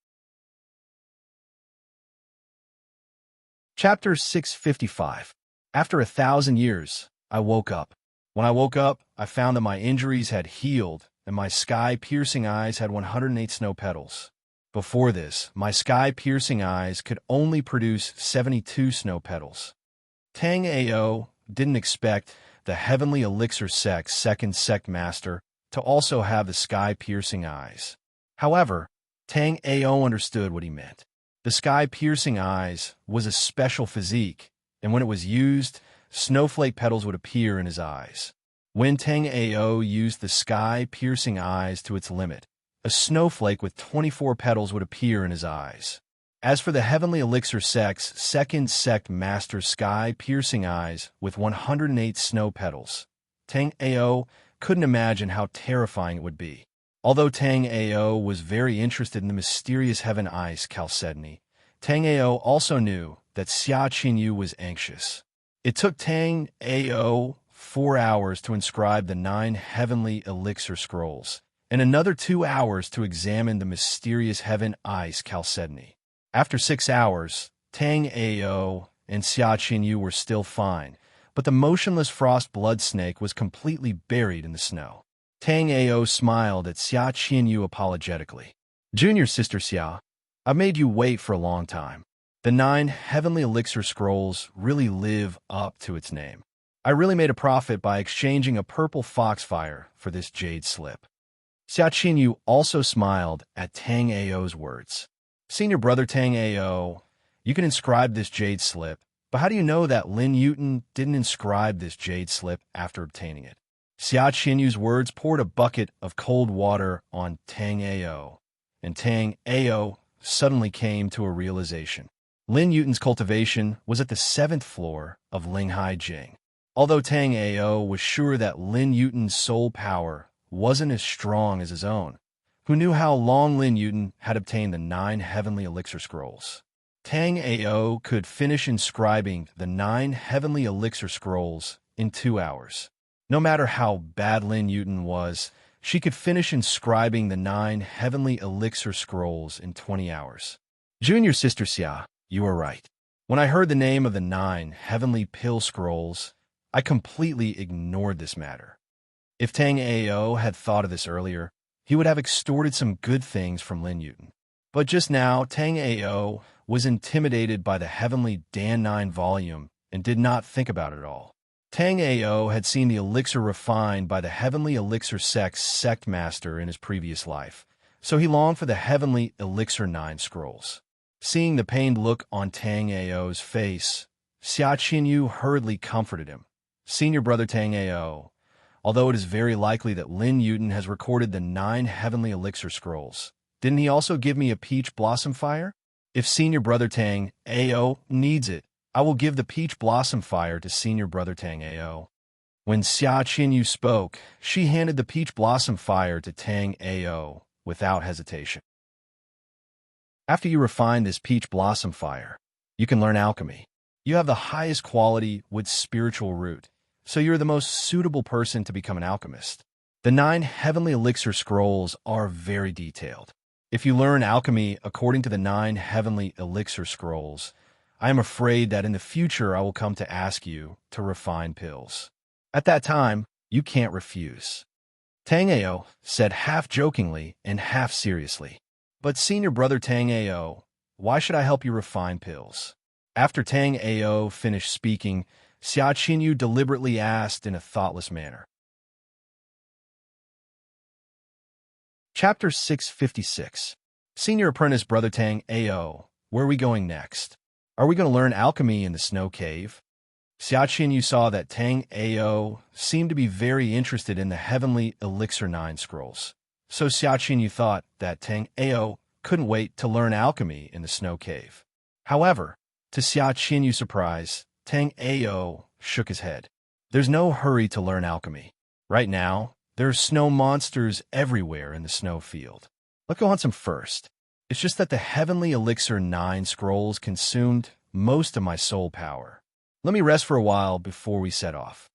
Chapter 655. After 1,000 years, I woke up. When I woke up, I found that my injuries had healed and my sky-piercing eyes had 108 snow petals. Before this, my sky-piercing eyes could only produce 72 snow petals. Tang Ao didn't expect the heavenly elixir sect's second sect master to also have the sky-piercing eyes. However, Tang Ao understood what he meant. The sky-piercing eyes was a special physique, and when it was used, snowflake petals would appear in his eyes. When Tang Ao used the sky-piercing eyes to its limit, a snowflake with 24 petals would appear in his eyes. As for the heavenly elixir sect's second sect master's sky-piercing eyes with 108 snow petals, Tang Ao couldn't imagine how terrifying it would be. Although Tang Ao was very interested in the mysterious heaven ice chalcedony, Tang Ao also knew that Xia Qinyu was anxious. It took Tang Ao 4 hours to inscribe the 9 heavenly elixir scrolls, and another 2 hours to examine the mysterious heaven ice chalcedony. After 6 hours, Tang Ao and Xia Qinyu were still fine, but the motionless frost blood snake was completely buried in the snow. Tang Ao smiled at Xia Qinyu apologetically. "Junior sister Xia, I've made you wait for a long time. The 9 heavenly elixir scrolls really live up to its name. I really made a profit by exchanging a purple foxfire for this jade slip." Xia Qinyu also smiled at Tang Ao's words. "Senior brother Tang Ao, you can inscribe this jade slip, but how do you know that Lin Yuten didn't inscribe this jade slip after obtaining it?" Xia Qinyu's words poured a bucket of cold water on Tang Ao, and Tang Ao suddenly came to a realization. Lin Yuten's cultivation was at the 7th floor of Linghai Jing. Although Tang Ao was sure that Lin Yuten's soul power wasn't as strong as his own, who knew how long Lin Yuten had obtained the 9 heavenly elixir scrolls. Tang Ao could finish inscribing the 9 heavenly elixir scrolls in 2 hours. No matter how bad Lin Yuten was, she could finish inscribing the 9 heavenly elixir scrolls in 20 hours. "Junior sister Xia, you are right. When I heard the name of the 9 heavenly pill scrolls, I completely ignored this matter. If Tang Ao had thought of this earlier, he would have extorted some good things from Lin Yuten. But just now, Tang Ao was intimidated by the heavenly Dan 9 volume and did not think about it at all. Tang Ao had seen the elixir refined by the heavenly elixir sect's sect master in his previous life, so he longed for the heavenly elixir 9 scrolls. Seeing the pained look on Tang Ao's face, Xia Qinyu hurriedly comforted him. "Senior brother Tang Ao, although it is very likely that Lin Yuten has recorded the 9 heavenly elixir scrolls, didn't he also give me a peach blossom fire? If senior brother Tang Ao needs it, I will give the peach blossom fire to senior brother Tang Ao." When Xia Qinyu spoke, she handed the peach blossom fire to Tang Ao without hesitation. "After you refine this peach blossom fire, you can learn alchemy. You have the highest quality with spiritual root, so you're the most suitable person to become an alchemist. The 9 heavenly elixir scrolls are very detailed. If you learn alchemy according to the 9 heavenly elixir scrolls, I am afraid that in the future I will come to ask you to refine pills. At that time, you can't refuse." Tang Ao said half jokingly and half seriously. "But senior brother Tang Ao, why should I help you refine pills?" After Tang Ao finished speaking, Xia Qinyu deliberately asked in a thoughtless manner. Chapter 656. Senior Apprentice Brother Tang Ao, where are we going next? Are we going to learn alchemy in the snow cave? Xiaqinyu saw that Tang Ao seemed to be very interested in the heavenly Elixir 9 scrolls. So Xiaqinyu thought that Tang Ao couldn't wait to learn alchemy in the snow cave. However, to Xiaqinyu's surprise, Tang Ao shook his head. There's no hurry to learn alchemy. Right now, there are snow monsters everywhere in the snow field. Let's go on some first. It's just that the heavenly Elixir 9 scrolls consumed most of my soul power. Let me rest for a while before we set off.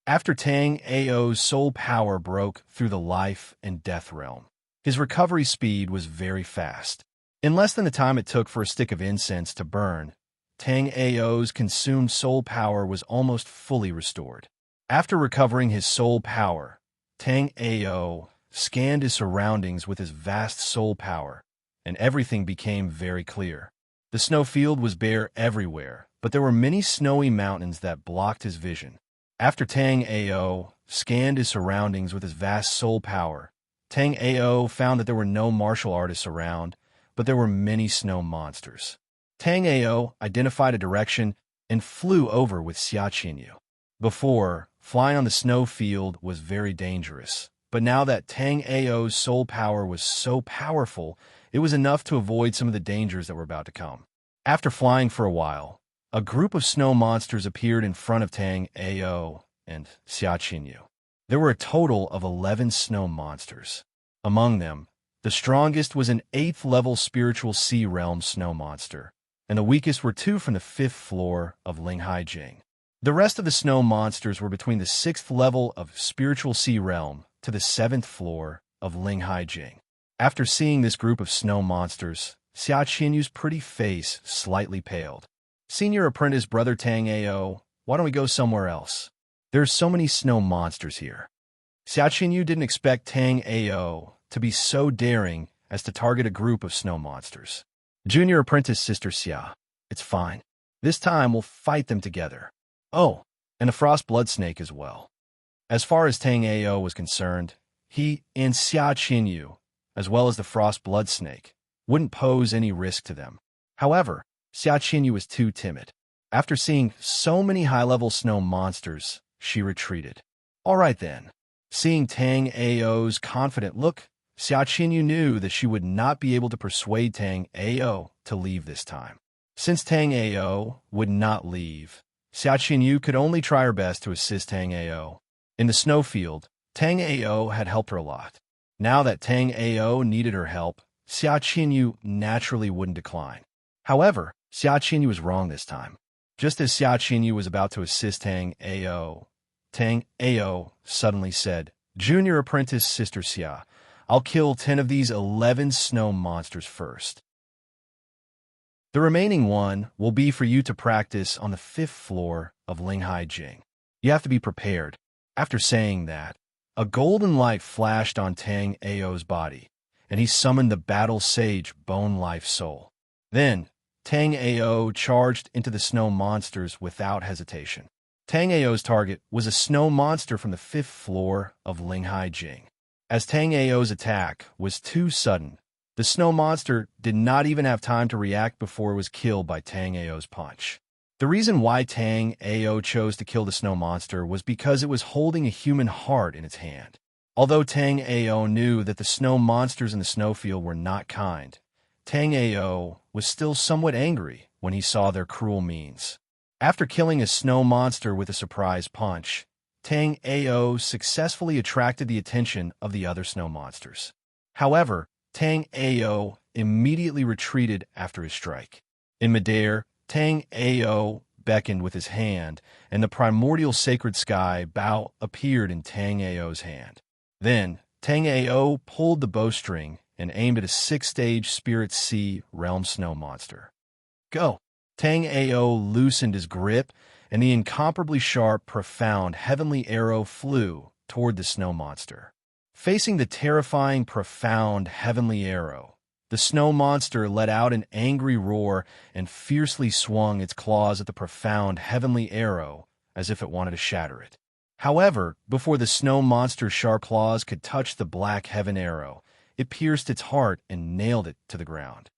After Tang Ao's soul power broke through the life and death realm, his recovery speed was very fast. In less than the time it took for a stick of incense to burn, Tang Ao's consumed soul power was almost fully restored. After recovering his soul power, Tang Ao scanned his surroundings with his vast soul power, and everything became very clear. The snow field was bare everywhere, but there were many snowy mountains that blocked his vision. After Tang Ao scanned his surroundings with his vast soul power, Tang Ao found that there were no martial artists around, but there were many snow monsters. Tang Ao identified a direction and flew over with Xiaqinyu. Before, flying on the snow field was very dangerous, but now that Tang Ao's soul power was so powerful, it was enough to avoid some of the dangers that were about to come. After flying for a while, a group of snow monsters appeared in front of Tang Ao and Xiaqinyu. There were a total of 11 snow monsters. Among them, the strongest was an 8th-level spiritual sea realm snow monster, and the weakest were 2 from the 5th floor of Linghai Jing. The rest of the snow monsters were between the 6th level of spiritual sea realm to the 7th floor of Linghai Jing. After seeing this group of snow monsters, Xiaqinyu's pretty face slightly paled. Senior Apprentice Brother Tang Ao, why don't we go somewhere else? There are so many snow monsters here. Xiaqinyu didn't expect Tang Ao to be so daring as to target a group of snow monsters. Junior Apprentice Sister Xia, it's fine. This time we'll fight them together. Oh, and a frost blood snake as well. As far as Tang Ao was concerned, he and Xiaqinyu, as well as the frost blood snake, wouldn't pose any risk to them. However, Xiaqinyu was too timid. After seeing so many high-level snow monsters, she retreated. All right then. Seeing Tang Ao's confident look, Xiaqinyu knew that she would not be able to persuade Tang Ao to leave this time. Since Tang Ao would not leave, Xiaqinyu could only try her best to assist Tang Ao. In the snowfield, Tang Ao had helped her a lot. Now that Tang Ao needed her help, Xiaqinyu naturally wouldn't decline. However, Xiaqinyu was wrong this time. Just as Xiaqinyu was about to assist Tang Ao suddenly said, Junior Apprentice Sister Xia, I'll kill 10 of these 11 snow monsters first. The remaining one will be for you to practice on the 5th floor of Linghai Jing. You have to be prepared. After saying that, a golden light flashed on Tang Ao's body, and he summoned the battle sage Bone Life Soul. Then, Tang Ao charged into the snow monsters without hesitation. Tang Ao's target was a snow monster from the 5th floor of Linghai Jing. As Tang Ao's attack was too sudden, the snow monster did not even have time to react before it was killed by Tang Ao's punch. The reason why Tang Ao chose to kill the snow monster was because it was holding a human heart in its hand. Although Tang Ao knew that the snow monsters in the snowfield were not kind, Tang Ao was still somewhat angry when he saw their cruel means. After killing a snow monster with a surprise punch, Tang Ao successfully attracted the attention of the other snow monsters. However, Tang Ao immediately retreated after his strike. In midair, Tang Ao beckoned with his hand, and the primordial sacred sky bow appeared in Tang Ao's hand. Then, Tang Ao pulled the bowstring and aimed at a 6th-stage Spirit Sea realm snow monster. Go! Tang Ao loosened his grip, and the incomparably sharp, profound, heavenly arrow flew toward the snow monster. Facing the terrifying, profound, heavenly arrow, the snow monster let out an angry roar and fiercely swung its claws at the profound, heavenly arrow as if it wanted to shatter it. However, before the snow monster's sharp claws could touch the black heaven arrow, it pierced its heart and nailed it to the ground.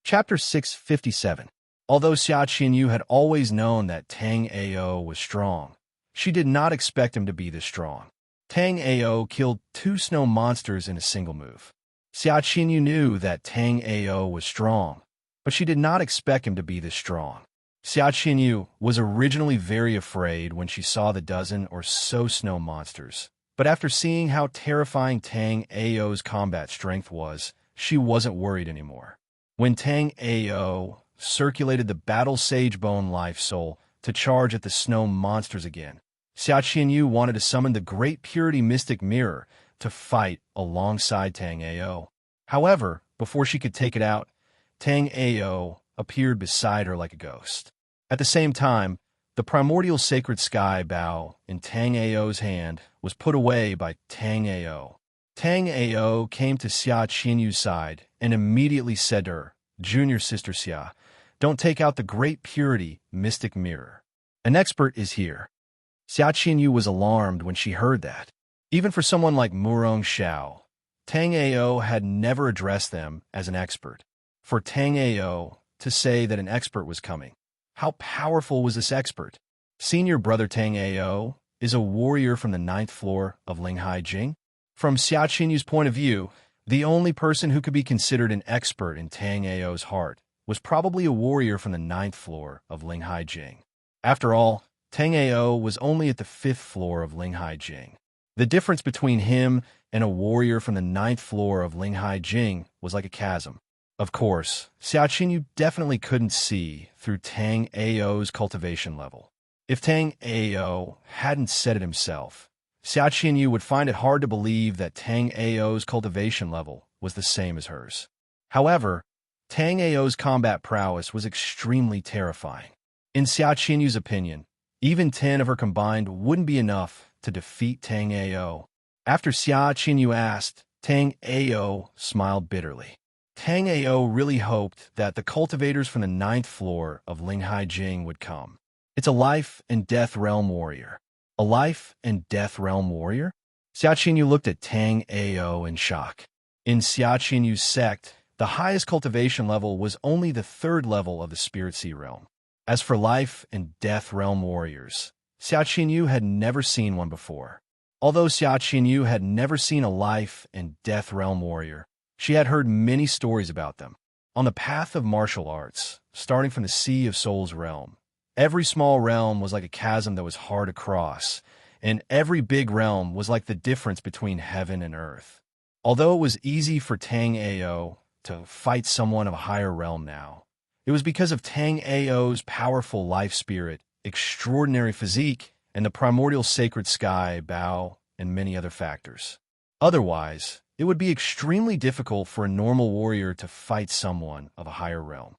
Chapter 657. Although Xia Qinyu had always known that Tang Ao was strong, she did not expect him to be this strong. Tang Ao killed 2 snow monsters in a single move. Xia Qinyu knew that Tang Ao was strong, but she did not expect him to be this strong. Xia Qinyu was originally very afraid when she saw the dozen or so snow monsters, but after seeing how terrifying Tang Ao's combat strength was, she wasn't worried anymore. When Tang Ao circulated the Battle Sage Bone Life Soul to charge at the snow monsters again, Xia Qinyu wanted to summon the Great Purity Mystic Mirror to fight alongside Tang Ao. However, before she could take it out, Tang Ao appeared beside her like a ghost. At the same time, the primordial sacred sky bow in Tang Ao's hand was put away by Tang Ao. Tang Ao came to Xia Qinyu's side and immediately said to her, "Junior sister Xia, don't take out the Great Purity Mystic Mirror. An expert is here." Xia Qinyu was alarmed when she heard that. Even for someone like Murong Xiao, Tang Ao had never addressed them as an expert. For Tang Ao to say that an expert was coming, how powerful was this expert? Senior brother Tang Ao is a warrior from the 9th floor of Linghai Jing. From Xia Qinyu's point of view, the only person who could be considered an expert in Tang Ao's heart was probably a warrior from the 9th floor of Linghai Jing. After all, Tang Ao was only at the 5th floor of Linghai Jing. The difference between him and a warrior from the 9th floor of Linghai Jing was like a chasm. Of course, Xia Qinyu definitely couldn't see through Tang Ao's cultivation level. If Tang Ao hadn't said it himself, Xia Qinyu would find it hard to believe that Tang Ao's cultivation level was the same as hers. However, Tang Ao's combat prowess was extremely terrifying. In Xia Qinyu's opinion, even 10 of her combined wouldn't be enough to defeat Tang Ao. After Xia Qinyu asked, Tang Ao smiled bitterly. Tang Ao really hoped that the cultivators from the 9th floor of Linghai Jing would come. It's a life and death realm warrior. A life and death realm warrior? Xia Qinyu looked at Tang Ao in shock. In Xia Qinyu's sect, the highest cultivation level was only the 3rd level of the Spirit Sea realm. As for life and death realm warriors, Xia Qinyu had never seen one before. Although Xia Qinyu had never seen a life and death realm warrior, she had heard many stories about them. On the path of martial arts, starting from the Sea of Souls realm, every small realm was like a chasm that was hard to cross, and every big realm was like the difference between heaven and earth. Although it was easy for Tang Ao to fight someone of a higher realm now, it was because of Tang Ao's powerful life spirit, extraordinary physique, and the primordial sacred sky, bow, and many other factors. Otherwise, it would be extremely difficult for a normal warrior to fight someone of a higher realm.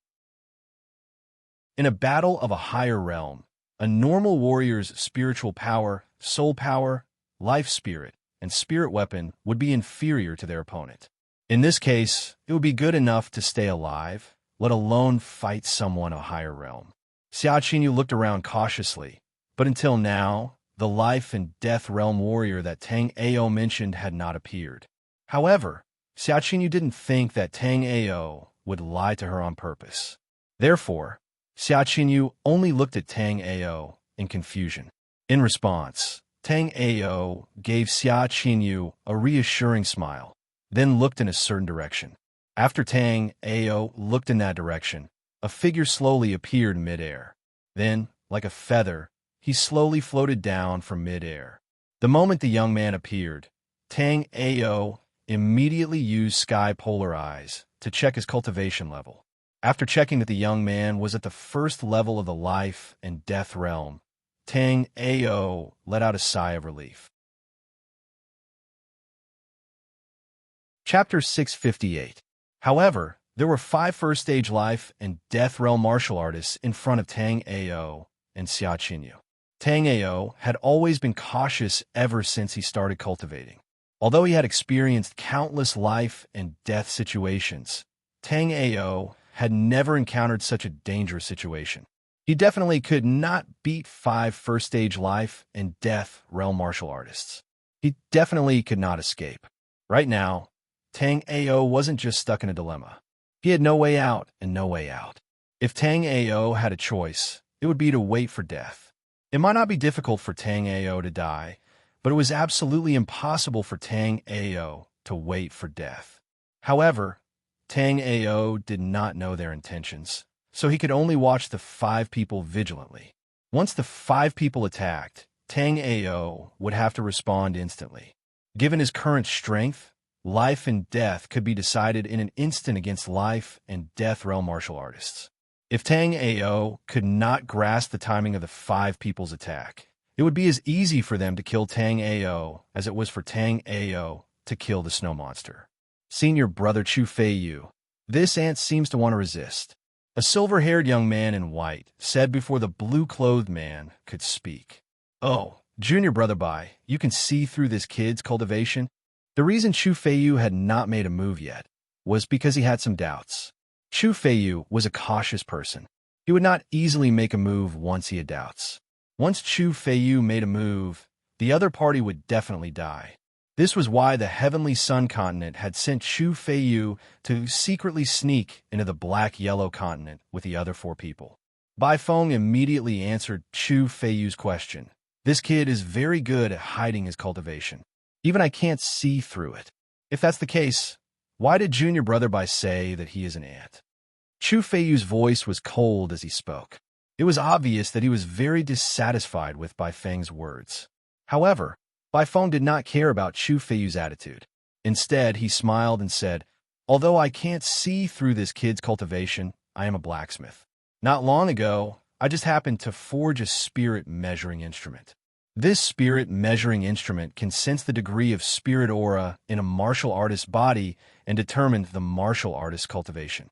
In a battle of a higher realm, a normal warrior's spiritual power, soul power, life spirit, and spirit weapon would be inferior to their opponent. In this case, it would be good enough to stay alive, let alone fight someone of a higher realm. Xia Qinyu looked around cautiously, but until now, the life and death realm warrior that Tang Ao mentioned had not appeared. However, Xia Qinyu didn't think that Tang Ao would lie to her on purpose. Therefore, Xia Qinyu only looked at Tang Ao in confusion. In response, Tang Ao gave Xia Qinyu a reassuring smile, then looked in a certain direction. After Tang Ao looked in that direction, a figure slowly appeared mid-air. Then, like a feather, he slowly floated down from mid-air. The moment the young man appeared, Tang Ao immediately used Sky Polar Eyes to check his cultivation level. After checking that the young man was at the 1st level of the life and death realm, Tang Ao let out a sigh of relief. Chapter 658. However, there were 5 first-stage life and death realm martial artists in front of Tang Ao and Xia Qinyu. Tang Ao had always been cautious ever since he started cultivating. Although he had experienced countless life and death situations, Tang Ao had never encountered such a dangerous situation. He definitely could not beat 5 first-stage life and death realm martial artists. He definitely could not escape. Right now, Tang Ao wasn't just stuck in a dilemma. He had no way out and no way out. If Tang Ao had a choice, it would be to wait for death. It might not be difficult for Tang Ao to die, but it was absolutely impossible for Tang Ao to wait for death. However, Tang Ao did not know their intentions, so he could only watch the 5 people vigilantly. Once the 5 people attacked, Tang Ao would have to respond instantly. Given his current strength, life and death could be decided in an instant against life and death realm martial artists. If Tang Ao could not grasp the timing of the 5 people's attack, it would be as easy for them to kill Tang Ao as it was for Tang Ao to kill the snow monster. Senior brother Chu Feiyu. This ant seems to want to resist. A silver-haired young man in white said before the blue-clothed man could speak. Oh, junior brother Bai, you can see through this kid's cultivation? The reason Chu Feiyu had not made a move yet was because he had some doubts. Chu Feiyu was a cautious person. He would not easily make a move once he had doubts. Once Chu Feiyu made a move, the other party would definitely die. This was why the Heavenly Sun continent had sent Chu Feiyu to secretly sneak into the black-yellow continent with the other 4 people. Bai Feng immediately answered Chu Feiyu's question. This kid is very good at hiding his cultivation. Even I can't see through it. If that's the case, why did junior brother Bai say that he is an ant? Chu Feiyu's voice was cold as he spoke. It was obvious that he was very dissatisfied with Bai Feng's words. However, Bai Feng did not care about Chu Feiyu's attitude. Instead, he smiled and said, although I can't see through this kid's cultivation, I am a blacksmith. Not long ago, I just happened to forge a spirit measuring instrument. This spirit measuring instrument can sense the degree of spirit aura in a martial artist's body and determine the martial artist's cultivation.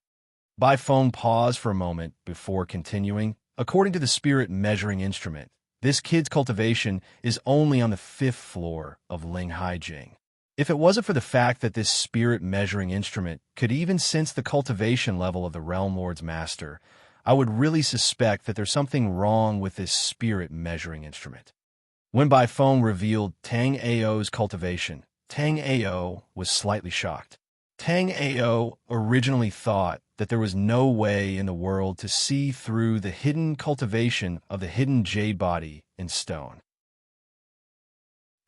Bai Feng paused for a moment before continuing. According to the spirit measuring instrument, this kid's cultivation is only on the 5th floor of Linghai Jing. If it wasn't for the fact that this spirit measuring instrument could even sense the cultivation level of the Realm Lord's master, I would really suspect that there's something wrong with this spirit measuring instrument. When Bai Feng revealed Tang Ao's cultivation, Tang Ao was slightly shocked. Tang Ao originally thought that there was no way in the world to see through the hidden cultivation of the hidden jade body in stone.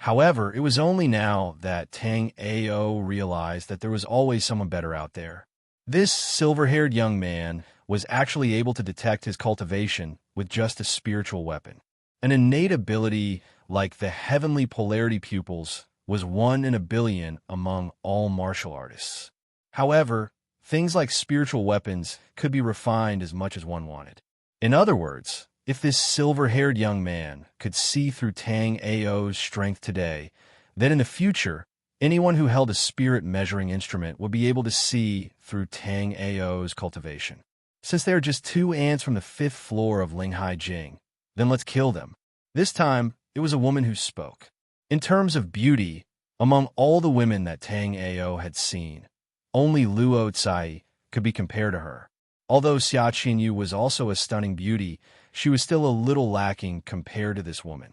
However, it was only now that Tang Ao realized that there was always someone better out there. This silver-haired young man was actually able to detect his cultivation with just a spiritual weapon. An innate ability like the heavenly polarity pupils was 1 in a billion among all martial artists. However, things like spiritual weapons could be refined as much as one wanted. In other words, if this silver-haired young man could see through Tang Ao's strength today, then in the future, anyone who held a spirit measuring instrument would be able to see through Tang Ao's cultivation. Since they are just 2 ants from the 5th floor of Linghai Jing, then let's kill them. This time, it was a woman who spoke. In terms of beauty, among all the women that Tang Ao had seen, only Luo Cai could be compared to her. Although Xia Qinyu was also a stunning beauty, she was still a little lacking compared to this woman.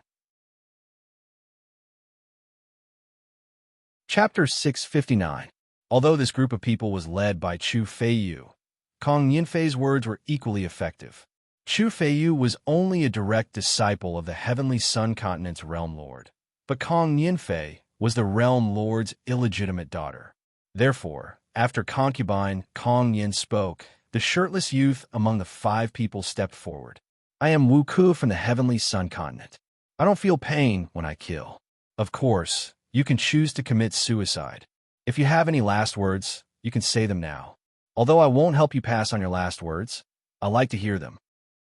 Chapter 659. Although this group of people was led by Chu Feiyu, Kong Yinfei's words were equally effective. Chu Feiyu was only a direct disciple of the Heavenly Sun Continent's Realm Lord, but Kong Yinfei was the Realm Lord's illegitimate daughter. Therefore, after concubine Kong Yin spoke, the shirtless youth among the 5 people stepped forward. I am Wu Ku from the Heavenly Sun Continent. I don't feel pain when I kill. Of course, you can choose to commit suicide. If you have any last words, you can say them now. Although I won't help you pass on your last words, I like to hear them.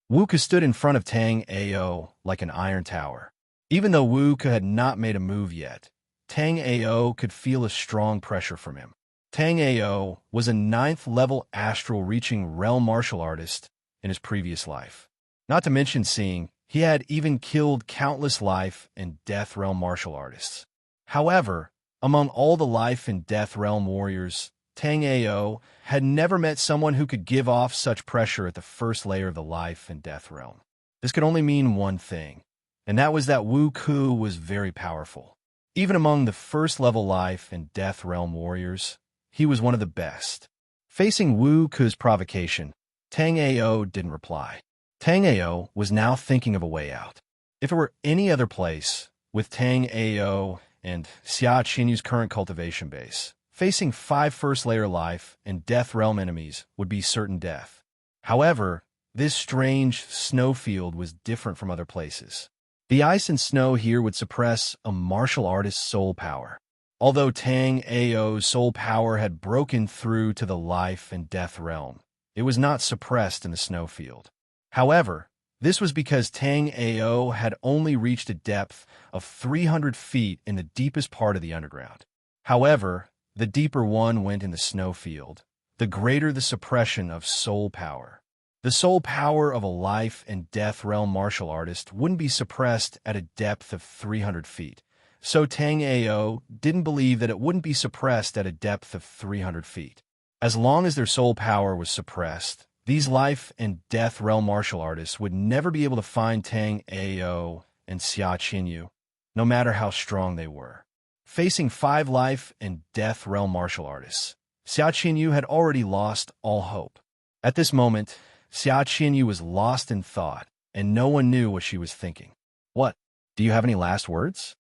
Wu Ku stood in front of Tang Ao like an iron tower. Even though Wu Ku had not made a move yet, Tang Ao could feel a strong pressure from him. Tang Ao was a 9th level astral reaching realm martial artist in his previous life. Not to mention seeing, he had even killed countless life and death realm martial artists. However, among all the life and death realm warriors, Tang Ao had never met someone who could give off such pressure at the first layer of the life and death realm. This could only mean one thing, and that was that Wu Ku was very powerful. Even among the first-level life and death realm warriors, he was one of the best. Facing Wu Ku's provocation, Tang Ao didn't reply. Tang Ao was now thinking of a way out. If it were any other place, with Tang Ao and Xia Qinyu's current cultivation base, facing 5 first-layer life and death realm enemies would be certain death. However, this strange snowfield was different from other places. The ice and snow here would suppress a martial artist's soul power. Although Tang Ao's soul power had broken through to the life and death realm, it was not suppressed in the snowfield. However, this was because Tang Ao had only reached a depth of 300 feet in the deepest part of the underground. However, the deeper one went in the snowfield, the greater the suppression of soul power. The soul power of a life and death realm martial artist wouldn't be suppressed at a depth of 300 feet. So Tang Ao didn't believe that it wouldn't be suppressed at a depth of 300 feet. As long as their soul power was suppressed, these life and death realm martial artists would never be able to find Tang Ao and Xia Qinyu, no matter how strong they were. Facing 5 life and death realm martial artists, Xia Qinyu had already lost all hope. At this moment, Xia Qinyu was lost in thought, and no one knew what she was thinking. What? Do you have any last words?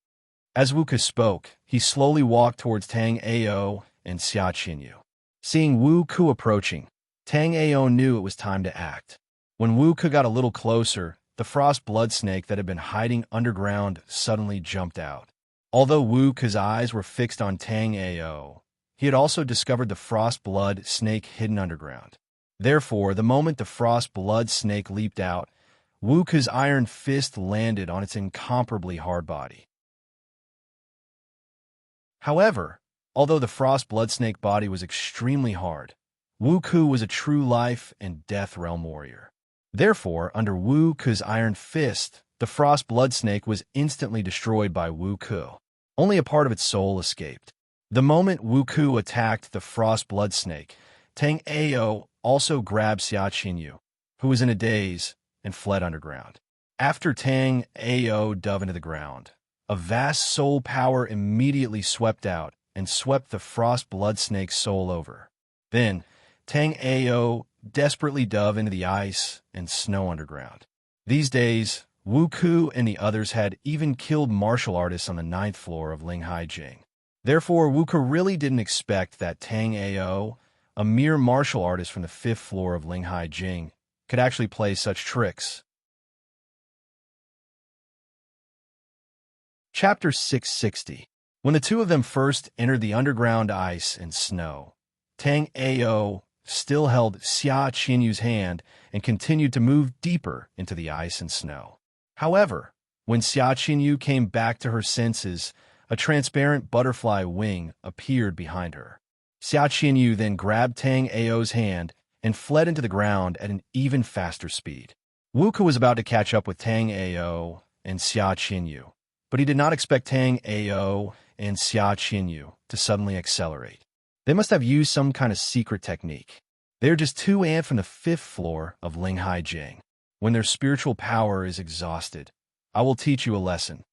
As Wu Ke spoke, he slowly walked towards Tang Ao and Xia Qinyu. Seeing Wu Ke approaching, Tang Ao knew it was time to act. When Wu Ke got a little closer, the frost blood snake that had been hiding underground suddenly jumped out. Although Wu Ke's eyes were fixed on Tang Ao, he had also discovered the frost blood snake hidden underground. Therefore, the moment the frost blood snake leaped out, Wu Ke's iron fist landed on its incomparably hard body. However, although the frost blood snake body was extremely hard, Wu Ke was a true life and death realm warrior. Therefore, under Wu Ke's iron fist, the frost blood snake was instantly destroyed by Wu Ke. Only a part of its soul escaped. The moment Wu Ke attacked the frost blood snake, Tang Ao also grabbed Xia Qinyu, who was in a daze, and fled underground. After Tang Ao dove into the ground, a vast soul power immediately swept out and swept the frost blood snake's soul over. Then, Tang Ao desperately dove into the ice and snow underground. These days, Wu Ke and the others had even killed martial artists on the 9th floor of Linghai Jing. Therefore, Wu Ke really didn't expect that Tang Ao, a mere martial artist from the 5th floor of Linghai Jing, could actually play such tricks. Chapter 660. When the two of them first entered the underground ice and snow, Tang Ao still held Xia Qinyu's hand and continued to move deeper into the ice and snow. However, when Xia Qinyu came back to her senses, a transparent butterfly wing appeared behind her. Xia Qinyu then grabbed Tang Ao's hand and fled into the ground at an even faster speed. Wu Ke was about to catch up with Tang Ao and Xia Qinyu, but he did not expect Tang Ao and Xia Qinyu to suddenly accelerate. They must have used some kind of secret technique. They are just 2 ants from the 5th floor of Linghai Jing. When their spiritual power is exhausted, I will teach you a lesson.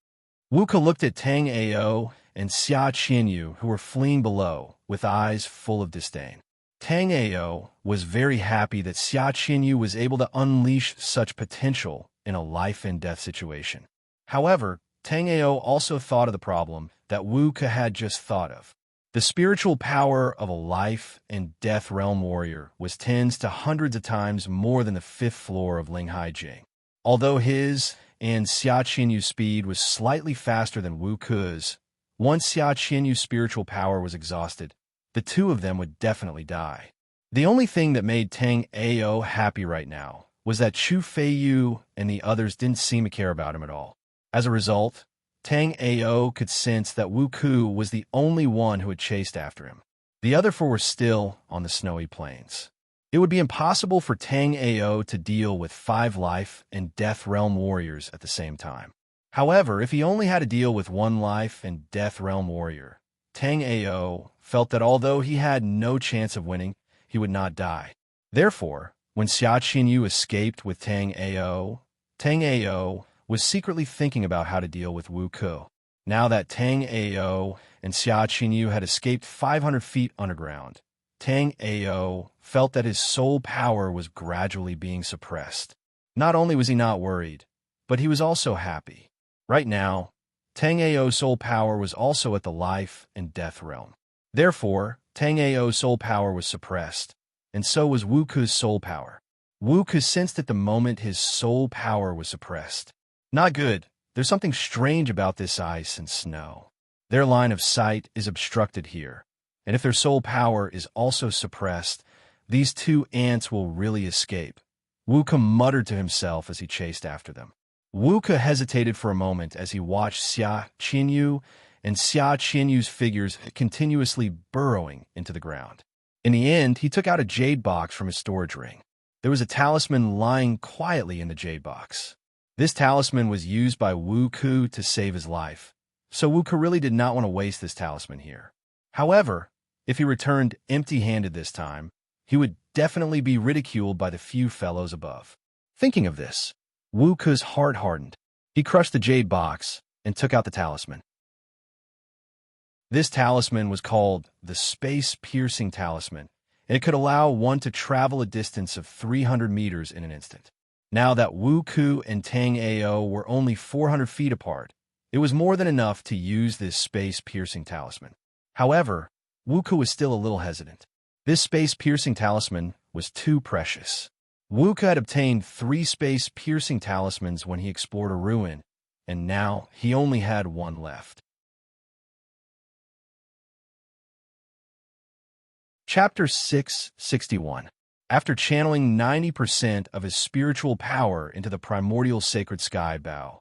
Wu Ke looked at Tang Ao and Xia Qinyu, who were fleeing below, with eyes full of disdain. Tang Ao was very happy that Xia Qinyu was able to unleash such potential in a life-and-death situation. However, Tang Ao also thought of the problem that Wu Ke had just thought of. The spiritual power of a life and death realm warrior was tens to hundreds of times more than the 5th floor of Linghai Jing. Although his and Xia Qinyu's speed was slightly faster than Wu Ke's, once Xia Qinyu's spiritual power was exhausted, the two of them would definitely die. The only thing that made Tang Ao happy right now was that Chu Feiyu and the others didn't seem to care about him at all. As a result, Tang Ao could sense that Wu Ke was the only one who had chased after him. The other 4 were still on the snowy plains. It would be impossible for Tang Ao to deal with 5 life and death realm warriors at the same time. However, if he only had to deal with 1 life and death realm warrior, Tang Ao felt that although he had no chance of winning, he would not die. Therefore, when Xia Qinyu escaped with Tang Ao was secretly thinking about how to deal with Wu Ke. Now that Tang Ao and Xia Qinyu had escaped 500 feet underground, Tang Ao felt that his soul power was gradually being suppressed. Not only was he not worried, but he was also happy. Right now, Tang Ao's soul power was also at the life and death realm. Therefore, Tang Ao's soul power was suppressed, and so was Wu Ke's soul power. Wu Ke sensed at the moment his soul power was suppressed. Not good. There's something strange about this ice and snow. Their line of sight is obstructed here, and if their soul power is also suppressed, these two ants will really escape. Wu Ke muttered to himself as he chased after them. Wu Ke hesitated for a moment as he watched Xia Qinyu and Xia Qinyu's figures continuously burrowing into the ground. In the end, he took out a jade box from his storage ring. There was a talisman lying quietly in the jade box. This talisman was used by Wu Ke to save his life, so Wu Ke really did not want to waste this talisman here. However, if he returned empty-handed this time, he would definitely be ridiculed by the few fellows above. Thinking of this, Wu Ke's heart hardened. He crushed the jade box and took out the talisman. This talisman was called the Space-Piercing Talisman, and it could allow one to travel a distance of 300 meters in an instant. Now that Wu Ke and Tang Ao were only 400 feet apart, it was more than enough to use this space-piercing talisman. However, Wu Ke was still a little hesitant. This space-piercing talisman was too precious. Wu Ke had obtained 3 space-piercing talismans when he explored a ruin, and now he only had one left. Chapter 661. After channeling 90% of his spiritual power into the primordial sacred sky bow,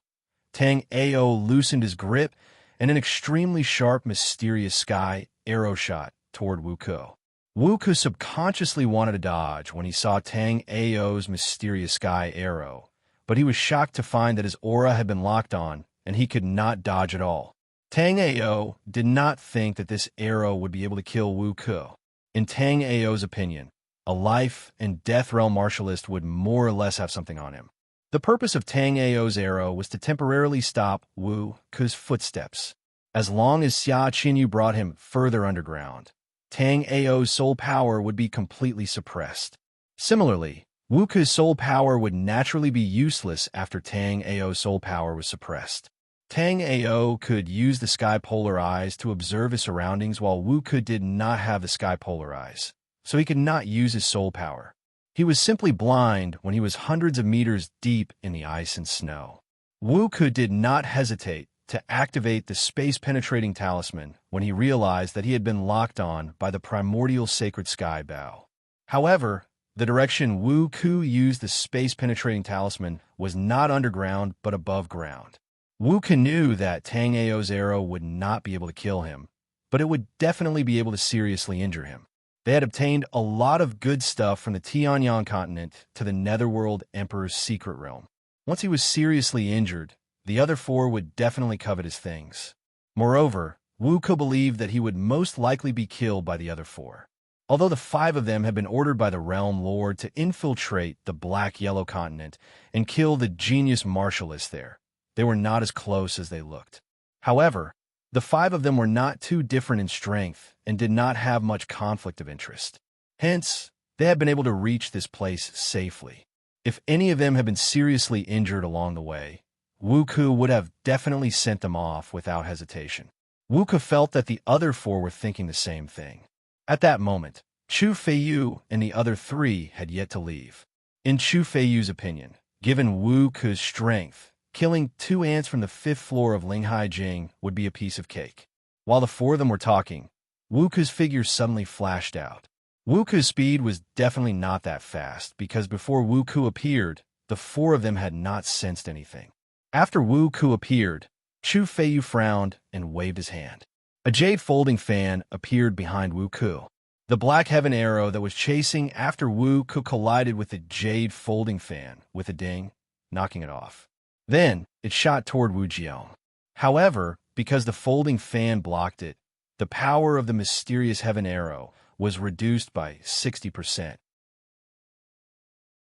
Tang Ao loosened his grip, and an extremely sharp, mysterious sky arrow shot toward Wu Ke. Wu Ke subconsciously wanted to dodge when he saw Tang Ao's mysterious sky arrow, but he was shocked to find that his aura had been locked on, and he could not dodge at all. Tang Ao did not think that this arrow would be able to kill Wu Ke. In Tang Ao's opinion, a life and death realm martialist would more or less have something on him. The purpose of Tang Ao's arrow was to temporarily stop Wu Ke's footsteps. As long as Xia Qinyu brought him further underground, Tang Ao's soul power would be completely suppressed. Similarly, Wu Ke's soul power would naturally be useless after Tang Ao's soul power was suppressed. Tang Ao could use the sky polar eyes to observe his surroundings, while Wu Ke did not have the sky polar eyes, so he could not use his soul power. He was simply blind when he was hundreds of meters deep in the ice and snow. Wu Ke did not hesitate to activate the space-penetrating talisman when he realized that he had been locked on by the primordial sacred sky bow. However, the direction Wu Ke used the space-penetrating talisman was not underground but above ground. Wu Ke knew that Tang Ao's arrow would not be able to kill him, but it would definitely be able to seriously injure him. They had obtained a lot of good stuff from the Tianyang continent to the Netherworld Emperor's secret realm. Once he was seriously injured, the other 4 would definitely covet his things. Moreover, Wu Ke believed that he would most likely be killed by the other 4. Although the 5 of them had been ordered by the Realm Lord to infiltrate the Black-Yellow continent and kill the genius martialists there, they were not as close as they looked. However, the 5 of them were not too different in strength and did not have much conflict of interest. Hence, they had been able to reach this place safely. If any of them had been seriously injured along the way, Wu Ke would have definitely sent them off without hesitation. Wu Ke felt that the other 4 were thinking the same thing. At that moment, Chu Feiyu and the other 3 had yet to leave. In Chu Feiyu's opinion, given Wu Ke's strength, killing 2 ants from the 5th floor of Linghai Jing would be a piece of cake. While the 4 of them were talking, Wu Ke's figure suddenly flashed out. Wu Ke's speed was definitely not that fast, because before Wu Ke appeared, the 4 of them had not sensed anything. After Wu Ke appeared, Chu Feiyu frowned and waved his hand. A jade folding fan appeared behind Wu Ke. The black heaven arrow that was chasing after Wu Ke collided with the jade folding fan with a ding, knocking it off. Then, it shot toward Wu Jiao. However, because the folding fan blocked it, the power of the mysterious heaven arrow was reduced by 60%.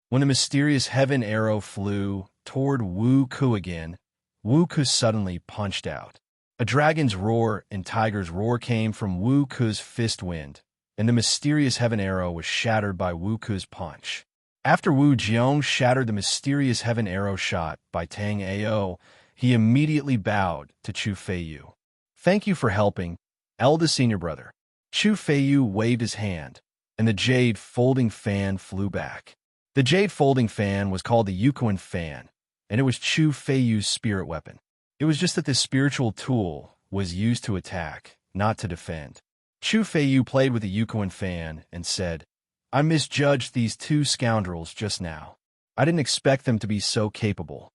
When the mysterious heaven arrow flew toward Wu Ke again, Wu Ke suddenly punched out. A dragon's roar and tiger's roar came from Wu Ku's fist wind, and the mysterious heaven arrow was shattered by Wu Ku's punch. After Wu Jiong shattered the mysterious heaven arrow shot by Tang Ao, he immediately bowed to Chu Feiyu. "Thank you for helping, eldest senior brother." Chu Feiyu waved his hand, and the jade folding fan flew back. The jade folding fan was called the Yukuan fan, and it was Chu Feiyu's spirit weapon. It was just that this spiritual tool was used to attack, not to defend. Chu Feiyu played with the Yukuan fan and said, "I misjudged these two scoundrels just now. I didn't expect them to be so capable."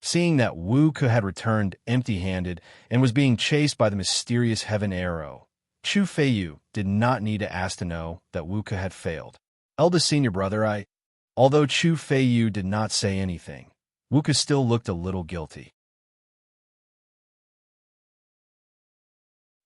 Seeing that Wu Ke had returned empty-handed and was being chased by the mysterious heaven arrow, Chu Feiyu did not need to ask to know that Wu Ke had failed. "Eldest senior brother, Although Chu Feiyu did not say anything, Wu Ke still looked a little guilty.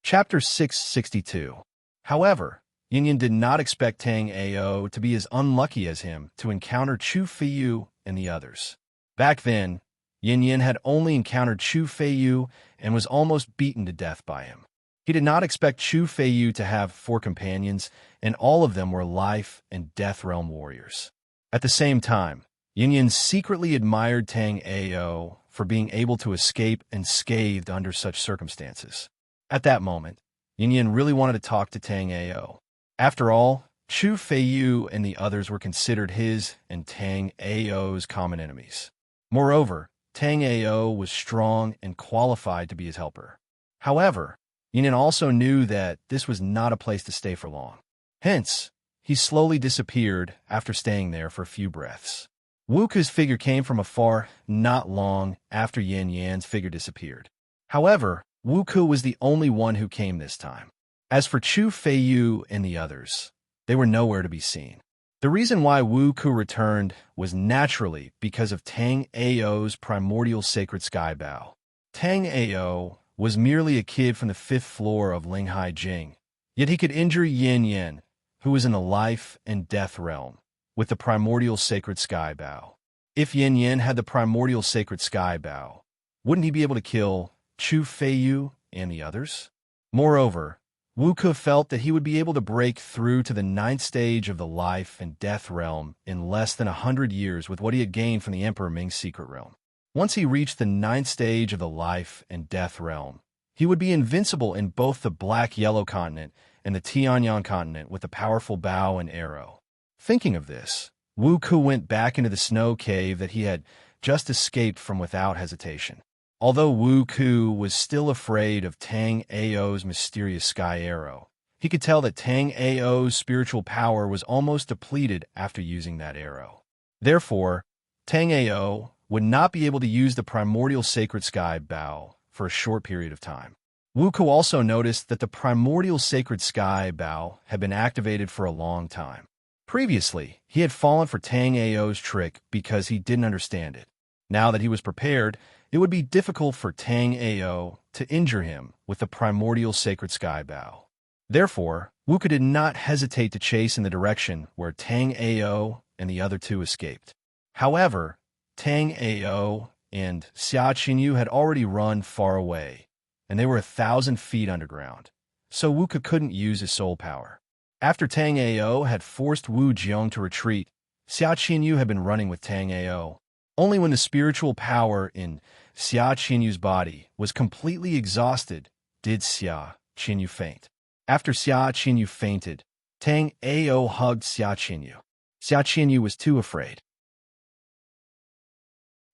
Chapter 662. However, Yin did not expect Tang Ao to be as unlucky as him to encounter Chu Feiyu and the others. Back then, Yin had only encountered Chu Feiyu and was almost beaten to death by him. He did not expect Chu Feiyu to have 4 companions, and all of them were life and death realm warriors. At the same time, Yin secretly admired Tang Ao for being able to escape unscathed under such circumstances. At that moment, Yin really wanted to talk to Tang Ao. After all, Chu Feiyu and the others were considered his and Tang Ao's common enemies. Moreover, Tang Ao was strong and qualified to be his helper. However, Yin also knew that this was not a place to stay for long. Hence, he slowly disappeared after staying there for a few breaths. Wu Ke's figure came from afar not long after Yin Yan's figure disappeared. However, Wu Ke was the only one who came this time. As for Chu Feiyu and the others, they were nowhere to be seen. The reason why Wu Ke returned was naturally because of Tang Ao's primordial sacred sky bow. Tang Ao was merely a kid from the 5th floor of Linghai Jing, yet he could injure Yin Yan, who was in the life and death realm, with the primordial sacred sky bow. If Yin Yan had the primordial sacred sky bow, wouldn't he be able to kill Chu Feiyu and the others? Moreover, Wu Ke felt that he would be able to break through to the 9th stage of the life and death realm in less than 100 years with what he had gained from the Emperor Ming's secret realm. Once he reached the 9th stage of the life and death realm, he would be invincible in both the Black-Yellow continent and the Tianyang continent with a powerful bow and arrow. Thinking of this, Wu Ke went back into the snow cave that he had just escaped from without hesitation. Although Wu Ke was still afraid of Tang Ao's mysterious sky arrow, he could tell that Tang Ao's spiritual power was almost depleted after using that arrow. Therefore, Tang Ao would not be able to use the primordial sacred sky bow for a short period of time. Wu Ke also noticed that the primordial sacred sky bow had been activated for a long time. Previously, he had fallen for Tang Ao's trick because he didn't understand it. Now that he was prepared, it would be difficult for Tang Ao to injure him with the primordial sacred sky bow. Therefore, Wu Ke did not hesitate to chase in the direction where Tang Ao and the other two escaped. However, Tang Ao and Xia Qinyu had already run far away, and they were 1,000 feet underground, so Wu Ke couldn't use his soul power. After Tang Ao had forced Wu Jiong to retreat, Xia Qinyu had been running with Tang Ao. Only when the spiritual power in Xia Qinyu's body was completely exhausted did Xia Qinyu faint. After Xia Qinyu fainted, Tang Ao hugged Xia Qinyu. Xia Qinyu was too afraid.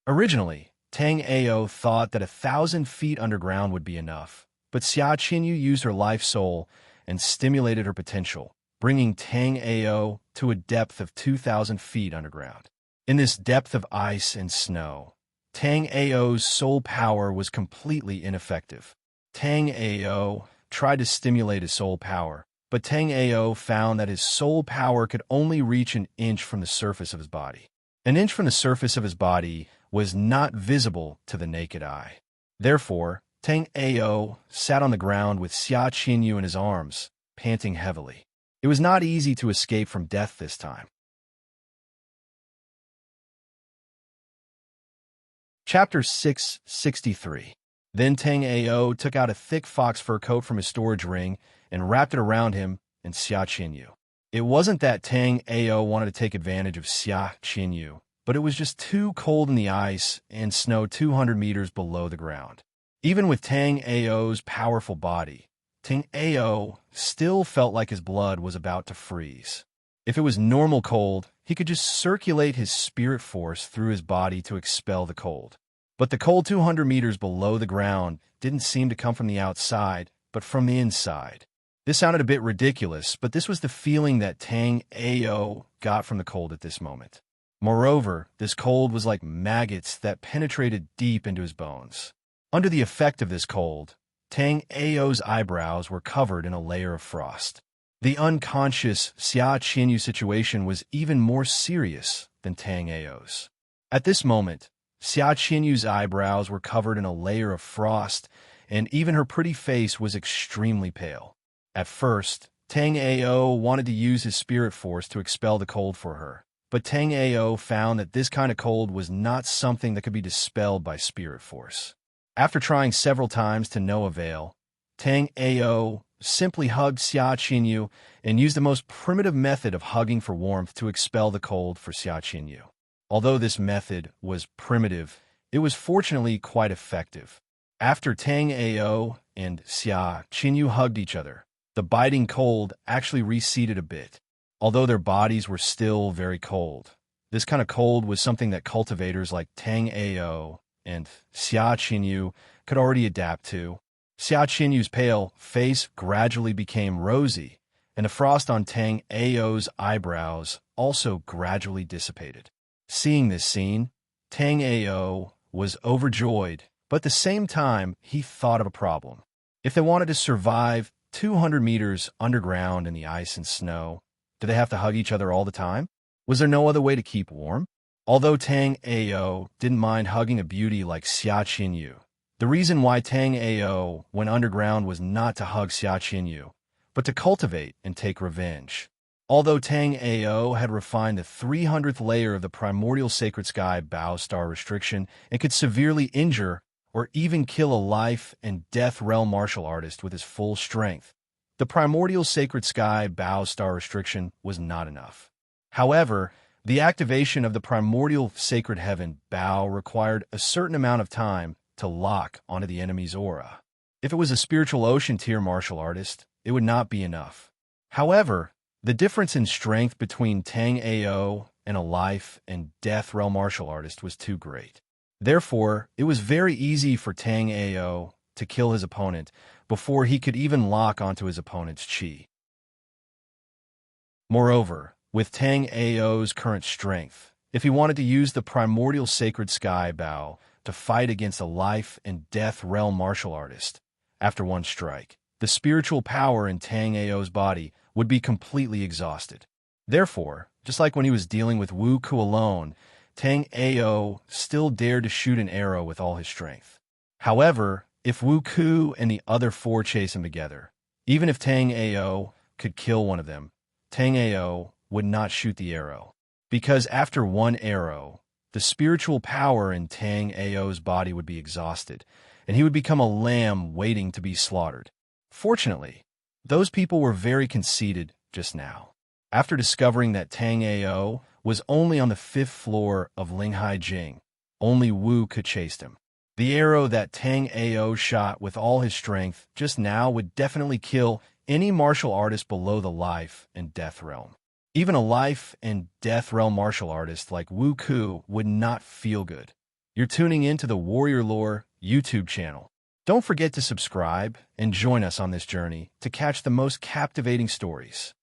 Originally, Tang Ao thought that 1,000 feet underground would be enough, but Xia Qinyu used her life soul and stimulated her potential, bringing Tang Ao to a depth of 2,000 feet underground. In this depth of ice and snow, Tang Ao's soul power was completely ineffective. Tang Ao tried to stimulate his soul power, but Tang Ao found that his soul power could only reach an inch from the surface of his body. An inch from the surface of his body was not visible to the naked eye. Therefore, Tang Ao sat on the ground with Xia Qinyu in his arms, panting heavily. It was not easy to escape from death this time. Chapter 663. Then Tang Ao took out a thick fox fur coat from his storage ring and wrapped it around him and Xia Qinyu. It wasn't that Tang Ao wanted to take advantage of Xia Qinyu, but it was just too cold in the ice and snow 200 meters below the ground. Even with Tang Ao's powerful body, Tang Ao still felt like his blood was about to freeze. If it was normal cold, he could just circulate his spirit force through his body to expel the cold. But the cold 200 meters below the ground didn't seem to come from the outside, but from the inside. This sounded a bit ridiculous, but this was the feeling that Tang Ao got from the cold at this moment. Moreover, this cold was like maggots that penetrated deep into his bones. Under the effect of this cold, Tang Ao's eyebrows were covered in a layer of frost. The unconscious Xia Qinyu situation was even more serious than Tang Ao's. At this moment, Xia Qinyu's eyebrows were covered in a layer of frost, and even her pretty face was extremely pale. At first, Tang Ao wanted to use his spirit force to expel the cold for her, but Tang Ao found that this kind of cold was not something that could be dispelled by spirit force. After trying several times to no avail, Tang Ao simply hugged Xia Qinyu and used the most primitive method of hugging for warmth to expel the cold for Xia Qinyu. Although this method was primitive, it was fortunately quite effective. After Tang Ao and Xia Qinyu hugged each other, the biting cold actually receded a bit, although their bodies were still very cold. This kind of cold was something that cultivators like Tang Ao and Xia Qinyu could already adapt to. Xia Qinyu's pale face gradually became rosy, and the frost on Tang Ao's eyebrows also gradually dissipated. Seeing this scene, Tang Ao was overjoyed, but at the same time, he thought of a problem. If they wanted to survive 200 meters underground in the ice and snow, do they have to hug each other all the time? Was there no other way to keep warm? Although Tang Ao didn't mind hugging a beauty like Xia Qinyu, the reason why Tang Ao went underground was not to hug Xia Qinyu, but to cultivate and take revenge. Although Tang Ao had refined the 300th layer of the primordial sacred sky bow star restriction and could severely injure or even kill a life and death realm martial artist with his full strength, the primordial sacred sky bow star restriction was not enough. However, the activation of the primordial sacred heaven bow required a certain amount of time to lock onto the enemy's aura. If it was a spiritual ocean tier martial artist, it would not be enough. However, the difference in strength between Tang Ao and a life and death realm martial artist was too great. Therefore, it was very easy for Tang Ao to kill his opponent before he could even lock onto his opponent's chi. Moreover, with Tang Ao's current strength, if he wanted to use the primordial sacred sky bow to fight against a life and death realm martial artist, after one strike, the spiritual power in Tang Ao's body would be completely exhausted. Therefore, just like when he was dealing with Wu Ku alone, Tang Ao still dared to shoot an arrow with all his strength. However, if Wu Ku and the other four chase him together, even if Tang Ao could kill one of them, Tang Ao would not shoot the arrow, because after one arrow, the spiritual power in Tang Ao's body would be exhausted, and he would become a lamb waiting to be slaughtered. Fortunately, those people were very conceited just now. After discovering that Tang Ao was only on the 5th floor of Linghai Jing, only Wu could chase him. The arrow that Tang Ao shot with all his strength just now would definitely kill any martial artist below the life and death realm. Even a life and death realm martial artist like Wu Ku would not feel good. You're tuning into the Warrior Lore YouTube channel. Don't forget to subscribe and join us on this journey to catch the most captivating stories.